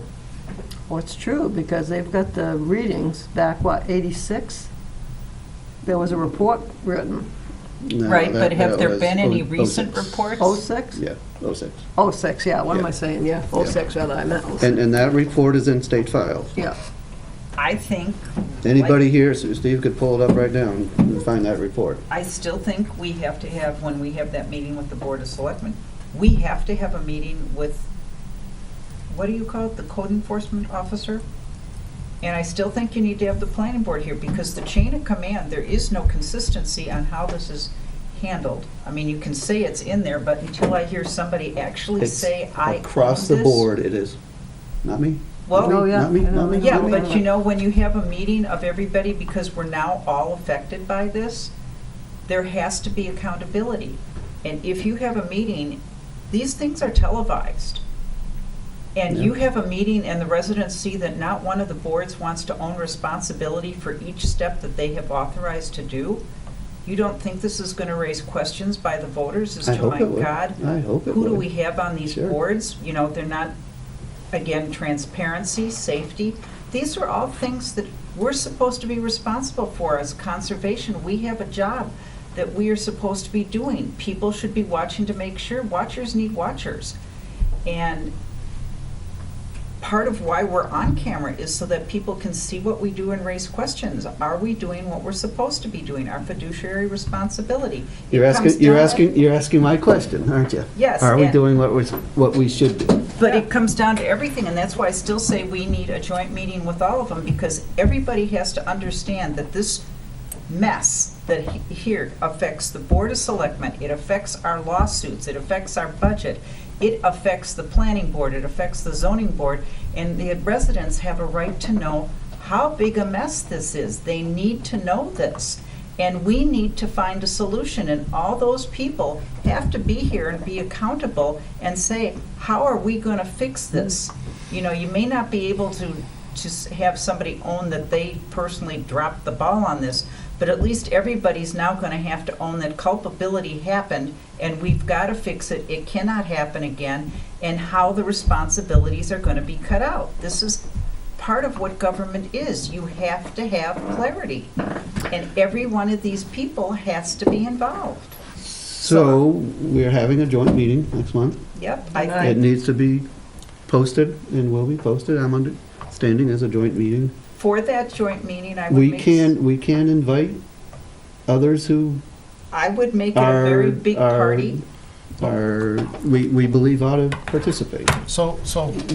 well, it's true, because they've got the readings back, what, 86? There was a report written, No, Right, but have that there was been any 06. recent reports? 06? Yeah, 06. 06, yeah, what am Yeah. I saying, yeah, 06, rather, I meant 06. And that report is in state files. Yeah, I think, Anybody here, Steve could pull it up right now and find that report. I still think we have to have, when we have that meeting with the Board of Selectmen, we have to have a meeting with, what do you call it, the code enforcement officer? And I still think you need to have the planning board here, because the chain of command, there is no consistency on how this is handled. I mean, you can say it's in there, but until I hear somebody actually It's say, I own Across the this." board, it is. Not me. Well, Oh, yeah, Not me, I know. not me, yeah, not me. but you know, when you have a meeting of everybody, because we're now all affected by this, there has to be accountability. And if you have a meeting, these things are televised. And you have a meeting and the residents see that not one of the boards wants to own responsibility for each step that they have authorized to do, you don't think this is gonna raise questions by the voters as I to, hope my it would. God, I hope it who do would. we have on these Sure. boards? You know, they're not, again, transparency, safety. These are all things that we're supposed to be responsible for as conservation. We have a job that we are supposed to be doing. People should be watching to make sure, watchers need watchers. And part of why we're on camera is so that people can see what we do and raise questions. Are we doing what we're supposed to be doing, our fiduciary responsibility? It You're comes asking, down- you're asking my question, aren't you? Yes, Are we and- doing what we should do? But it comes down to everything, and that's why I still say we need a joint meeting with all of them, because everybody has to understand that this mess that here affects the Board of Selectmen, it affects our lawsuits, it affects our budget, it affects the planning board, it affects the zoning board, and the residents have a right to know how big a mess this is. They need to know this. And we need to find a solution, and all those people have to be here and be accountable and say, how are we gonna fix this? You know, you may not be able to have somebody own that they personally dropped the ball on this, but at least everybody's now gonna have to own that culpability happened, and we've gotta fix it, it cannot happen again, and how the responsibilities are gonna be cut out. This is part of what government is. You have to have clarity. And every one of these people has to be involved. So, we're having a joint meeting next month. Yep. Right. It needs to be posted and will be posted. I'm understanding as a joint meeting. For that joint meeting, I would We make, can invite others who I would make it a are, very big party. we believe ought to participate, So,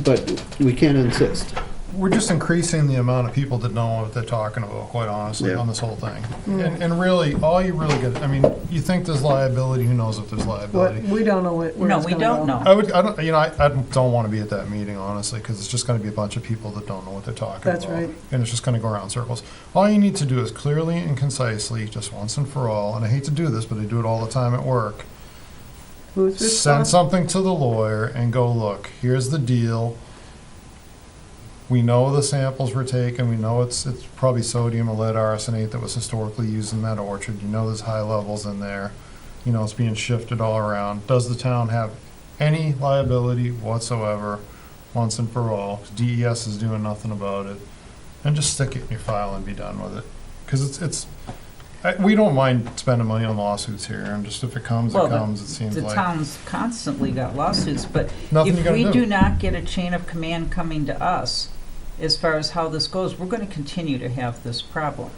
but we can't insist. we're just increasing the amount of people that know what they're talking about, quite honestly, Yeah. on this whole thing. And really, all you really get, I mean, you think there's liability, who knows if there's What, liability? we don't know where it's No, we gonna don't go. know. I don't want to be at that meeting, honestly, because it's just going to be a bunch of people that don't know what they're talking about. That's right. And it's just going to go around in circles. All you need to do is clearly and concisely, just once and for all, and I hate to do this, but I do it all the time at work, Who's send responsible? something to the lawyer and go, look, here's the deal. We know the samples were taken, we know it's probably sodium or lead arsenate that was historically used in that orchard. You know there's high levels in there. You know it's being shifted all around. Does the town have any liability whatsoever, once and for all? 'Cause DES is doing nothing about it. And just stick it in your file and be done with it. Because we don't mind spending money on lawsuits here, and just if it comes, Well, it comes, it seems The like. town's constantly got lawsuits, but Nothing you if gotta we do. do not get a chain of command coming to us, as far as how this goes, we're gonna continue to have this problem.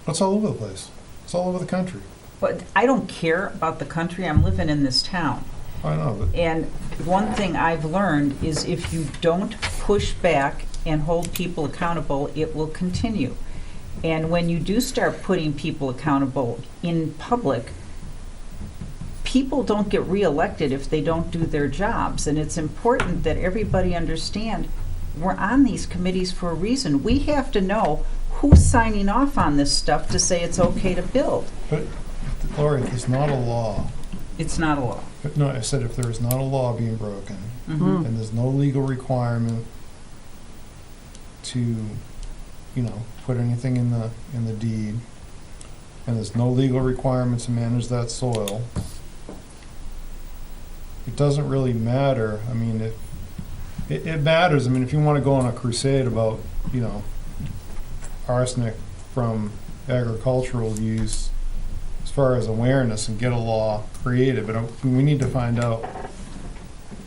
It's all over the place. It's all over the country. But I don't care about the country, I'm living in this town. I know, but And one thing I've learned is if you don't push back and hold people accountable, it will continue. And when you do start putting people accountable in public, people don't get reelected if they don't do their jobs. And it's important that everybody understand we're on these committees for a reason. We have to know who's signing off on this stuff to say it's okay to build. But, Lori, it's not a law. It's not a law. No, I said if there is not a law being broken, Mhm. and there's no legal requirement to, put anything in the deed, and there's no legal requirement to manage that soil, it doesn't really matter. I mean, it matters. I mean, if you want to go on a crusade about, arsenic from agricultural use, as far as awareness, and get a law created, but we need to find out,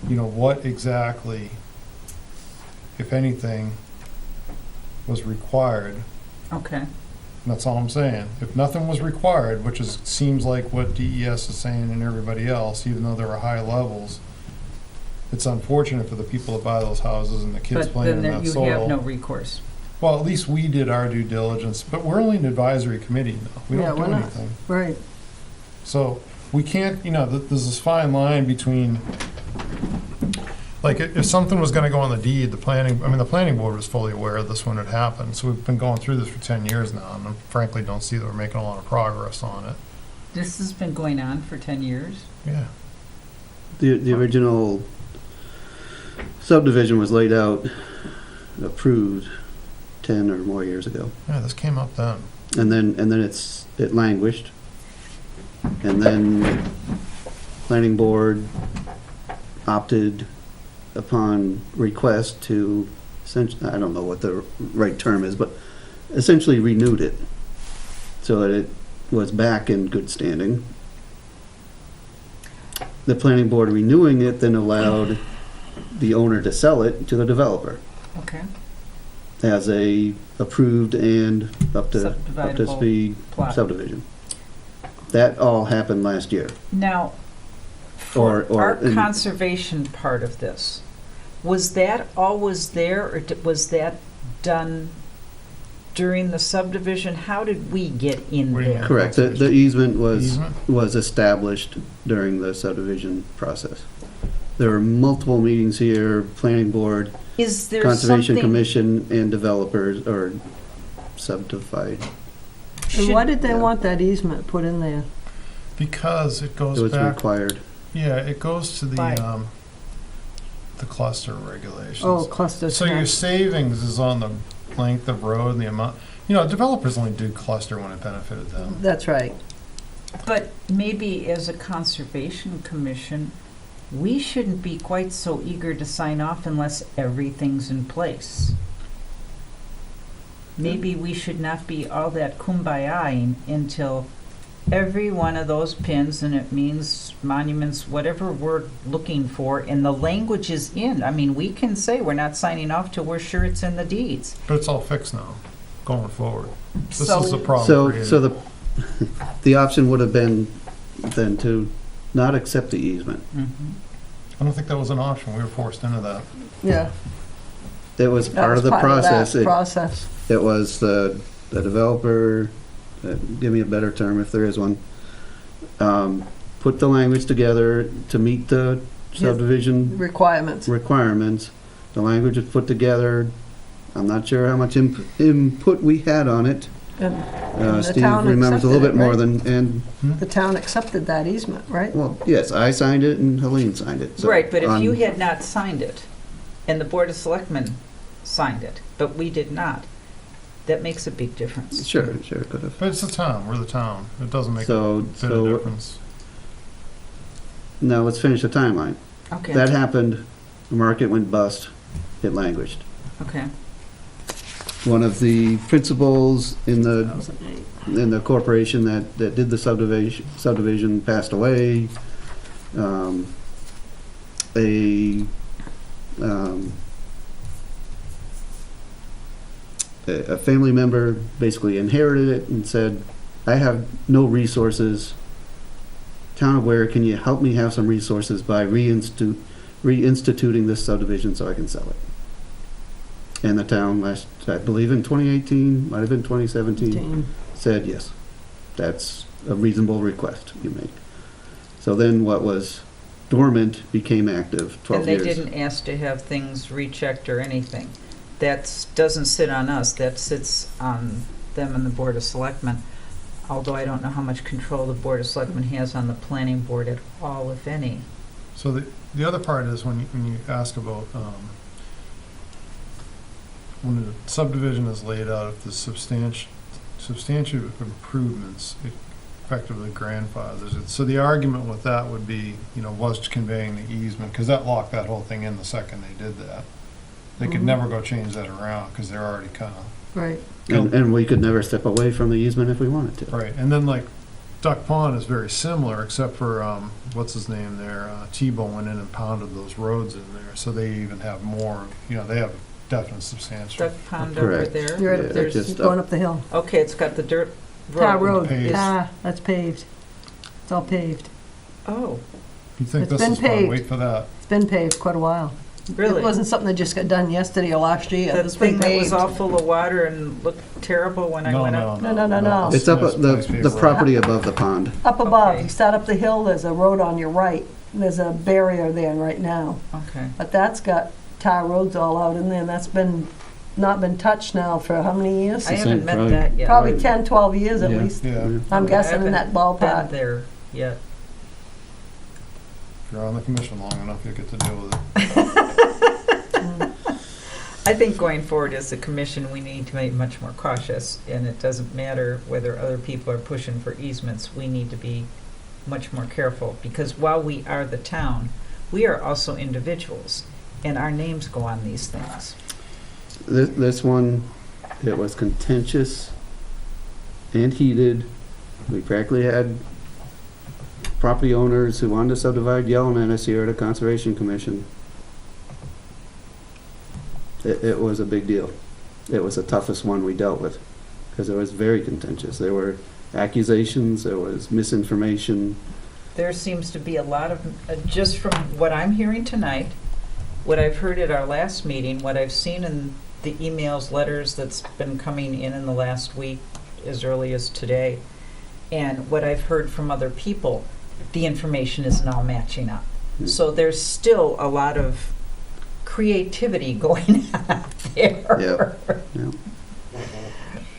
what exactly, if anything, was required. Okay. And that's all I'm saying. If nothing was required, which seems like what DES is saying and everybody else, even though there are high levels, it's unfortunate for the people that buy those houses and the kids But playing in then that you soil. have no recourse. Well, at least we did our due diligence, but we're only an advisory committee now. We Yeah, don't do we're not. anything. Right. So we can't, there's this fine line between, like, if something was gonna go on the deed, the planning board was fully aware of this when it happened. So we've been going through this for 10 years now, and I frankly don't see that we're making a lot of progress on it. This has been going on for 10 years? Yeah. The original subdivision was laid out, approved 10 or more years ago. Yeah, this came up then. And then it languished. And then planning board opted upon request to essentially, I don't know what the right term is, but essentially renewed it so that it was back in good standing. The planning board renewing it then allowed the owner to sell it to the developer Okay. as a approved and up to Subdividable speed plot. subdivision. That all happened last year. Now, for Or our in- conservation part of this, was that always there, or was that done during the subdivision? How did we get in What do you there? mean? Correct. The easement Easement? was established during the subdivision process. There were multiple meetings here, planning board, Is there conservation something? commission, and developers, or subdivided. And why should- did they want that easement put in there? Because it It goes was back, required. yeah, it goes to Why? the cluster regulations. Oh, cluster So your snack. savings is on the length of road and the amount, developers only do cluster when it benefited them. That's right. But maybe as a conservation commission, we shouldn't be quite so eager to sign off unless everything's in place. Maybe we should not be all that kumbaya-ing until every one of those pins, and it means monuments, whatever we're looking for, and the language is in. I mean, we can say we're not signing off till we're sure it's in the deeds. But it's all fixed now, going forward. This So- is the problem So created. the option would have been then to not accept the easement. Mhm. I don't think that was an option. We were forced into that. Yeah. it was That part was of the part of that process. process. It was the developer, give me a better term if there is one, put the language together to meet the subdivision Requirements. requirements. The language was put together. I'm not sure how much input we had on it. And the Steve town remembers a little bit accepted it, more right? than, and, The town accepted that easement, right? well, yes, I signed it and Helene signed it. so Right, but if on- you had not signed it, and the Board of Selectmen signed it, but we did not, that makes a big difference. Sure, it could have. But it's the town, we're the town. It doesn't make a So, bit of difference. now let's finish the timeline. Okay, That happened, the market went bust, it languished. okay. One of the principals in the 2008. corporation that did the subdivision passed away. A family member basically inherited it and said, I have no resources. Town of Ware, can you help me have some resources by reinstituting this subdivision so I can sell it? And the town last, I believe in 2018, might have been 2017, said, yes, that's a reasonable request you make. So then what was dormant became active 12 years. And they didn't ask to have things rechecked or anything. That doesn't sit on us, that sits on them and the Board of Selectmen. Although I don't know how much control the Board of Selectmen has on the planning board at all, if any. So the other part is when you ask about, when the subdivision is laid out, if the substantial improvements, it effectively grandfathers it. So the argument with that would be, was conveying the easement, because that locked that whole thing in the second they did that. They could Mhm. never go change that around, because they're already kind of, Right. And we could never step away from the easement if we wanted to. right. And then like Duck Pond is very similar, except for, what's his name there, T-Bone went in and pounded those roads in there, so they even have more, they have definite substantial. Duck Pond over Correct. there? You're Yeah, right up there, just going up the hill. Okay, it's got the dirt Tar road. Road, paved. that's paved. It's all paved. Oh, You think It's this been is fun, paved. wait for that. It's been paved quite a while. really? It wasn't something that just got done yesterday or last year. That It's been thing that was paved. all full of water and looked terrible when I went up? No. It's up Nice- at nice the paved road. property above the pond. Up above, Okay. you start up the hill, there's a road on your right. There's a barrier there right now. Okay. But that's got tar roads all out in there, and that's not been touched now for how many years? I haven't met probably- that yet. Probably 10, 12 years at Yeah. least. Yeah, if I'm I guessing in that haven't ballpark. been there yet. you're on the commission long enough, you get to deal with it. I think going forward as a commission, we need to be much more cautious, and it doesn't matter whether other people are pushing for easements, we need to be much more careful, because while we are the town, we are also individuals, and our names go on these things. This one, it was contentious and heated. We practically had property owners who wanted to subdivide yelling at us here at a Conservation Commission. It was a big deal. It was the toughest one we dealt with, because it was very contentious. There were accusations, there was misinformation. There seems to be a lot of, just from what I'm hearing tonight, what I've heard at our last meeting, what I've seen in the emails, letters that's been coming in the last week, as early as today, and what I've heard from other people, the information isn't all matching up. So there's still a lot of creativity going on there. Yep.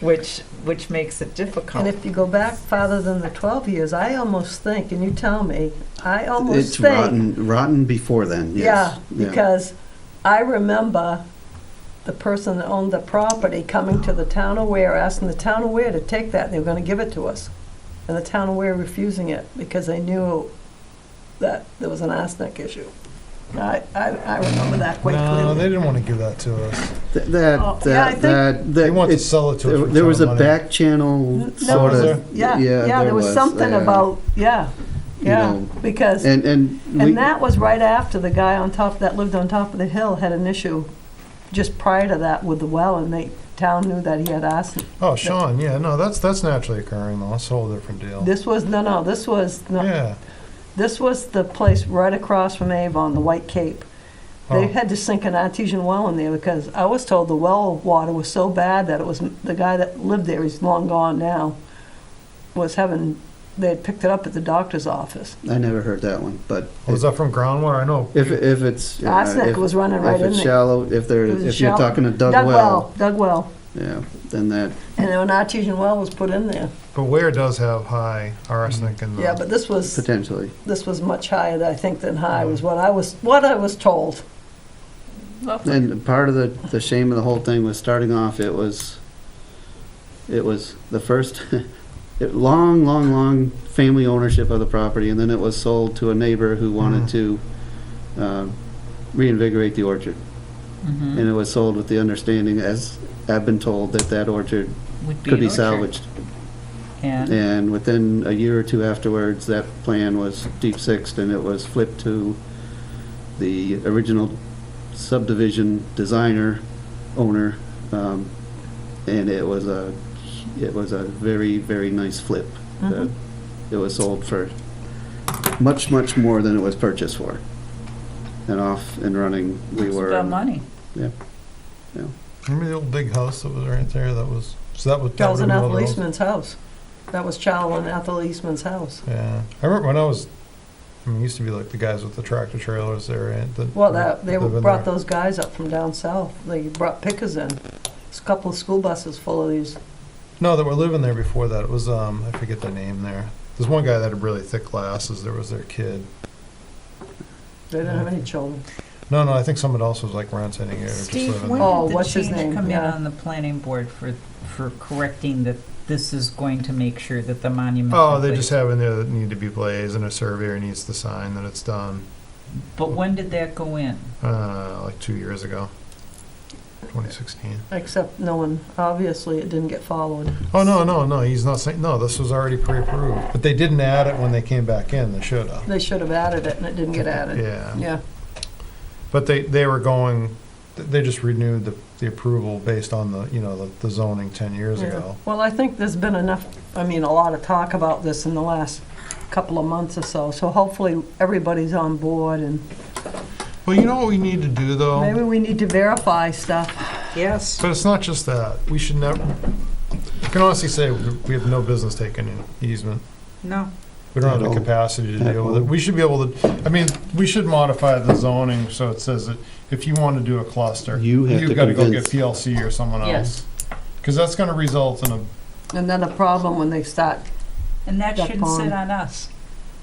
Which makes it difficult. And if you go back farther than the 12 years, I almost think, and you tell me, I almost It's think. rotten before then, yes. Yeah, because I remember the person that owned the property coming to the town of Ware, asking the town of Ware to take that, and they were gonna give it to us. And the town of Ware refusing it, because they knew that there was an arsenic issue. I remember that quite No, they clearly. didn't want to give that to us. Yeah, I think- They wanted to sell it to us. for There was a ton of money. back channel No, sort was of. Yeah, there was something about, yeah, know, because, And we, and that was right after the guy that lived on top of the hill had an issue just prior to that with the well, and the town knew that he had arsenic. Oh, Sean, yeah, no, that's naturally occurring though. It's a whole different deal. This was, this was, Yeah. this was the place right across from Avon, the White Cape. They Oh. had to sink an artesian well in there because I was told the well water was so bad that it was, the guy that lived there, he's long gone now, was having, they had picked it up at the doctor's office. I never heard that one, but Was that from groundwater? I know. if it's. Arsenic if- was running right If in it's there. shallow, if there, It was a if you're shallow- talking a dug well, Dug well, yeah, then that, and an artesian well was put in there. But Weare does have high arsenic in the. Yeah, but this was potentially. much higher, I think, than high, was what I was told. And part of the shame of the whole thing was starting off, it was the first, long family ownership of the property, and then it was sold to a neighbor who wanted to reinvigorate the orchard. Mhm. And it was sold with the understanding, as I've been told, that that orchard Would could an be orchard. salvaged. And And within a year or two afterwards, that plan was deep-sixed, and it was flipped to the original subdivision designer, owner, and it was a very, very nice flip. Mhm. It was sold for much more than it was purchased for. And off and running, we it's were. about money. Remember the old big house that was right there? That was, so that was. That was would in have been Ethel one of those? Eastman's house. That was Charles and Ethel Eastman's house. Yeah. I remember when I mean, it used to be like the guys with the tractor trailers there, right? that Well, they live in brought there. those guys up from down south. They brought pickers in. There's a couple of school buses full of these. No, that were living there before that. It was, I forget the name there. There's one guy that had really thick glasses. There was their kid. They didn't have any children. No, I think someone else was like renting it or just Steve, living when there. Oh, did the what's his change name? come in Yeah. on the planning board for correcting that this is going to make sure that the monument? Oh, they just have in there that need to be blazed and a surveyor needs to sign that it's done, But when did that go in? like 2 years ago, 2016. Except no one, obviously it didn't get followed. Oh, no, he's not saying, no, this was already pre-approved. But they didn't add it when they came back in, they should have. They should have added it and it didn't get added. Yeah. Yeah. But they were going, they just renewed the approval based on the zoning 10 years Yeah. ago. Well, I think there's been enough, a lot of talk about this in the last couple of months or so. So hopefully everybody's on board and Well, you know what we need to do though? maybe we need to verify stuff. Yes. But it's not just that. We should never, I can honestly say we have no business taking an easement. No. We don't have At the all. capacity to At deal with it. all. We should be able to, we should modify the zoning so it says that if you want to do a cluster, You have you've to got to go get convince. PLC or someone else. Yes. Because that's going to result in a, And then a problem when they start, And that Duck shouldn't sit pond. on us.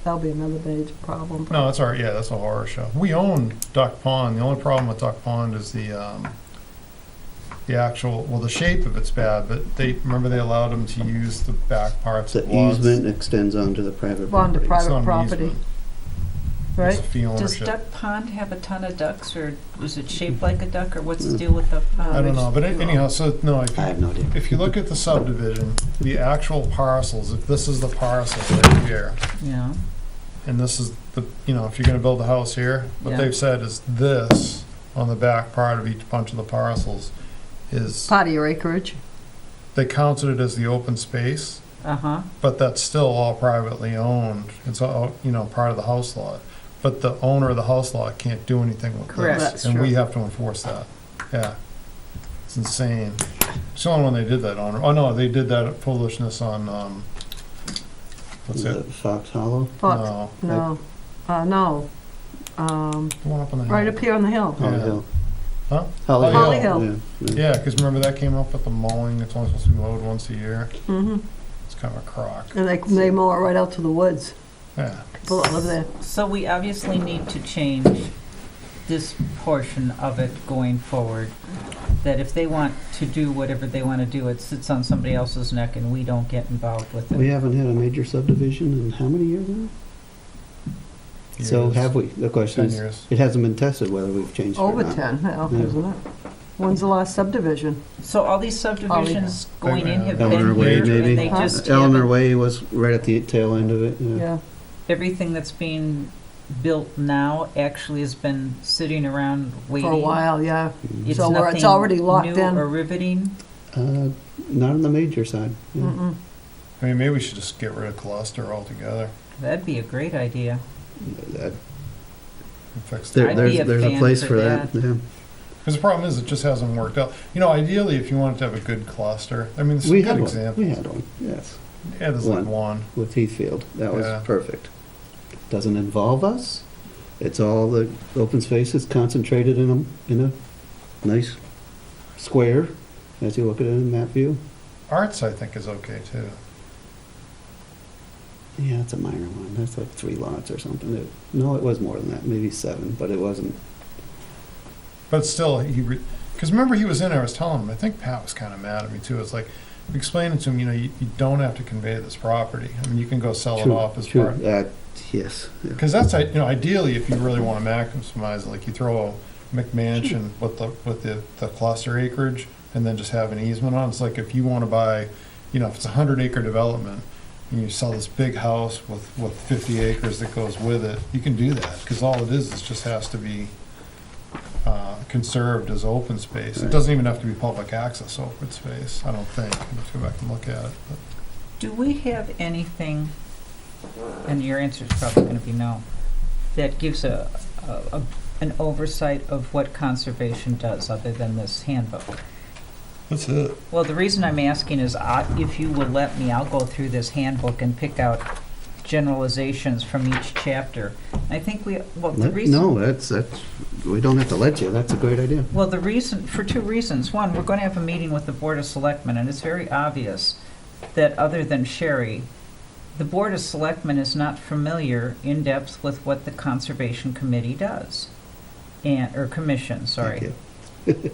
that'll be another major problem. no, that's all right, yeah, that's a horror show. We own Duck Pond. The only problem with Duck Pond is the actual, well, the shape of it's bad, but remember they allowed them to use the back parts The of lots. easement extends onto the private Onto property. It's private not an property, easement. It's a right? fee Does ownership. Duck Pond have a ton of ducks, or was it shaped like a duck, or what's the deal with Duck Pond? I don't know, but anyhow, so, no, if I have no idea. if you look at the subdivision, the actual parcels, if this is the parcel right here, Yeah. and this is the, if you're gonna build a house here, what Yeah. they've said is this, on the back part of each bunch of the parcels, is, Part of your acreage. they counted it as the open space, Uh-huh. but that's still all privately owned. It's all, part of the house lot. But the owner of the house lot can't do anything with Correct. this. That's And we true. have to enforce that. Yeah. It's insane. It's the only one they did that on. Oh, no, they did that foolishness on, what's The it? Fox Hollow? Fox, No, no. the one up on the hill. Right up here on the hill. Holly Yeah. Hill. Huh? Holly Holly Hill. Hill. Yeah, Yeah, because remember that came up with the mowing, it's only supposed to be mowed once a year. Mm-hmm. It's kind of a crock. And they mow it right out to the woods. Yeah. People that live there. So we obviously need to change this portion of it going forward, that if they want to do whatever they want to do, it sits on somebody else's neck and we don't get involved with We it. haven't had a major subdivision in how many years now? So Years. have we? The question 10 is, years. it hasn't been tested whether we've changed it or Over not. 10 now, Yeah. isn't it? When's the last subdivision? So all these subdivisions going in have Eleanor been Way, here, maybe? and they just Eleanor haven't, Way was right at the tail end of it. Yeah. Yeah. everything that's being built now actually has been sitting around waiting. For a while, yeah. It's So it's nothing already locked new in. or riveting. Not on the major side. Yeah. Mm-mm. I mean, maybe we should just get rid of cluster altogether. That'd be a great idea. That- can fix There, that. I'd be a there's a fan place for for that, yeah. Because the problem is, it just hasn't worked out. You know, ideally, if you wanted to have a good cluster, I mean, there's some We good had one, examples. we had one, yes, Yeah, there's like one. with Heathfield. That was Yeah. perfect. Doesn't involve us. It's all the open spaces concentrated in a nice square as you look at it in map view. Arts, I think, is okay too. Yeah, it's a minor one. That's like 3 lots or something. No, it was more than that, maybe 7, but it wasn't. But still, because remember he was in there, I was telling him, I think Pat was kind of mad at me too. It's like, explaining to him, you don't have to convey this property. I mean, you can go sell it True, off as true. part. Yes. Yeah. Because that's, ideally, if you really want to maximize, like you throw a McMansion with the cluster acreage and then just have an easement on. It's like if you want to buy, if it's a 100-acre development and you sell this big house with 50 acres that goes with it, you can do that because all it is just has to be conserved as open space. It Right. doesn't even have to be public access open space, I don't think. Let's go back and look at it. But Do we have anything, and your answer is probably going to be no, that gives an oversight of what conservation does other than this handbook? that's it. Well, the reason I'm asking is if you will let me, I'll go through this handbook and pick out generalizations from each chapter. I think the reason... No, that's, we don't have to let you. That's a great idea. Well, the reason, for 2 reasons. One, we're going to have a meeting with the Board of Selectmen, and it's very obvious that other than Sherry, the Board of Selectmen is not familiar in depth with what the Conservation Committee does. Or Commission, sorry. Thank you.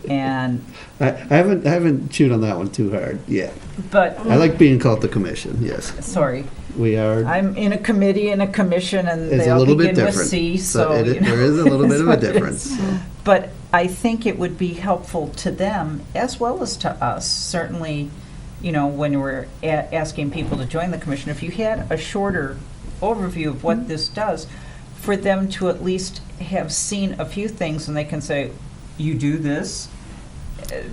And, I haven't chewed on that one too hard yet. but, I like being called the commission, yes. sorry, We are, I'm in a committee and a commission, and it's they a all little bit begin with different. C, so, There is a little bit of a it's what it is. difference. But I think it would be helpful to them as well as to us, certainly, when we're asking people to join the commission, if you had a shorter overview of what this does, for them to at least have seen a few things and they can say, you do this?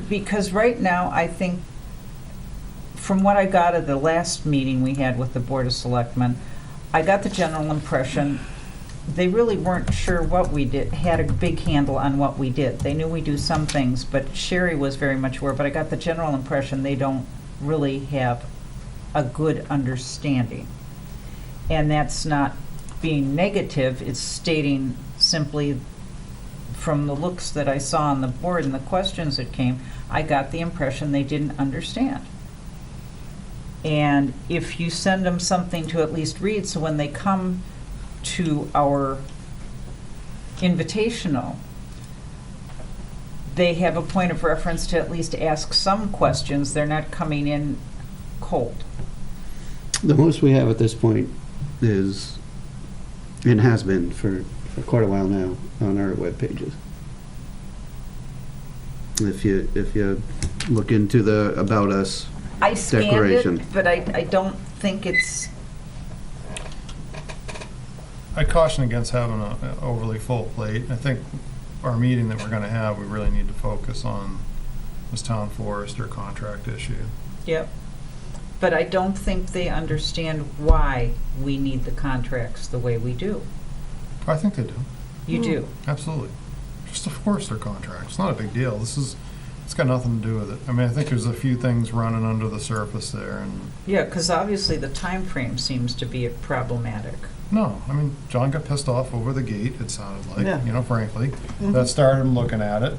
Because right now, I think, from what I got at the last meeting we had with the Board of Selectmen, I got the general impression they really weren't sure what we did, had a big handle on what we did. They knew we do some things, but Sherry was very much aware, but I got the general impression they don't really have a good understanding. And that's not being negative, it's stating simply from the looks that I saw on the board and the questions that came, I got the impression they didn't understand. And if you send them something to at least read, so when they come to our invitational, they have a point of reference to at least ask some questions. They're not coming in cold. The most we have at this point is, and has been for quite a while now, on our web pages. If you look into the About Us, I scanned Declaration. it, but I don't think it's, I caution against having an overly full plate. I think our meeting that we're going to have, we really need to focus on this town forester contract issue. yep. But I don't think they understand why we need the contracts the way we do. I think they do, You do. absolutely. Just a forester contract. It's not a big deal. It's got nothing to do with it. I mean, I think there's a few things running under the surface there, and Yeah, because obviously the time frame seems to be problematic. no, I mean, John got pissed off over the gate, it sounded like, Yeah. frankly. That started him looking at it,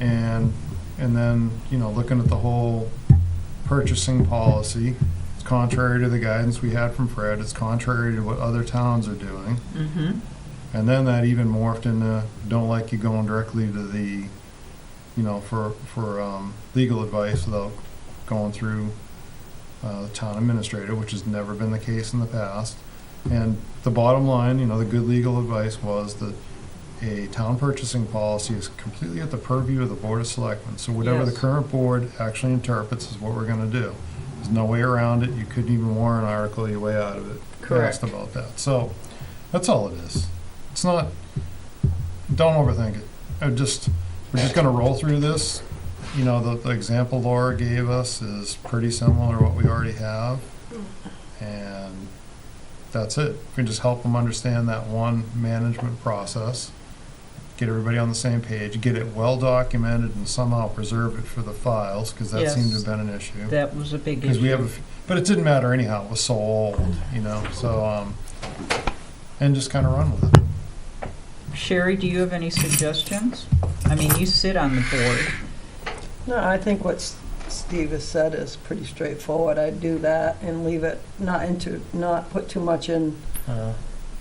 and then, looking at the whole purchasing policy. It's contrary to the guidance we had from Fred, it's contrary to what other towns are doing. Mm-hmm. And then that even morphed into, don't like you going directly to the, for legal advice without going through the town administrator, which has never been the case in the past. And the bottom line, the good legal advice was that a town purchasing policy is completely at the purview of the Board of Selectmen. So whatever the Yes. current board actually interprets is what we're gonna do. There's no way around it. You couldn't even warrant an article your way out of it. Correct. Asked about that. So that's all it is. It's not, don't overthink it. We're just gonna roll through this. The example Laura gave us is pretty similar to what we already have. And that's it. We can just help them understand that one management process. get everybody on the same page, get it well documented and somehow preserve it for the files, because that seemed to have been an issue. That was a big Because we have, issue. but it didn't matter anyhow, it was so old, you know, so, and just kind of run with it. Sherry, do you have any suggestions? I mean, you sit on the board. No, I think what Steve has said is pretty straightforward. I'd do that and leave it, not put too much in.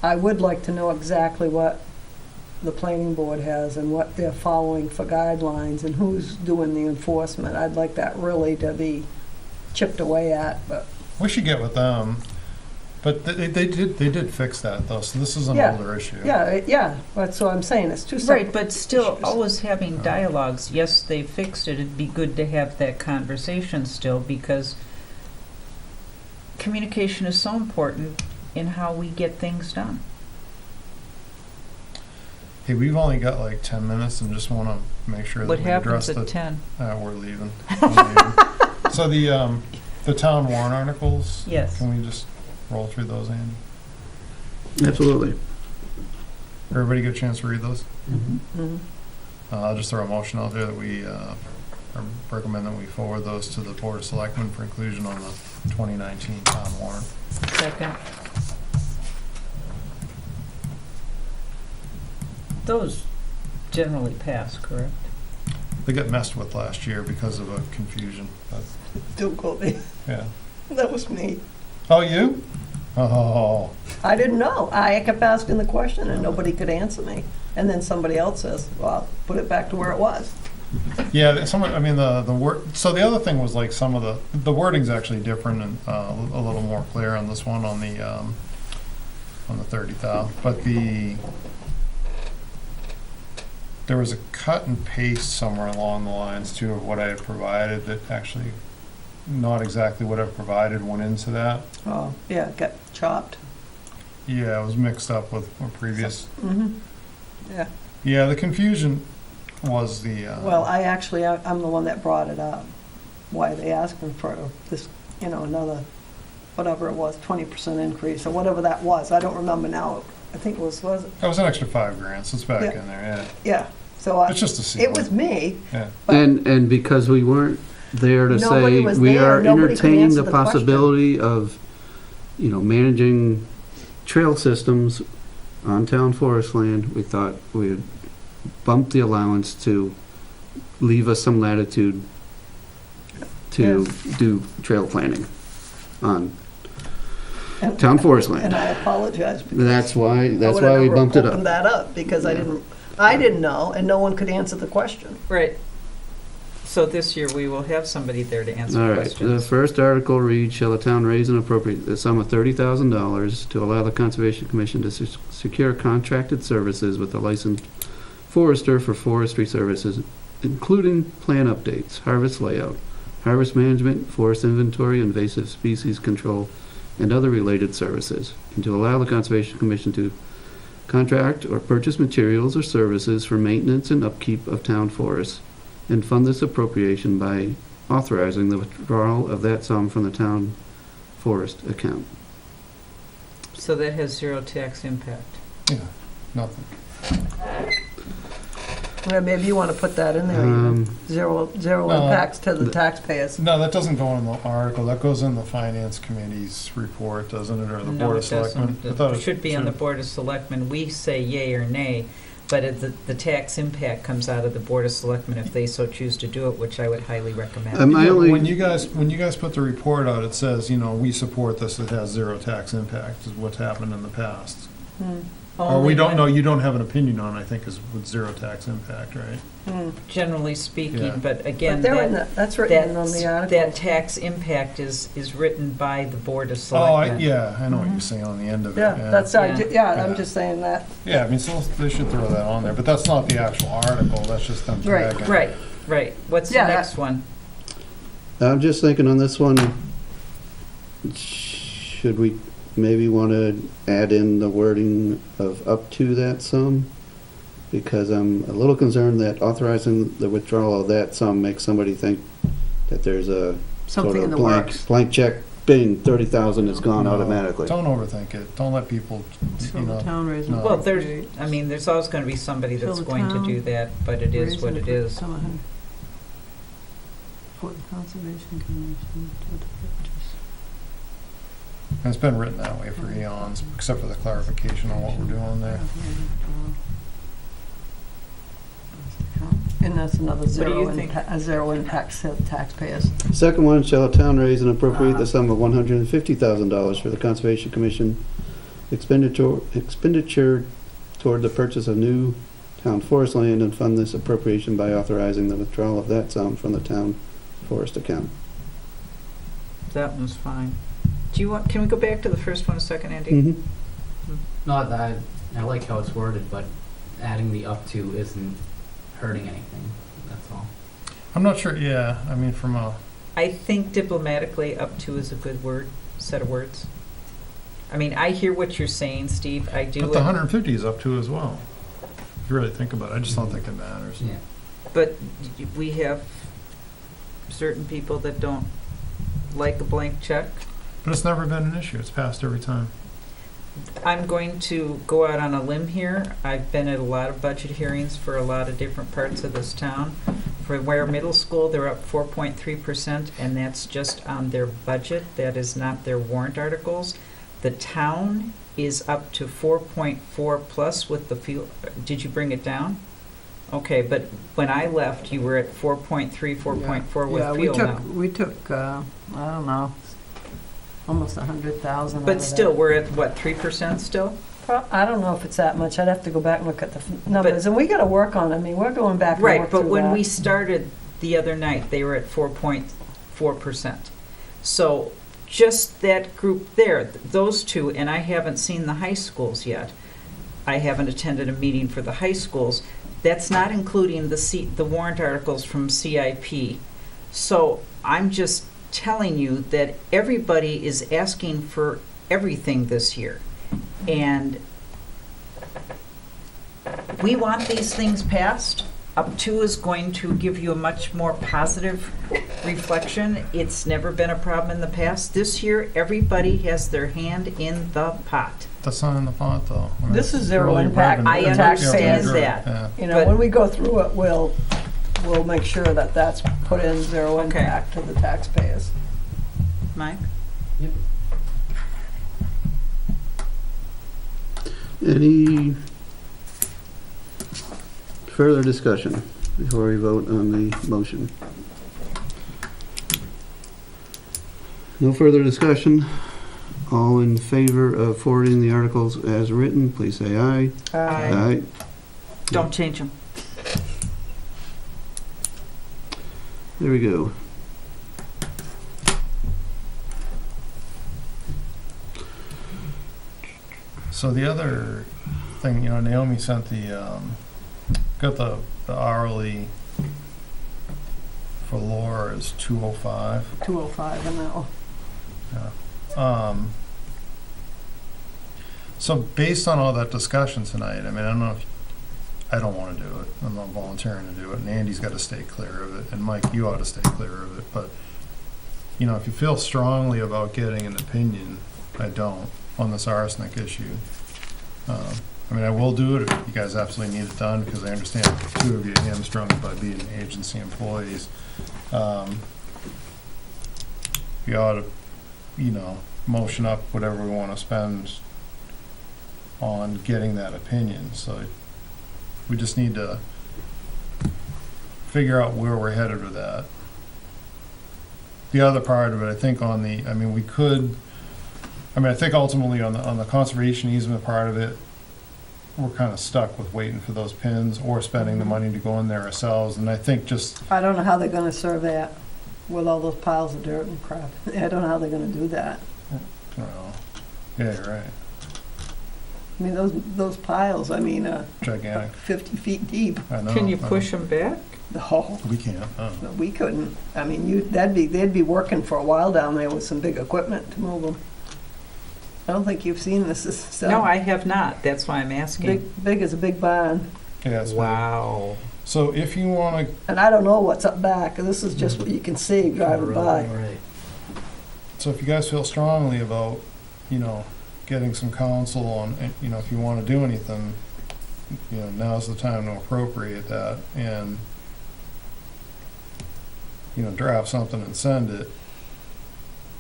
I would like to know exactly what the planning board has and what they're following for guidelines and who's doing the enforcement. I'd like that really to be chipped away at, but. We should get with them, but they did fix that though, so this is an Yeah. older issue. Yeah, that's what I'm saying, it's two Right, separate. but still, issues. always having dialogues. Yes, they fixed it. It'd be good to have that conversation still, because communication is so important in how we get things done. Hey, we've only got like 10 minutes and just want to make sure that What we address happens the. at 10? We're leaving. We're leaving. So the town warrant articles, Yes. can we just roll through those, Andy? Absolutely. Everybody get a chance to read those? Mhm. I'll just throw a motion out there that we recommend that we forward those to the Board of Selectmen for inclusion on the 2019 town warrant. Second. Those generally pass, correct? They got messed with last year because of a confusion. Don't go there. Yeah. That was me. Oh, you? Oh, I didn't know. I kept asking the question and nobody could answer me. And then somebody else says, well, put it back to where it was. yeah. Someone. I mean, the word. So the other thing was like some of the wording's actually different and a little more clear on this one on the 30,000. But there was a cut and paste somewhere along the lines too of what I had provided that actually not exactly what I provided went into that. Oh, yeah, it got chopped. Yeah, it was mixed up with a previous. Mm-hmm. Yeah. Yeah, the confusion was the. Well, I'm the one that brought it up. Why are they asking for this, another, whatever it was, 20% increase or whatever that was. I don't remember now. I think it was it? That was an extra $5,000, so it's back Yeah. in there, Yeah. So yeah. It's just a seal. it was me. Yeah. But- And because we weren't there to Nobody say, was we there, are nobody could entertaining answer the the question. possibility of, managing trail systems on town forest land, we thought we'd bump the allowance to leave us some latitude to do trail planning on And- town forest And land. I apologize. because That's why I we would've never bumped it opened up. that up because I didn't know and no one could answer the question. Right. So this year, we will have somebody there to answer All right, questions. the first article reads, shall the town raise and appropriate the sum of $30,000 to allow the Conservation Commission to secure contracted services with a licensed forester for forestry services, including plan updates, harvest layout, harvest management, forest inventory, invasive species control, and other related services, and to allow the Conservation Commission to contract or purchase materials or services for maintenance and upkeep of town forests, and fund this appropriation by authorizing the withdrawal of that sum from the town forest account. So that has zero tax impact. Yeah, nothing. Well, maybe you want to put that in there, zero No, impacts to the taxpayers. No, that doesn't go in the article. That goes in the Finance Committee's report, doesn't it, or the No, Board it of Selectmen? doesn't. I thought It should be on the Board of Selectmen. We say yay or nay, but the tax impact comes out of the Board of Selectmen if they so choose to do it, which I would highly recommend. My Yeah, only- when you guys put the report out, it says, we support this, it has zero tax impact, is what's happened in the past. Or we Only don't when- know, you don't have an opinion on, I think, is with zero tax impact, right? Generally Yeah. speaking, but again, But they're in that, that's written in on the article. that tax impact is written by the Board of Oh, I Selectmen. know what you're saying on the end of it. Yeah, I'm Yeah. just saying that. Yeah, I mean, so they should throw that on there, but that's not the actual article, that's just them Right, tagging. Right. What's the Yeah, next one? I'm just thinking on this one, should we maybe want to add in the wording of up to that sum? Because I'm a little concerned that authorizing the withdrawal of that sum makes somebody think that there's a sort Something in of the blank, works. blank check bing, 30,000 is gone No, automatically. Don't overthink it. Don't let people, So you the know, town raising. no. Well, there's, I mean, there's always gonna be somebody Fill that's the going to town, do that, but it is what it is. For the Conservation Commission to purchase. and it's been written that way for eons, except for the clarification on what we're doing there. And that's another do you zero think? impact, a zero impact to taxpayers. Second one, shall a town raise and appropriate the sum of $150,000 for the Conservation Commission expenditure toward the purchase of new town forest land and fund this appropriation by authorizing the withdrawal of that sum from the town forest account. That one's fine. Do you want, can we go back to the first one a second, Andy? Mhm. Not that, I like how it's worded, but adding the up to isn't hurting anything, that's all. I'm not sure, yeah, I mean, from a, I think diplomatically, up to is a good word, set of words. I mean, I hear what you're saying, Steve, I do. but the 150 is up to as well. If you really think about it, I just don't think it matters. Yeah. But we have certain people that don't like a blank check. But it's never been an issue. It's passed every time. I'm going to go out on a limb here. I've been at a lot of budget hearings for a lot of different parts of this town. For Weare Middle School, they're up 4.3%, and that's just on their budget. That is not their warrant articles. The town is up to 4.4 plus with the fuel. Did you bring it down? Okay, but when I left, you were at 4.3, 4.4 with fuel now. We took, I don't know, almost 100,000 out of But that. still, we're at what, 3% still? I don't know if it's that much. I'd have to go back and look at the numbers, and we gotta work on it. I mean, we're going back and work Right, but through when that. we started the other night, they were at 4.4%. So just that group there, those two, and I haven't seen the high schools yet. I haven't attended a meeting for the high schools. That's not including the warrant articles from CIP. So I'm just telling you that everybody is asking for everything this year. And we want these things passed. Up to is going to give you a much more positive reflection. It's never been a problem in the past. This year, everybody has their hand in the pot. That's not in the pot, though. I mean, This is it's zero really impact revenue. I for the understand taxpayers. that. Yeah. You know, but- when we go through it, we'll make sure that that's put in zero Okay. impact to the taxpayers. Mike? Any further discussion before we vote on the motion? No further discussion. All in favor of forwarding the articles as written, please say aye. Aye. Don't change them. There we go. So the other thing, you know, Naomi sent got the hourly for Laura is 205. 205 an hour. So based on all that discussion tonight, I mean, I don't know if, I don't want to do it. I'm not volunteering to do it, and Andy's got to stay clear of it, and Mike, you ought to stay clear of it. But, you know, if you feel strongly about getting an opinion, I don't, on this arsenic issue. I mean, I will do it if you guys absolutely need it done, because I understand the two of you hamstrung by being agency employees. You ought to, you know, motion up whatever we want to spend on getting that opinion. So we just need to figure out where we're headed with that. The other part of it, I think on the, I mean, we could, I mean, I think ultimately on the conservation easement part of it, we're kind of stuck with waiting for those pins or spending the money to go in there ourselves. And I think just, I don't know how they're gonna survey it with all those piles of dirt and crap. I don't know how they're gonna do that. you know, yeah, you're right, I mean, those piles, I mean, gigantic. 50 feet deep. I know. Can you I know. push them back? No, We can't. no, we couldn't. I mean, they'd be working for a while down there with some big equipment to move them. I don't think you've seen this stuff. No, I have not. That's why I'm asking. Big as a big barn. Yeah, it's big. Wow. So if you want to, And I don't know what's up back. This is just what you can see driving by. Right. So if you guys feel strongly about, getting some counsel on, if you want to do anything, now's the time to appropriate that and, draft something and send it.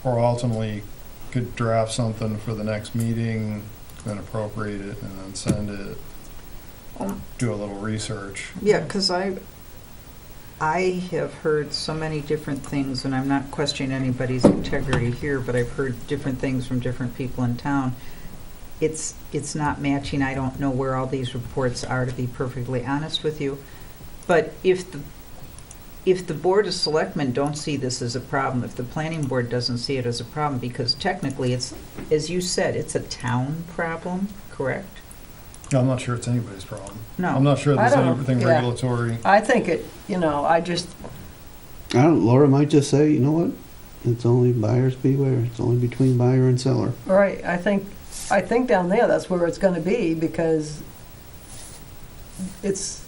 Or ultimately could draft something for the next meeting, then appropriate it and then send it. Do a little research. Yeah, because I have heard so many different things, and I'm not questioning anybody's integrity here, but I've heard different things from different people in town. It's not matching. I don't know where all these reports are, to be perfectly honest with you. But if the Board of Selectmen don't see this as a problem, if the Planning Board doesn't see it as a problem, because technically it's, as you said, it's a town problem, correct? No, I'm not sure it's anybody's problem. No. I'm not sure there's I don't know. anything Yeah. regulatory. I think it, I just, Laura might just say, you know what? It's only buyers beware. It's only between buyer and seller. right, I think down there, that's where it's gonna be, because it's,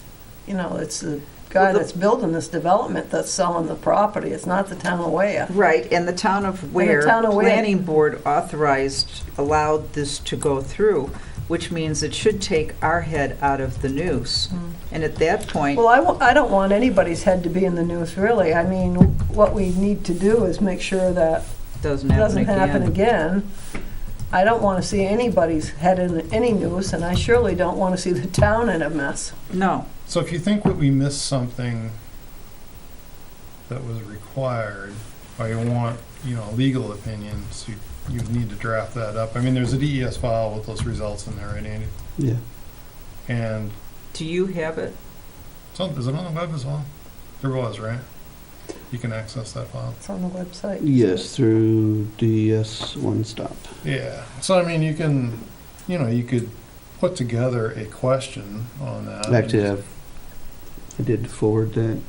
it's the guy Well, the- that's building this development that's selling the property. It's not the town of Weare. Right, and the town of Ware town of Ware- Planning Board allowed this to go through, which means it should take our head out of the noose. And at that point, Well, I don't want anybody's head to be in the news, really. I mean, what we need to do is make sure that doesn't it happen doesn't happen again. again. I don't want to see anybody's head in any news, and I surely don't want to see the town in a mess. No, So if you think that we missed something that was required, or you want, a legal opinion, so you need to draft that up. I mean, there's a DES file with those results in there, right, Andy? Yeah. And do you have it? is it on the web as well? There was, right? You can access that file. It's on the website. Yes, through DES One Stop. Yeah. So I mean, you can, you could put together a question on that. Actually, I did forward that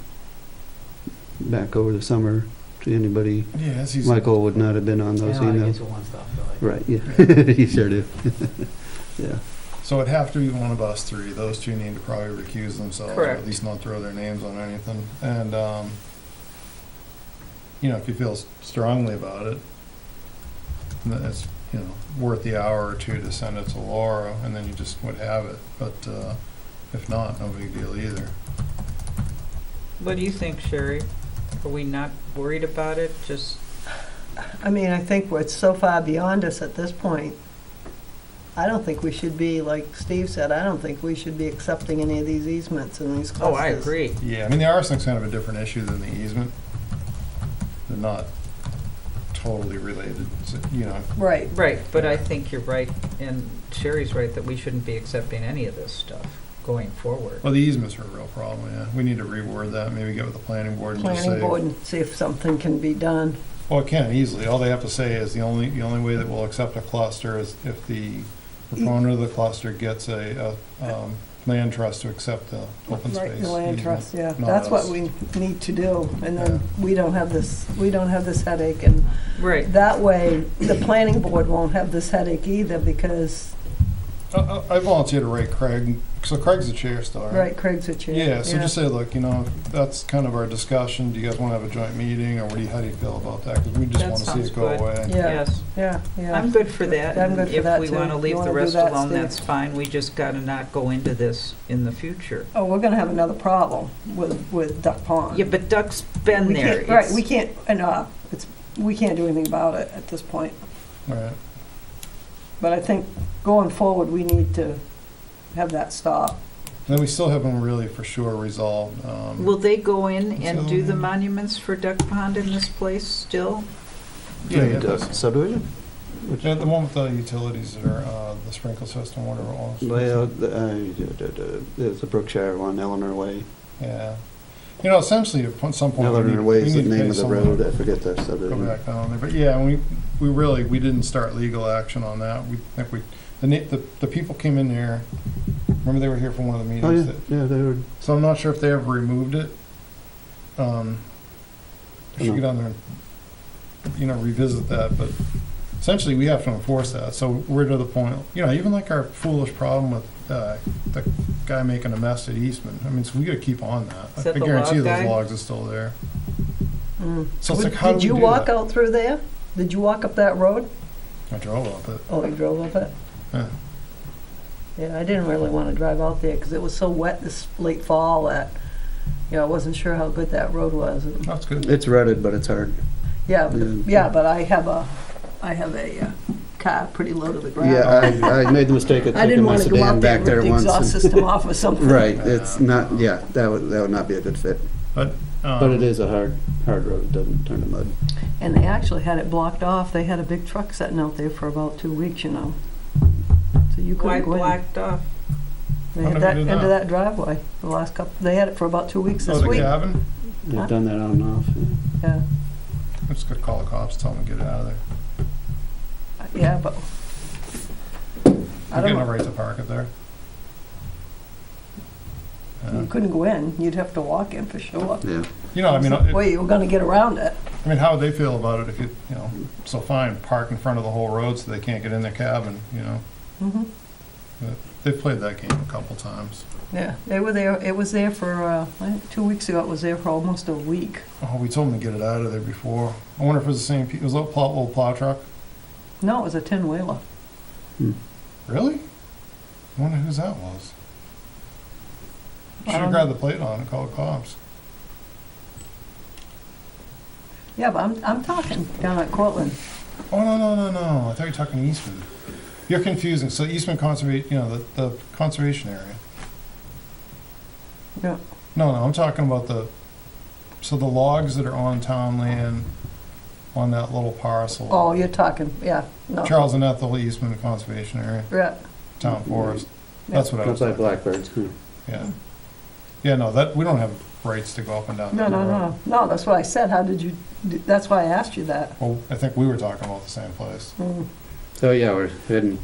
back over the summer to anybody. Yeah, it's easy. Michael would not have been on I those know how to get emails. to one stop, so Right, yeah. You sure do. Yeah. So it'd have to be one of us three. Those two need to probably recuse themselves, or Correct. at least not throw their names on anything. And, if you feel strongly about it, then it's, worth the hour or two to send it to Laura, and then you just would have it. But if not, no big deal either. What do you think, Sherry? Are we not worried about it? Just, I mean, I think it's so far beyond us at this point. I don't think we should be, like Steve said, I don't think we should be accepting any of these easements and these clusters. oh, I agree. Yeah, I mean, the arsenic's kind of a different issue than the easement. They're not totally related, so, Right. Right, but I think you're right, and Sherry's right, that we shouldn't be accepting any of this stuff going forward. Well, the easements are a real problem, yeah. We need to reword that, maybe get with the planning board and just Planning say. board and see if something can be done. Well, it can easily. All they have to say is the only way that we'll accept a cluster is if the proponent of the cluster gets a land trust to accept the open space. Right, the land easement, trust, yeah. not That's what us. we need to do, and then we don't have this headache, and Right. that way, the planning board won't have this headache either, because, I volunteer to write Craig, so Craig's the chair still, right? right, Craig's a chair. Yeah, so just say, look, that's kind of our discussion. Do you guys want to have a joint meeting, or how do you feel about that? Because we just That want to see sounds it go good. away. Yeah, Yes, yeah. I'm good for that. I'm good for that, If we too. want to You leave wanna the do rest that, alone, Steve? that's fine. We just got to not go into this in the future. Oh, we're gonna have another problem with Duck Pond. Yeah, but Duck's been We there. can't, right, It's- we can't, we can't do anything about it at this point. Right. But I think going forward, we need to have that stop. Then we still haven't really for sure resolved. Will they go in and So- do the monuments for Duck Pond in this place still? Yeah, Subdivision? yeah, the one with the utilities that are the sprinkler system, whatever it was. Well, there's the Brookshire one, Eleanor Way. Yeah. Essentially, at some point, Eleanor Way is the need to name pay of the someone road. to I forget the go subdivision. back down there. But yeah, we didn't start legal action on that. We think the people came in there. Remember they were here for one of the Oh, meetings. yeah, they were, So I'm not sure if they ever removed it. I should get on there and, revisit that, but essentially we have to enforce that. So we're to the point, even like our foolish problem with the guy making a mess at Eastman. I mean, so we gotta keep on that. Is that I the guarantee log those guy? logs are still there. So it's like, how do Did we you do walk that? out through there? Did you walk up that road? I drove up it. Oh, you drove up it? Yeah. Yeah, I didn't really want to drive out there because it was so wet this late fall that, I wasn't sure how good that road was. That's good. It's rutted, but it's hard. Yeah, Yeah. but I have a car pretty low to the ground. Yeah, I made the mistake of I didn't taking my want to go sedan out there back and there rip the once. exhaust and- system off or something. Right, it's not, yeah, that would not be a good fit. But But it is a hard road, it doesn't turn to mud. And they actually had it blocked off. They had a big truck sitting out there for about 2 weeks, So you Why couldn't go in. blacked off? They How had did that they do into that? that driveway the last couple, they had it for about 2 weeks Oh, this the week. cabin? They've Huh? done that on and off. Yeah. Yeah, I'm just gonna call the cops, tell them to get it out of there. yeah, but You I get don't no know. right to park it there. You couldn't go in. You'd have to walk in for sure. Yeah. You know, I mean, Well, you were gonna get around it. how would they feel about it if so fine, park in front of the whole road so they can't get in their cabin, Mhm. But they've played that game a couple times. Yeah, they were there. It was there for, I think 2 weeks ago. It was there for almost a week. Oh, we told them to get it out of there before. I wonder if it was the same, it was a little plow truck? No, it was a 10-wheeler. Really? I wonder whose that was. I Should've don't grabbed the plate on and called the cops. Yeah, but I'm talking down at Cortland. Oh, no. I thought you were talking Eastman. You're confusing. So Eastman Conservation, the conservation area. Yeah. No, I'm talking about the logs that are on town land on that little parcel. Oh, you're talking, yeah, no. Charles and Ethel Eastman Conservation Area, Yeah, town forest. That's what I was Outside talking about. Blackbirds. Yeah. Yeah, no, that, we don't have rights to go up and down no, that no, road. no. No, that's what I said. How did you, that's why I asked you that. Well, I think we were talking about the same place. Mm. So yeah, we're heading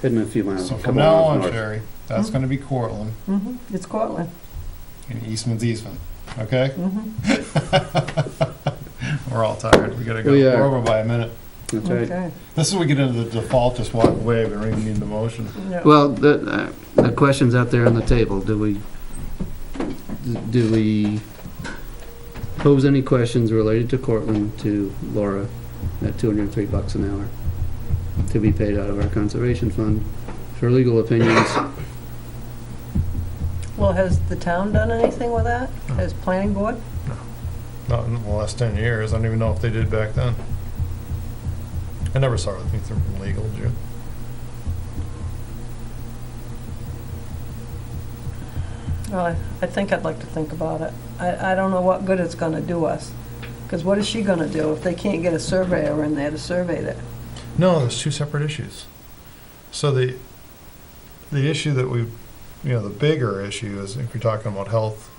a few miles. So a from couple now miles on, north. Sherry, that's Mhm. gonna be Cortland, Mhm. It's Cortland. and Eastman's Eastman, okay? Mhm. We're all tired, we gotta go. We are. We're over by a minute. That's right. Okay. This is we get into the default, just walk away, we don't even need the motion. Yeah. Well, the question's out there on the table. Do we pose any questions related to Cortland to Laura at $203 an hour to be paid out of our conservation fund for legal opinions? Well, has the town done anything with that? Has planning board? Not in the last 10 years, I don't even know if they did back then. I never saw anything from legal, did you? Well, I think I'd like to think about it. I don't know what good it's gonna do us. Because what is she gonna do if they can't get a surveyor in there to survey it? No, there's two separate issues. So the issue that the bigger issue is if you're talking about health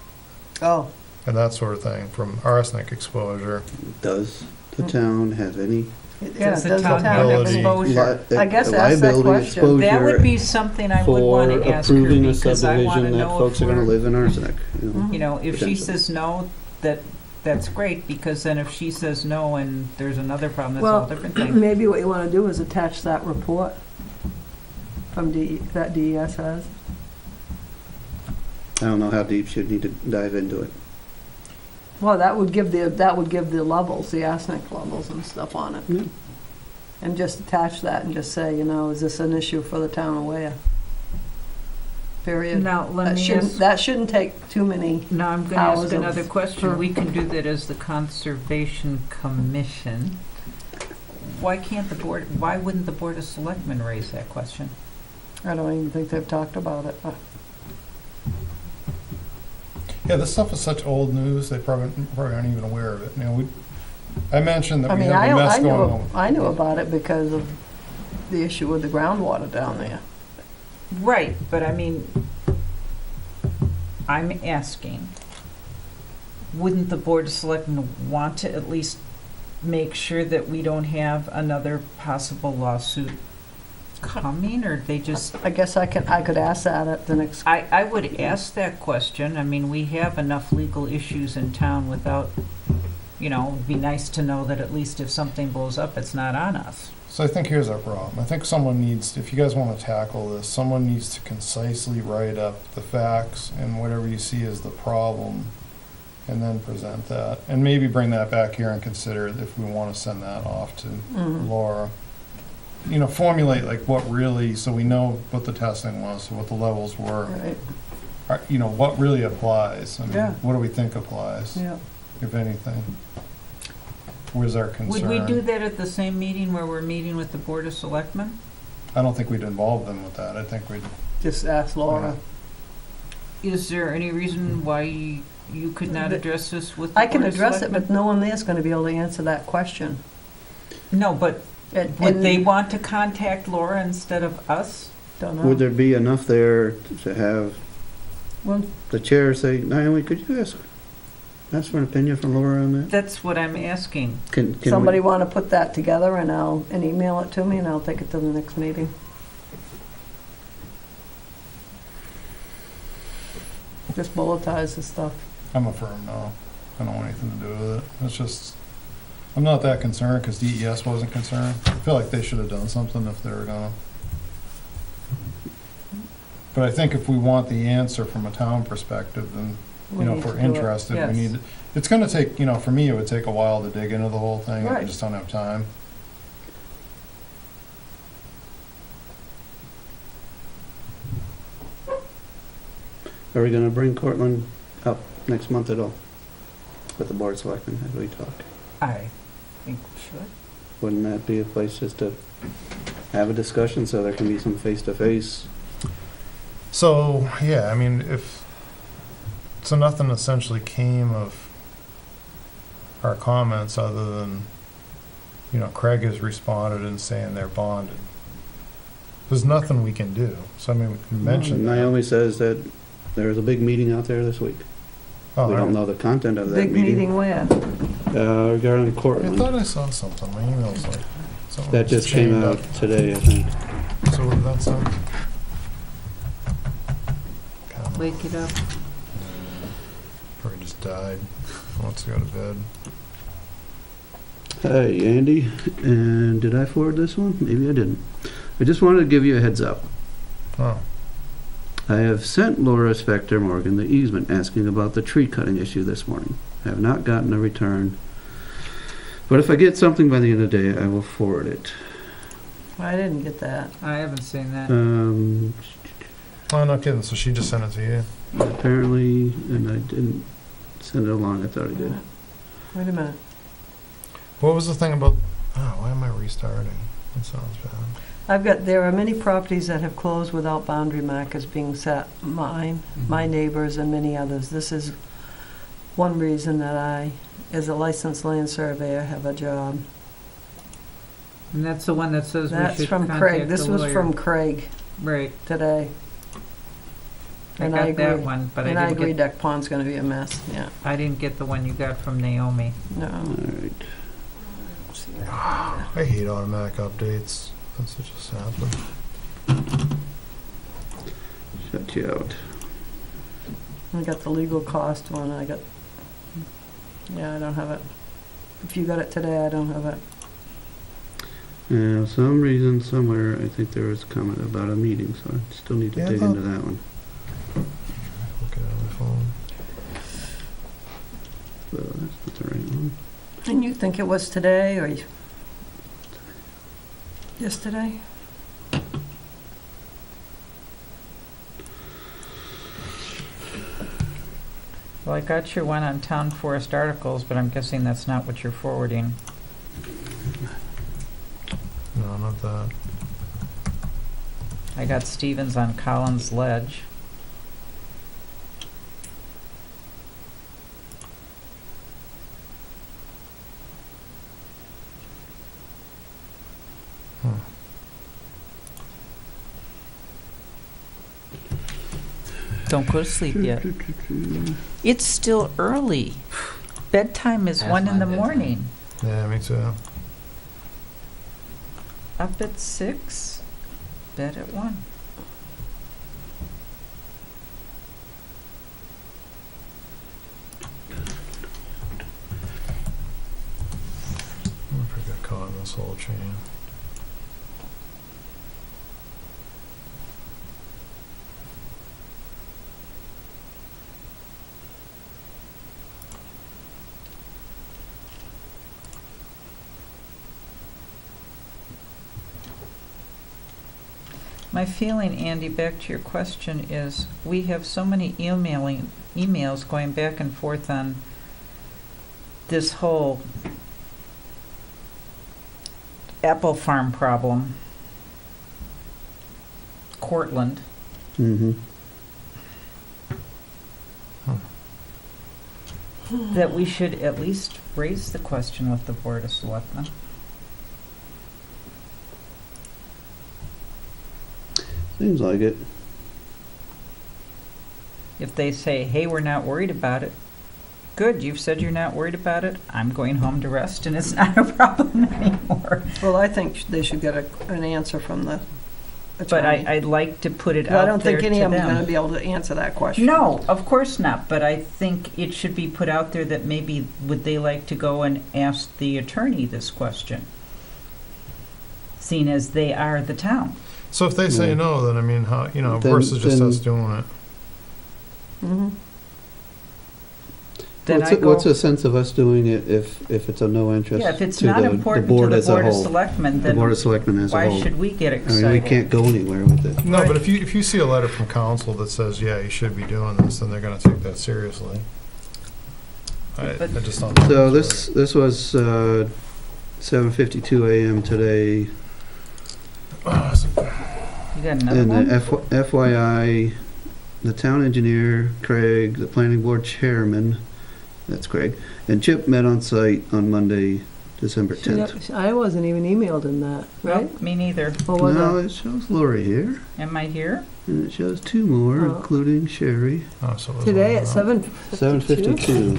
Oh, and that sort of thing from arsenic exposure. Does the town have any yeah, Does the does the town town have have any? exposure? I guess ask that liability question. exposure That would be something I would want for to ask her, approving a because I want to subdivision that know folks if are going to we're, live in arsenic? if she Potentially. says no, that's great, because then if she says no and there's another problem, that's a whole Well, different thing. maybe what you wanna do is attach that report from that DES has. I don't know how deep you'd need to dive into it. Well, that would give the levels, the arsenic levels and stuff on it. Yeah. And just attach that and just say, is this an issue for the town of Weare? Period. Now, let That me shouldn't, ask, that shouldn't take too many, now I'm going to hours ask of- another question. We can do that as the Conservation Commission. Why wouldn't the Board of Selectmen raise that question? I don't even think they've talked about it. Yeah, this stuff is such old news, they probably aren't even aware of it. I mentioned that I we mean, have a mess going on. I knew about it because of the issue with the groundwater down there. Right, but I mean, I'm asking, wouldn't the Board of Selectmen want to at least make sure that we don't have another possible lawsuit coming, or they just, I guess I could ask that at the next, I would ask that question. I mean, we have enough legal issues in town without, it'd be nice to know that at least if something blows up, it's not on us. So I think here's our problem. I think someone needs, if you guys want to tackle this, someone needs to concisely write up the facts and whatever you see as the problem and then present that. And maybe bring that back here and consider if we want to send that off to Laura. You know, formulate like what really, so we know what the testing was, so what the levels were. Right, You know, what really applies. I mean, Yeah. what do we think applies, yeah. if anything? Where's our concern? Would we do that at the same meeting where we're meeting with the Board of Selectmen? I don't think we'd involve them with that. I think we'd, Just ask Laura. Is there any reason why you could not address this with the I can Board of address it, Selectmen? but no one there's gonna be able to answer that question. No, but And- would and they want to contact Laura instead of us? Don't know. Would there be enough there to have Well, the chair say, Naomi, could you ask for an opinion from Laura on that? That's what I'm asking. Can we- somebody wanna put that together and email it to me and I'll take it to the next meeting. Just bulletize the stuff. I'm a firm no. I don't want anything to do with it. It's just, I'm not that concerned because DES wasn't concerned. I feel like they should have done something if they were gonna. But I think if we want the answer from a town perspective, then, We you know, need if we're to do it. interested, Yes. we need, it's gonna take, you know, for me, it would take a while to dig into the whole thing. I Right. just don't have time. Are we gonna bring Cortland up next month at all? With the board of selectmen, as we talk? I think we should. Wouldn't that be a place just to have a discussion so there can be some face-to-face? So, yeah, I mean, so nothing essentially came of our comments other than, you know, Craig has responded and saying they're bonded. There's nothing we can do. So, I mean, we can mention that. Naomi says that there is a big meeting out there this week. Oh, We don't I know the content of that Big meeting where? Regarding I Cortland. thought I saw something. My email's like, something That was just came chained out up. today, I think. So what did that say? God, Wake it up. probably just died. Wants to go to bed. Hey, Andy, and did I forward this one? Maybe I didn't. I just wanted to give you a heads up. Oh, I have sent Laura Spector Morgan the easement asking about the tree cutting issue this morning. I have not gotten a return, but if I get something by the end of the day, I will forward it. I didn't get that. I haven't seen that. Um, oh, no kidding. So she just sent it to you. apparently, and I didn't send it along, I thought I did. Wait a minute. What was the thing about? Oh, why am I restarting? That sounds bad. There are many properties that have closed without boundary markers being set. Mine, my neighbors, and many others. This is one reason that I, as a licensed land surveyor, have a job. And that's the one that says we That's should from contact Craig. the This was lawyer. from Craig Right. today. I And got I that agree. one, but And I I didn't agree get, Duck Pond's gonna be a mess, yeah. I didn't get the one you got from Naomi. All No. right. I hate automatic updates. That's what just happened. Shut you out. I got the legal cost one, I don't have it. If you got it today, I don't have it. Yeah, some reason, somewhere, I think there was a comment about a meeting, so I still need to Yeah, I dig thought- into that one. Look at it on my phone. So that's not the right one. And you think it was today, or yesterday? Well, I got your one on town forest articles, but I'm guessing that's not what you're forwarding. No, not that. I got Stevens on Collins Ledge. Don't go to sleep yet. It's still early. Bedtime is Past 1 in my the bedtime. morning. Yeah, me too. Up at 6, bed at 1. I wonder if I got caught in this whole chain. My feeling, Andy, back to your question, is we have so many emails going back and forth on this whole apple farm problem, Cortland. Mm-hmm. That we should at least raise the question with the Board of Selectmen. Seems like it. If they say, hey, we're not worried about it, good, you've said you're not worried about it, I'm going home to rest and it's not a problem anymore. Well, I think they should get an answer from the But attorney. I'd like to put it I out don't there think to any of them are going to them. be able to answer that question. No, of course not, but I think it should be put out there that maybe would they like to go and ask the attorney this question, seeing as they are the town. So if they say Yeah. no, then I mean, how, Then- versus just then- us doing it. Mhm. Then I go, What's the sense of us doing it if it's of no interest yeah, if it's to not the important to board the as a Board of whole? Selectmen, The Board of then Selectmen as a why whole. should we get I mean, excited? we can't go anywhere with it. No, Right. but if you see a letter from council that says, yeah, you should be doing this, then they're gonna take that seriously. I But- just don't. think So it's this was 7:52 a.m. today, right. Awesome. You got another and one? the FYI, the town engineer, Craig, the planning board chairman, that's Craig, and Chip met on site on Monday, December 10th. I wasn't even emailed in that, right? Well, me neither. Or was No, I? it shows Lori here, Am I here? and it shows two more, Oh. including Sherry. Oh, so it was Today one at of 7:52? 7:52.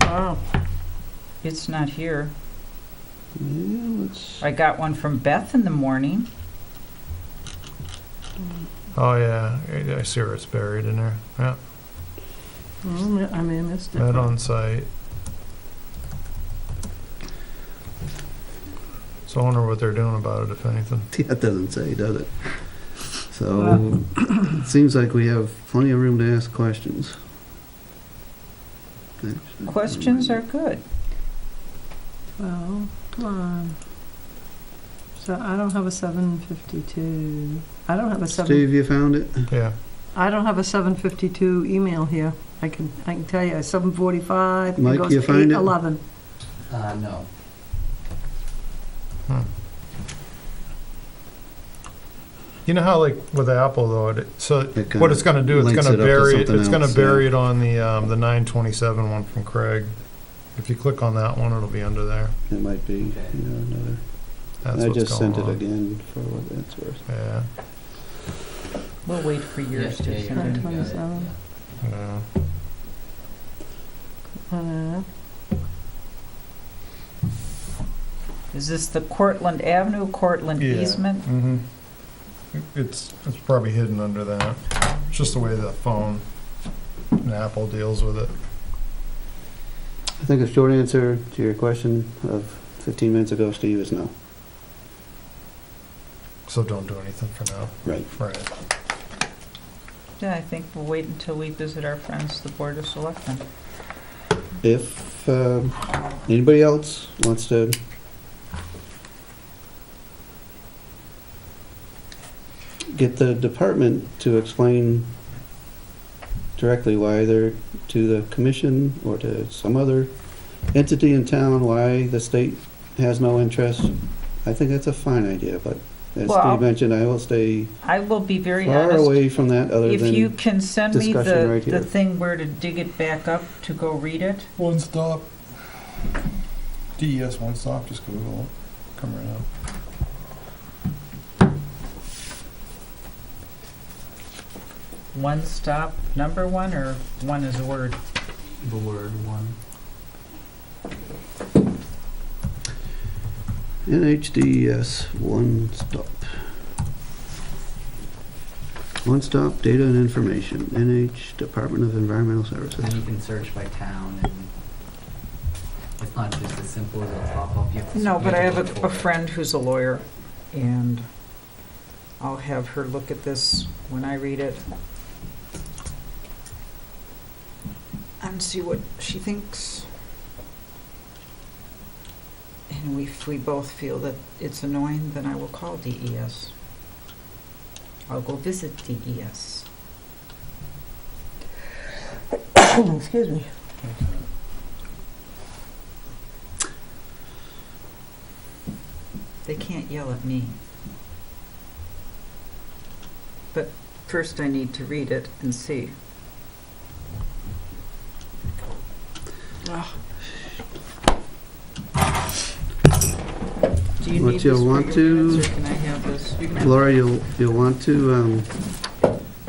Wow. It's not here. Yeah, let's, I got one from Beth in the morning. Oh, yeah, I see where it's buried in there. Yeah, Oh, I may have missed it. met on site. So I wonder what they're doing about it, if anything. yeah, it doesn't say, does it? So, it seems like we have plenty of room to ask questions. Actually, Questions are good. Well, come on. So I don't have a 7:52. I don't have a 7. Steve, you found it? Yeah. I don't have a 7:52 email here. I can tell you, 7:45. Mike, it goes you to find it? 8:11. No. You know how, like, with Apple, though, It kinda what it's gonna do, it's links gonna it up to bury it, something it's gonna else, bury yeah. it on the 927 one from Craig. If you click on that one, it'll be under there. It might be, another. That's I what's just going sent it on. again for what it's worth. Yeah, We'll wait for yours to Yeah, send in. 27. yeah. Is this the Cortland Avenue, Cortland Yeah. easement? Mm-hmm. It's probably hidden under that. It's just the way the phone and Apple deals with it. I think the short answer to your question of 15 minutes ago, Steve, is no. So don't do anything for now. Right. Right. Yeah, I think we'll wait until we visit our friends, the Board of Selectmen. If anybody else wants to get the department to explain directly why they're to the commission or to some other entity in town, why the state has no interest, I think that's a fine idea, but as Well, Steve mentioned, I will stay I will be very far honest. away from that other If you than, can send me discussion right the here. thing where to dig it back up to go read it, One stop. DES one stop, just Google it. Come right up. one stop, number one, or one is a word? The word one. NHDES, one stop. One stop data and information, NH Department of Environmental Services. And you can search by town, and it's not just as simple as it'll pop up. You have to No, but I have look a for it. friend who's a lawyer, and I'll have her look at this when I read it and see what she thinks. And if we both feel that it's annoying, then I will call DES. I'll go visit DES. Excuse me. They can't yell at me. But first I need to read it and see. Do you What need you'll this for want your to- minutes, or can I have this? You can have Laura, you'll want to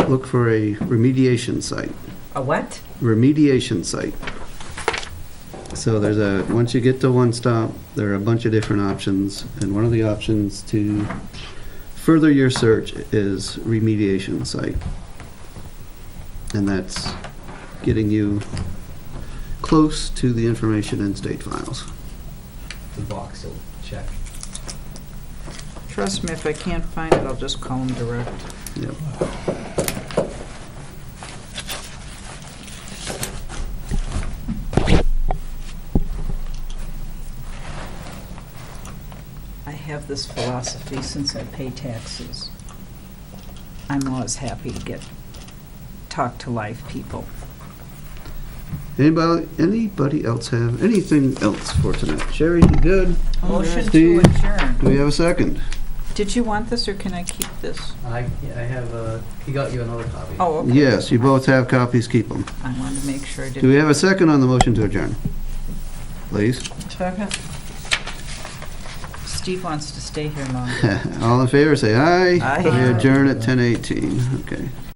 look for a remediation site. a what? Remediation site. So there's once you get to One Stop, there are a bunch of different options, and one of the options to further your search is remediation site. And that's getting you close to the information in state files. The box will check. Trust me, if I can't find it, I'll just call them direct. Yep. I have this philosophy since I pay taxes. I'm always happy to talk to live people. Anybody else have anything else for tonight? Sherry, you good? Motion to Steve? adjourn. Do we have a second? Did you want this, or can I keep this? I have he got you another copy. Oh, okay. Yes, you both have copies, keep them. I wanted to make sure I Do we didn't. have a second on the motion to adjourn? Please. Second. Steve wants to stay here longer. All in favor, say aye. Aye. We adjourn at 10:18. Okay.